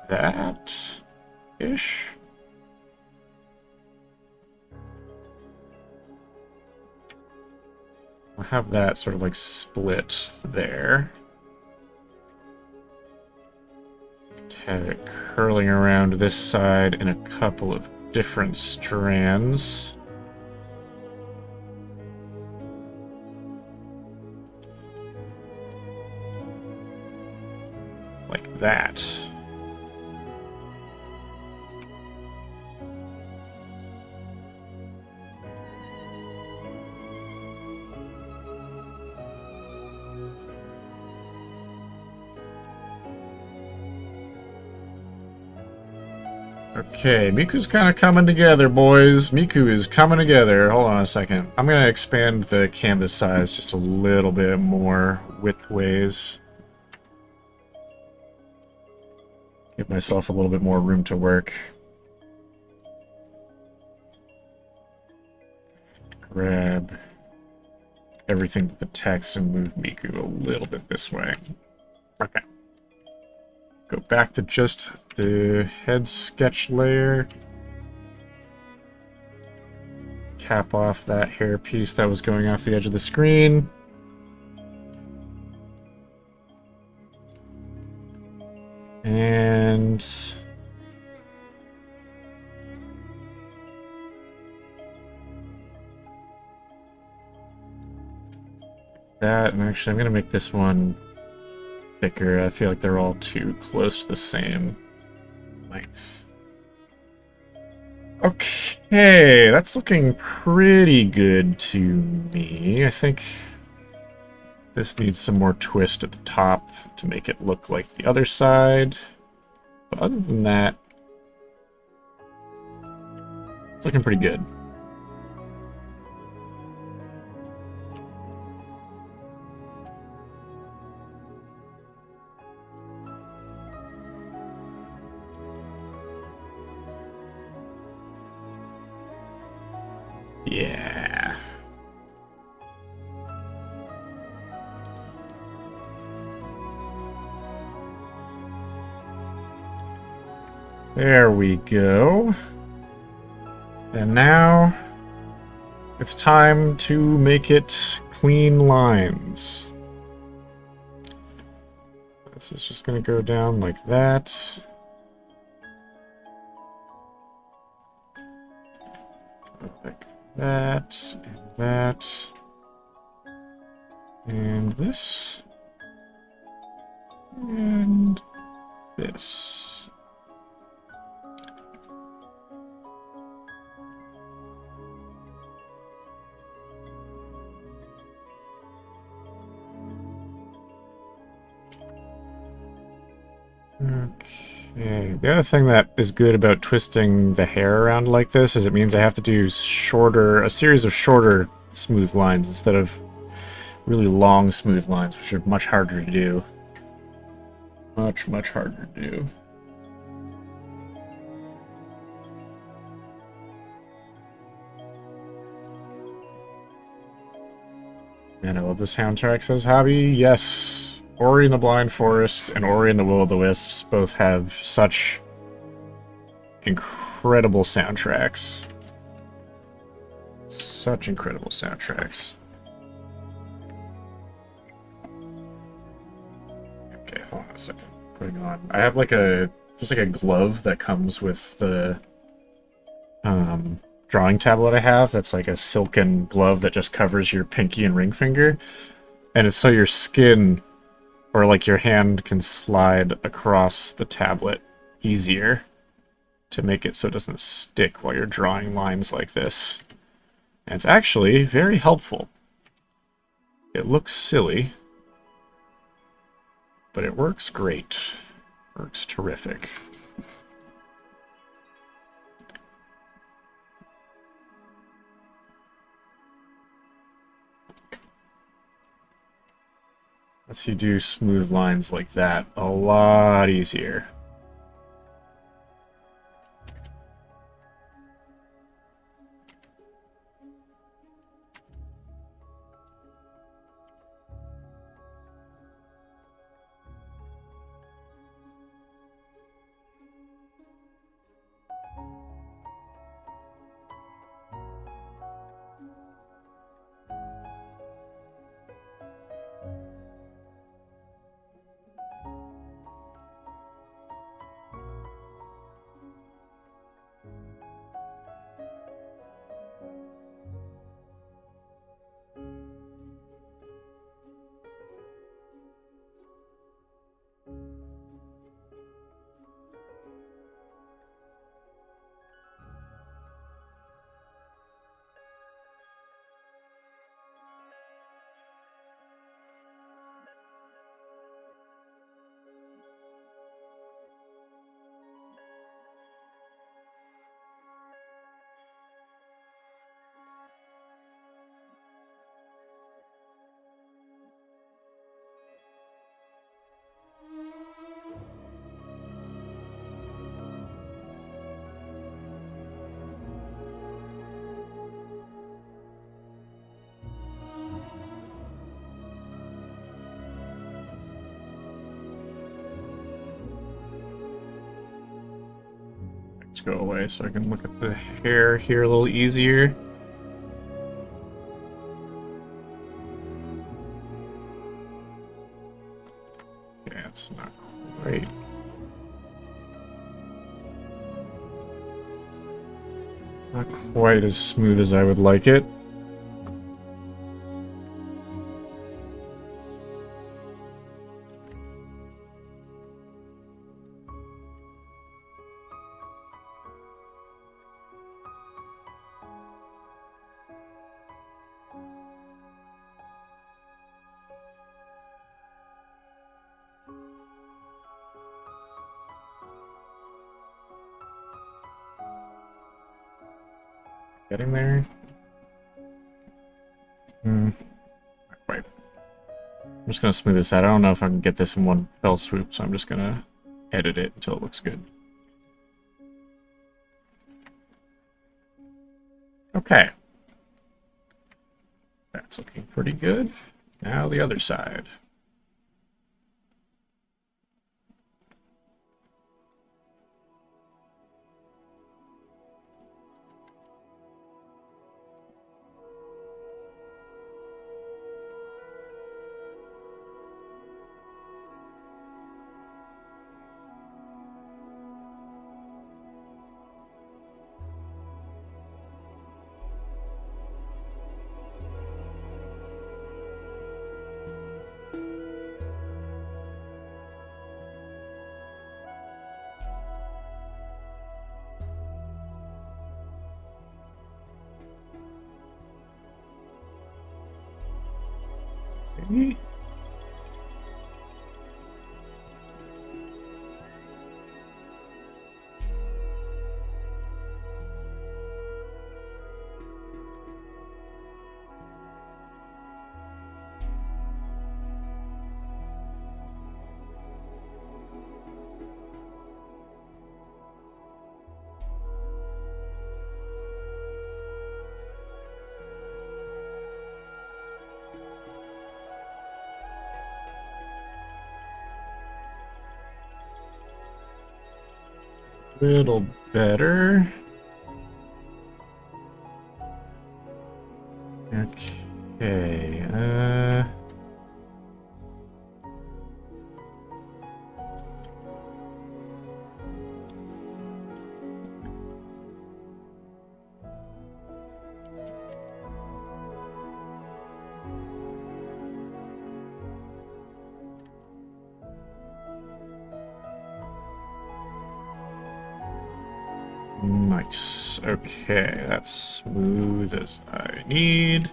that-ish. I'll have that sort of like split there. Have it curling around this side in a couple of different strands. Like that. Okay, Miku's kind of coming together, boys. Miku is coming together. Hold on a second. I'm going to expand the canvas size just a little bit more widthways. Give myself a little bit more room to work. Grab everything with the text and move Miku a little bit this way. Okay. Go back to just the head sketch layer. Cap off that hair piece that was going off the edge of the screen. And that, and actually I'm going to make this one thicker. I feel like they're all too close to the same length. Okay, that's looking pretty good to me. I think this needs some more twist at the top to make it look like the other side. But other than that, it's looking pretty good. Yeah. There we go. And now it's time to make it clean lines. This is just going to go down like that. Like that, and that, and this, and this. Okay. The other thing that is good about twisting the hair around like this is it means I have to do a series of shorter smooth lines instead of really long smooth lines, which are much harder to do. Much, much harder to do. And I love the soundtrack, says Hobby. Yes, Ori and the Blind Forest and Ori and the Will-o'-the-Wisps both have such incredible soundtracks. Such incredible soundtracks. Okay, hold on a second. Putting on. I have like just like a glove that comes with the drawing tablet I have. That's like a silken glove that just covers your pinky and ring finger, and it's so your skin or like your hand can slide across the tablet easier to make it so it doesn't stick while you're drawing lines like this. And it's actually very helpful. It looks silly, but it works great. Works terrific. Lets you do smooth lines like that a lot easier. Let's go away so I can look at the hair here a little easier. Okay, it's not quite. Not quite as smooth as I would like it. Getting there? Not quite. I'm just gonna smooth this out. I don't know if I can get this in one fell swoop, so I'm just gonna edit it until it looks good. Okay. That's looking pretty good. Now the other side. Okay. Little better. Okay, nice. Okay, that's smooth as I need. The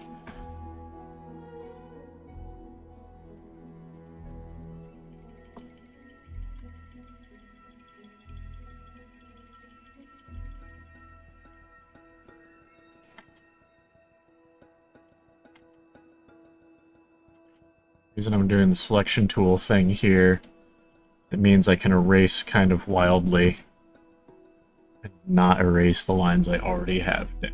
reason I'm doing the selection tool thing here, it means I can erase kind of wildly and not erase the lines I already have down.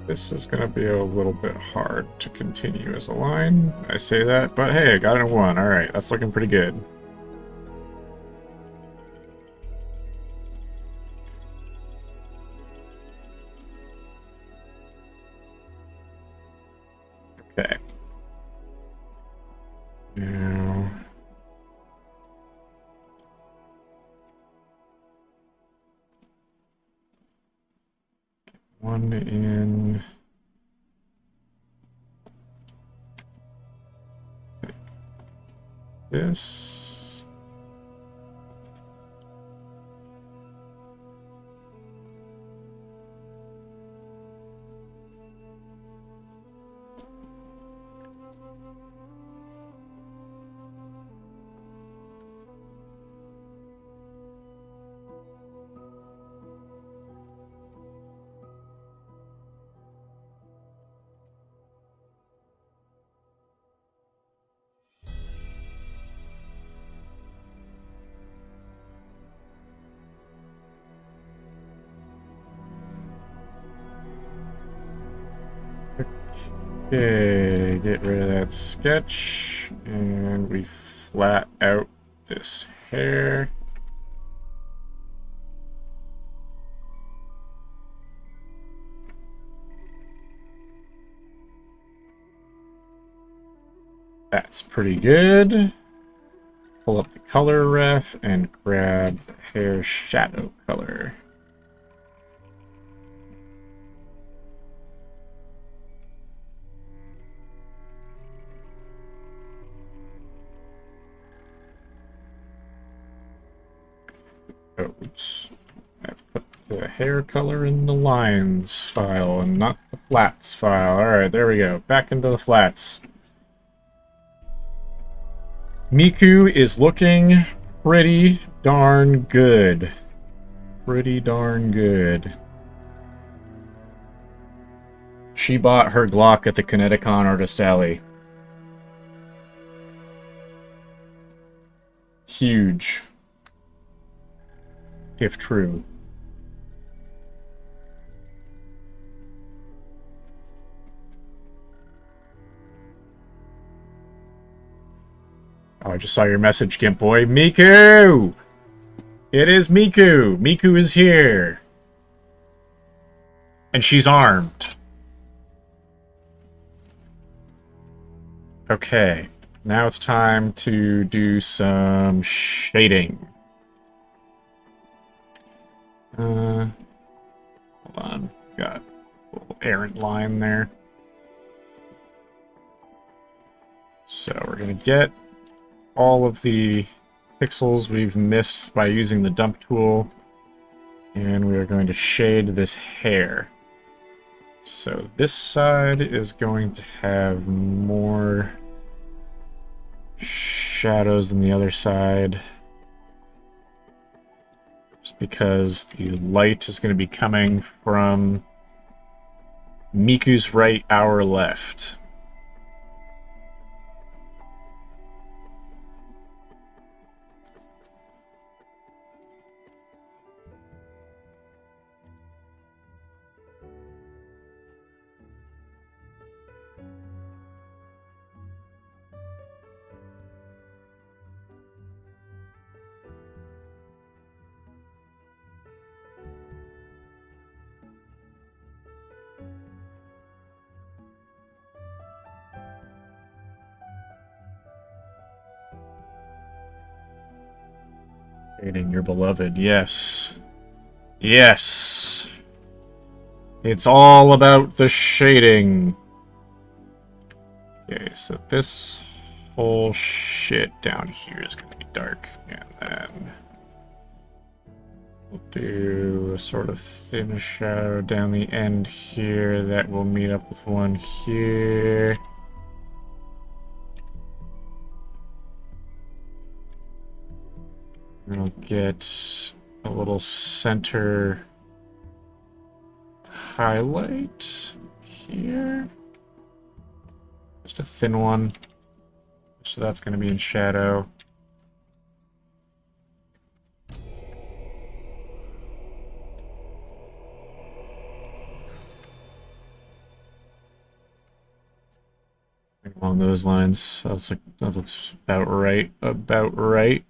This is going to be a little bit hard to continue as a line. I say that, but hey, I got it in one. All right, that's looking pretty good. Okay. Now... one in... this. Okay, get rid of that sketch, and we flat out this hair. That's pretty good. Pull up the color ref and grab the hair shadow color. Oops. I put the hair color in the lines file and not the flats file. Alright, there we go. Back into the flats. Miku is looking pretty darn good. Pretty darn good. She bought her Glock at the Kineticon Artist Alley. Huge. If true. Oh, I just saw your message, Gimp Boy. Miku! It is Miku! Miku is here! And she's armed. Okay. Now it's time to do some shading. Hold on. Got a little errant line there. So we're going to get all of the pixels we've missed by using the dump tool, and we are going to shade this hair. So this side is going to have more shadows than the other side, just because the light is going to be coming from Miku's right, our left. Shading your beloved, yes. Yes! It's all about the shading. Okay, so this whole shit down here is going to be dark. And then we'll do a sort of thin shadow down the end here that will meet up with one here. I'll get a little center highlight here. Just a thin one. So that's going to be in shadow. Along those lines. That looks about right. About right.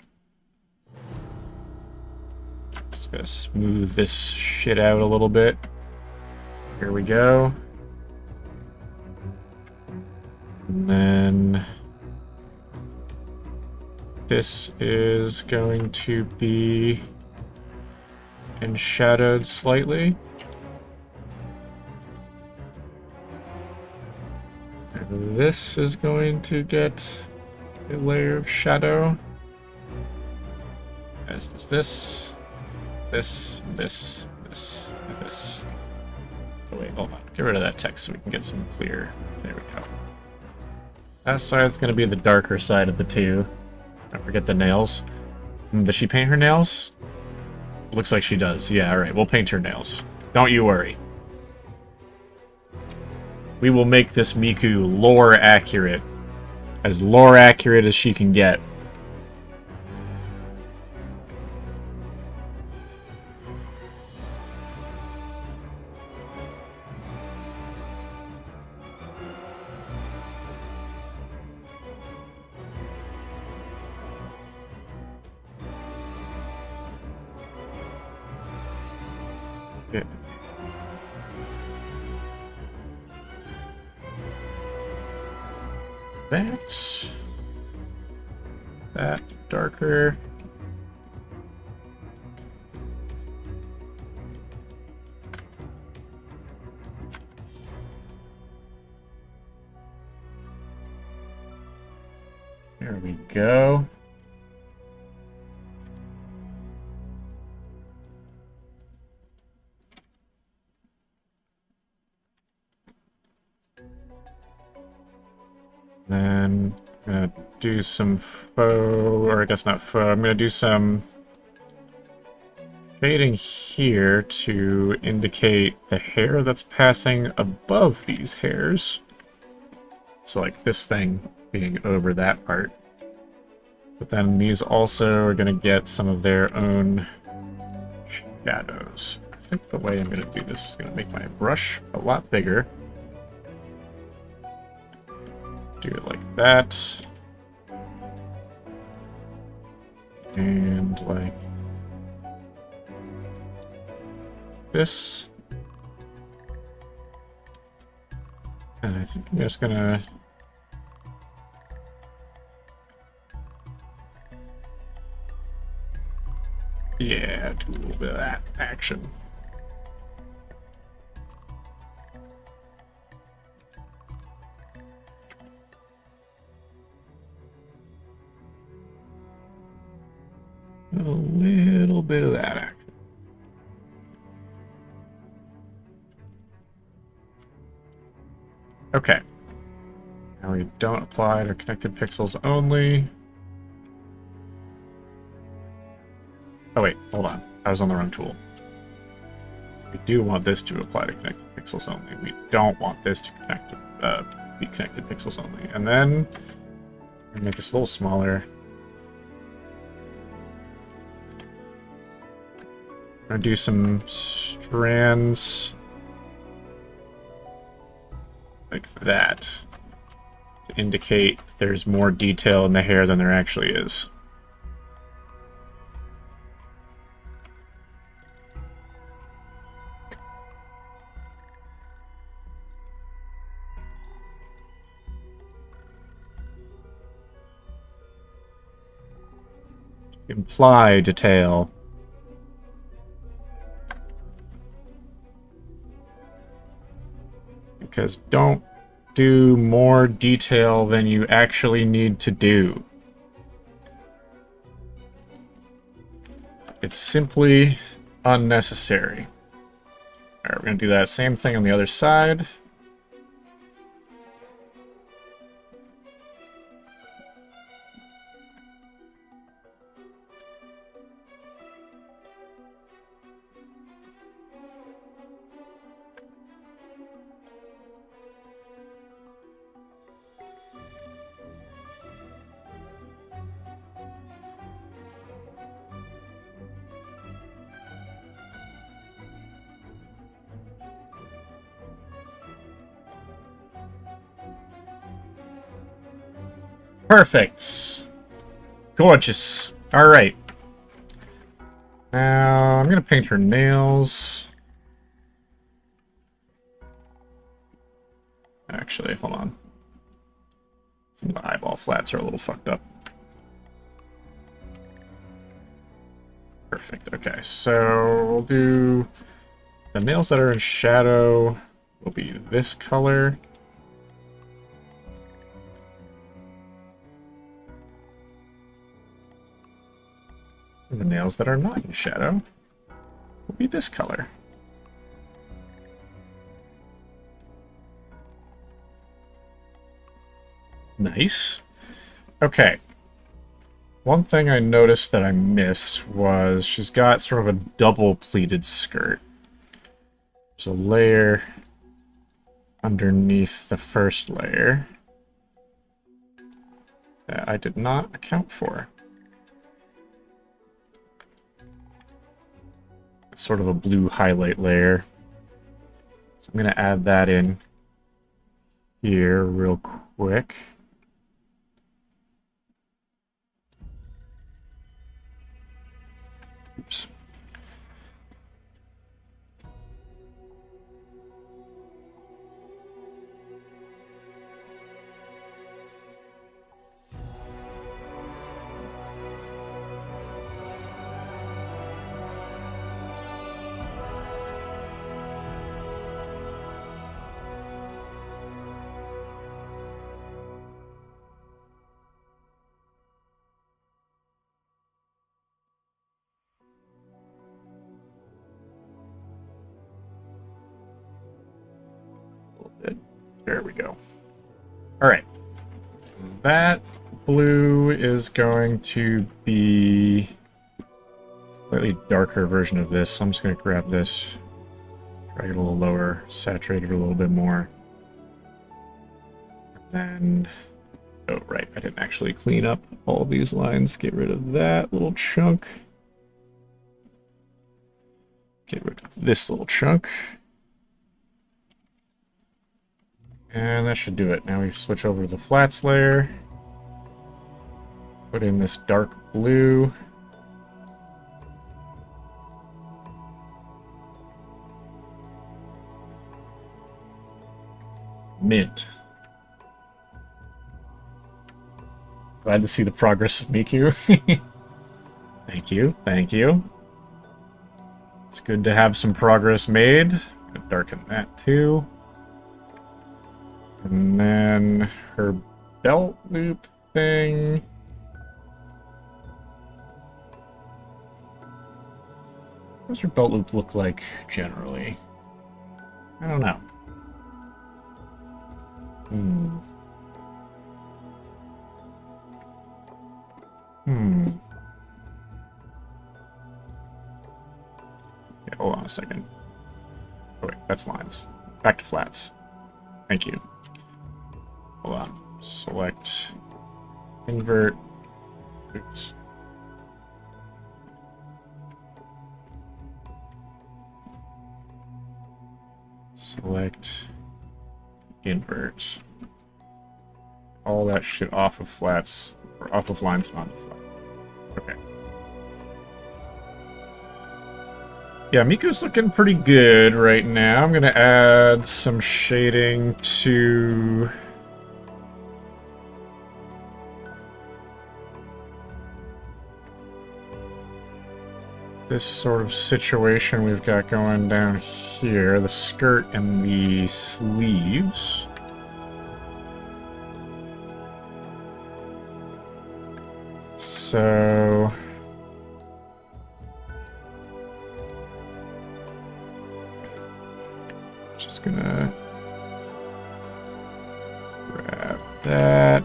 Gotta smooth this shit out a little bit. Here we go. And then this is going to be enshadowed slightly. And this is going to get a layer of shadow. As is this. This. Oh wait, hold on. Get rid of that text so we can get some clear. There we go. That side's going to be the darker side of the two. Don't forget the nails. Does she paint her nails? Looks like she does. Yeah, alright. We'll paint her nails. Don't you worry. We will make this Miku lore accurate. As lore accurate as she can get. That darker. There we go. Then I'm gonna do some faux, or I guess not faux, I'm gonna do some shading here to indicate the hair that's passing above these hairs. So like this thing being over that part. But then these also are gonna get some of their own shadows. I think the way I'm gonna do this is gonna make my brush a lot bigger. Do it like that. And like this. And I think I'm just gonna yeah, do a little bit of that action. A little bit of that action. Okay. Now we don't apply to connected pixels only. Oh wait, hold on. I was on the wrong tool. We do want this to apply to connected pixels only. We don't want this to be connected pixels only. And then make this a little smaller. I'm gonna do some strands like that to indicate that there's more detail in the hair than there actually is. Imply detail. Because don't do more detail than you actually need to do. It's simply unnecessary. Alright, we're going to do that same thing on the other side. Perfect. Gorgeous. Alright. Now, I'm going to paint her nails. Actually, hold on. Some of the eyeball flats are a little fucked up. Perfect. Okay, so we'll do the nails that are in shadow will be this color. And the nails that are not in shadow will be this color. Nice. Okay. One thing I noticed that I missed was she's got sort of a double pleated skirt. There's a layer underneath the first layer that I did not account for. It's sort of a blue highlight layer. So I'm going to add that in here real quick. Oops. There we go. All right. That blue is going to be a slightly darker version of this. So I'm just going to grab this, drag it a little lower, saturate it a little bit more. And then, oh, right, I didn't actually clean up all these lines. Get rid of that little chunk. Get rid of this little chunk. And that should do it. Now we switch over to the flats layer. Put in this dark blue. Mint. Glad to see the progress of Miku. Thank you, thank you. It's good to have some progress made. I'm gonna darken that too. And then her belt loop thing. What does your belt loop look like generally? I don't know. Hmm. Yeah, hold on a second. Oh wait, that's lines. Back to flats. Thank you. Hold on. Select, invert. Oops. Select, invert. All that shit off of flats, or off of lines and onto flats. Okay. Yeah, Miku's looking pretty good right now. I'm gonna add some shading to this sort of situation we've got going down here, the skirt and the sleeves. So just gonna grab that.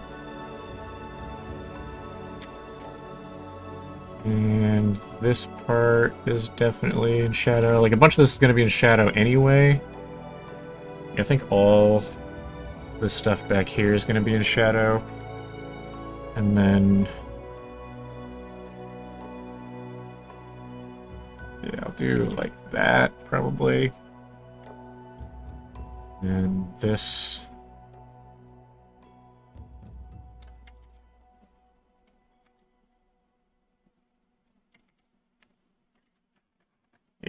And this part is definitely in shadow. Like, a bunch of this is going to be in shadow anyway. I think all this stuff back here is going to be in shadow. And then... yeah, I'll do like that, probably. And this...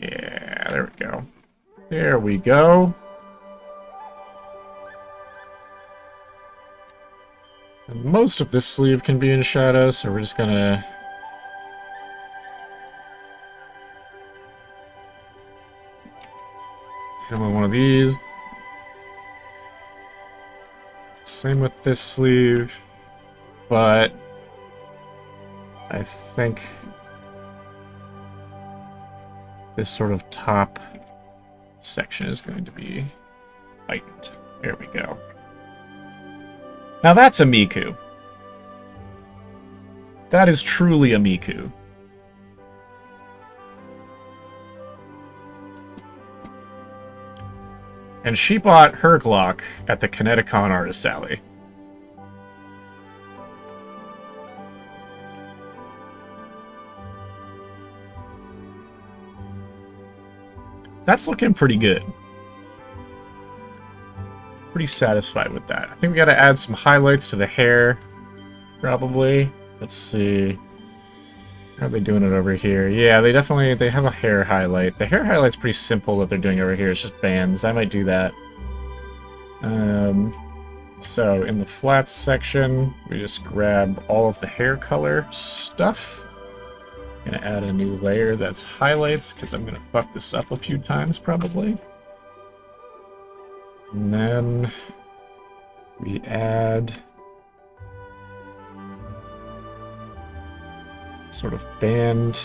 yeah, there we go. There we go. And most of this sleeve can be in shadow, so we're just gonna... hit him with one of these. Same with this sleeve, but I think this sort of top section is going to be heightened. There we go. Now that's a Miku. That is truly a Miku. And she bought her Glock at the Kineticon Artist Alley. That's looking pretty good. Pretty satisfied with that. I think we gotta add some highlights to the hair, probably. Let's see. How are they doing it over here? Yeah, they have a hair highlight. The hair highlight's pretty simple that they're doing over here. It's just bands. I might do that. So in the flats section, we just grab all of the hair color stuff. Gonna add a new layer that's highlights, because I'm gonna fuck this up a few times, probably. And then we add sort of band.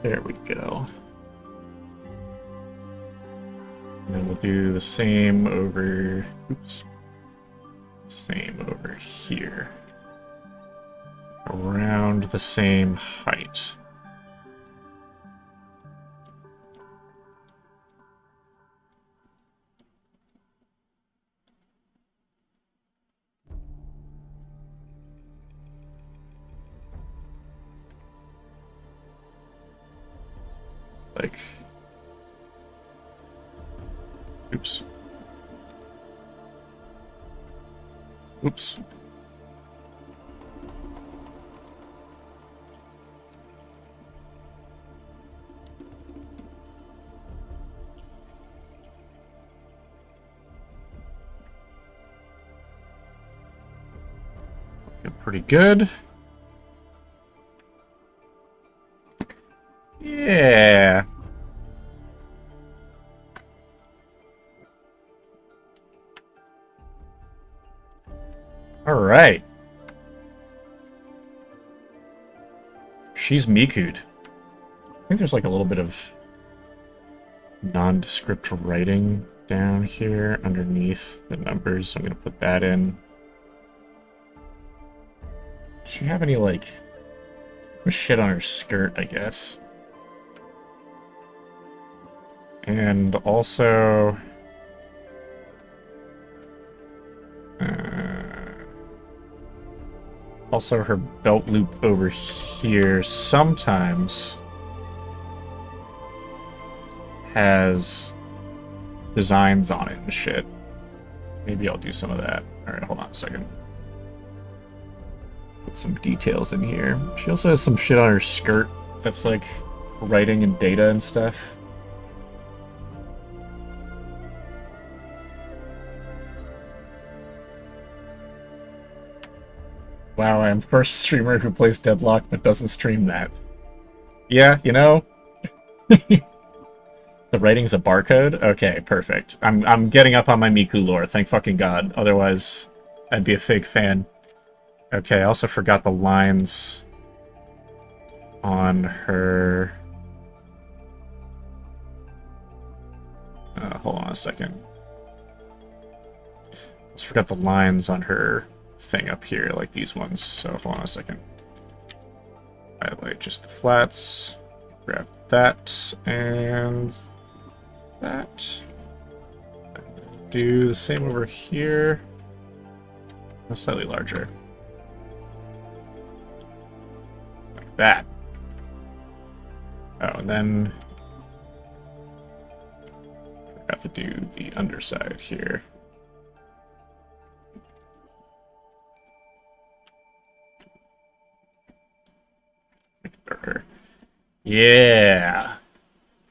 There we go. And then we'll do the same over... oops. Same over here. Around the same height. Like... oops. Oops. Pretty good. Yeah. All right. She's Miku'd. I think there's like a little bit of nondescript writing down here underneath the numbers, so I'm going to put that in. Does she have any, like, shit on her skirt, I guess? And also... also her belt loop over here sometimes has designs on it and shit. Maybe I'll do some of that. Alright, hold on a second. Put some details in here. She also has some shit on her skirt that's like writing and data and stuff. Wow, I am the first streamer who plays Deadlock but doesn't stream that. Yeah, you know? The writing's a barcode? Okay, perfect. I'm getting up on my Miku lore, thank fucking god. Otherwise, I'd be a fake fan. Okay, I also forgot the lines on her... hold on a second. I just forgot the lines on her thing up here, like these ones. So hold on a second. Highlight just the flats. Grab that and that. Do the same over here. Slightly larger. Like that. Oh, and then forgot to do the underside here. Darker. Yeah.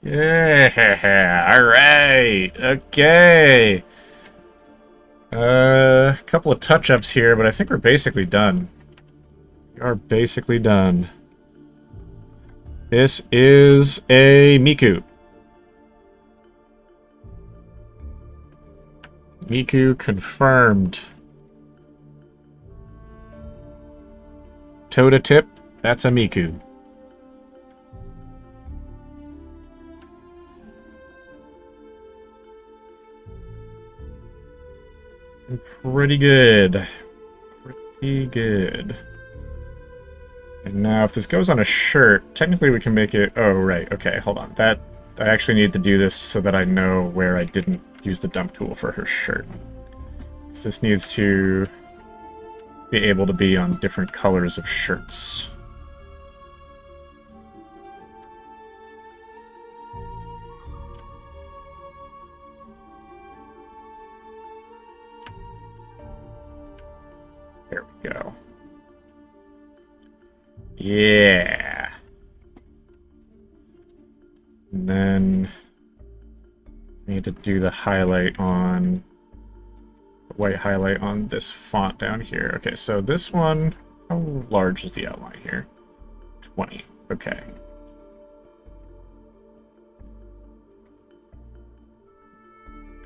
Yeah. All right. Okay. A couple of touch-ups here, but I think we're basically done. We are basically done. This is a Miku. Miku confirmed. Toe to tip, that's a Miku. Pretty good. Pretty good. And now if this goes on a shirt, technically we can make it... Oh, right. Okay, hold on. I actually need to do this so that I know where I didn't use the dump tool for her shirt. So this needs to be able to be on different colors of shirts. There we go. Yeah. And then I need to do the highlight on the white highlight on this font down here. Okay, so this one, how large is the outline here? 20. Okay.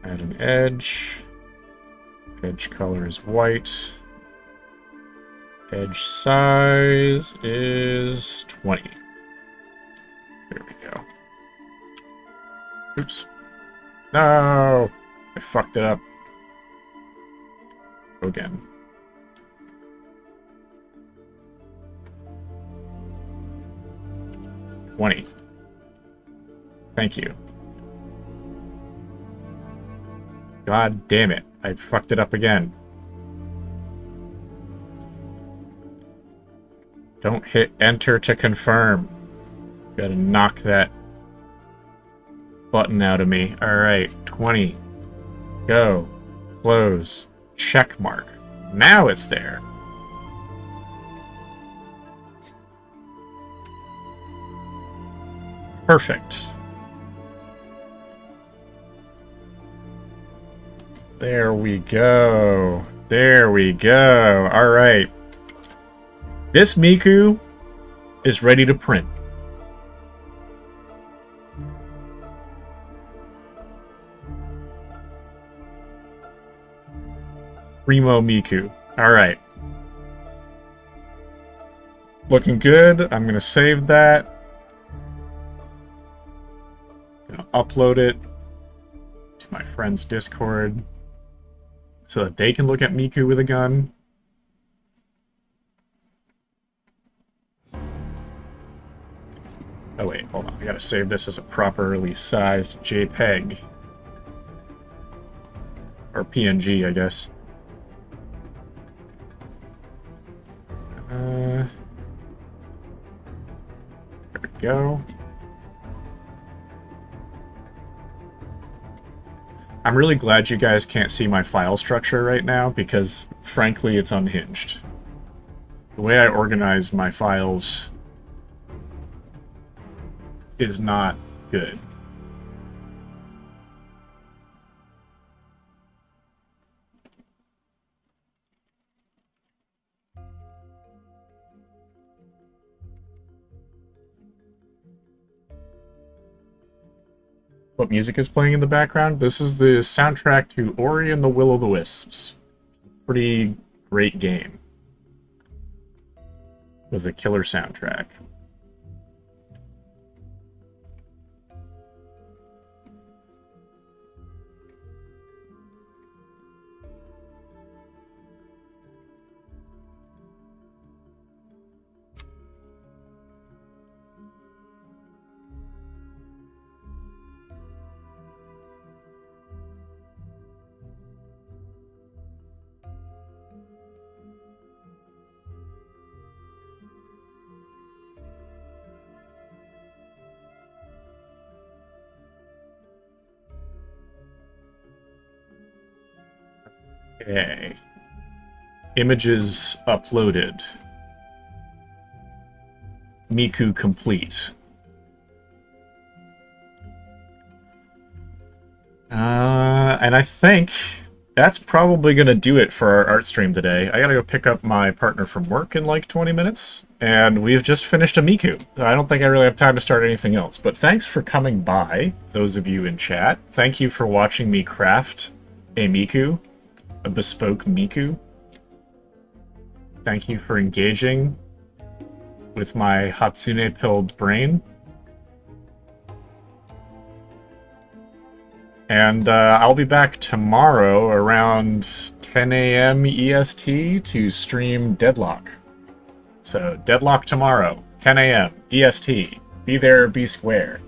Add an edge. Edge color is white. Edge size is 20. There we go. Oops. No! I fucked it up. Go again. $20. Thank you. God damn it. I fucked it up again. Don't hit enter to confirm. Gotta knock that button out of me. Alright, 20. Go. Close. Check mark. Now it's there. Perfect. There we go. There we go. All right. This Miku is ready to print. Primo Miku. All right. Looking good. I'm going to save that. Gonna upload it to my friend's Discord so that they can look at Miku with a gun. Oh wait, hold on. I gotta save this as a properly sized JPEG. Or PNG, I guess. There we go. I'm really glad you guys can't see my file structure right now because, frankly, it's unhinged. The way I organize my files is not good. What music is playing in the background? This is the soundtrack to Ori and the Will of the Wisps. Pretty great game. It was a killer soundtrack. Okay. Images uploaded. Miku complete. And I think that's probably going to do it for our art stream today. I gotta go pick up my partner from work in like 20 minutes, and we've just finished a Miku. I don't think I really have time to start anything else, but thanks for coming by, those of you in chat. Thank you for watching me craft a Miku. A bespoke Miku. Thank you for engaging with my Hatsune-pilled brain. And I'll be back tomorrow around 10 a.m. EST to stream Deadlock. So, Deadlock tomorrow, 10 a.m. EST. Be there, be square.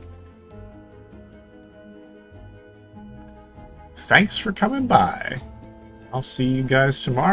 Thanks for coming by. I'll see you guys tomorrow.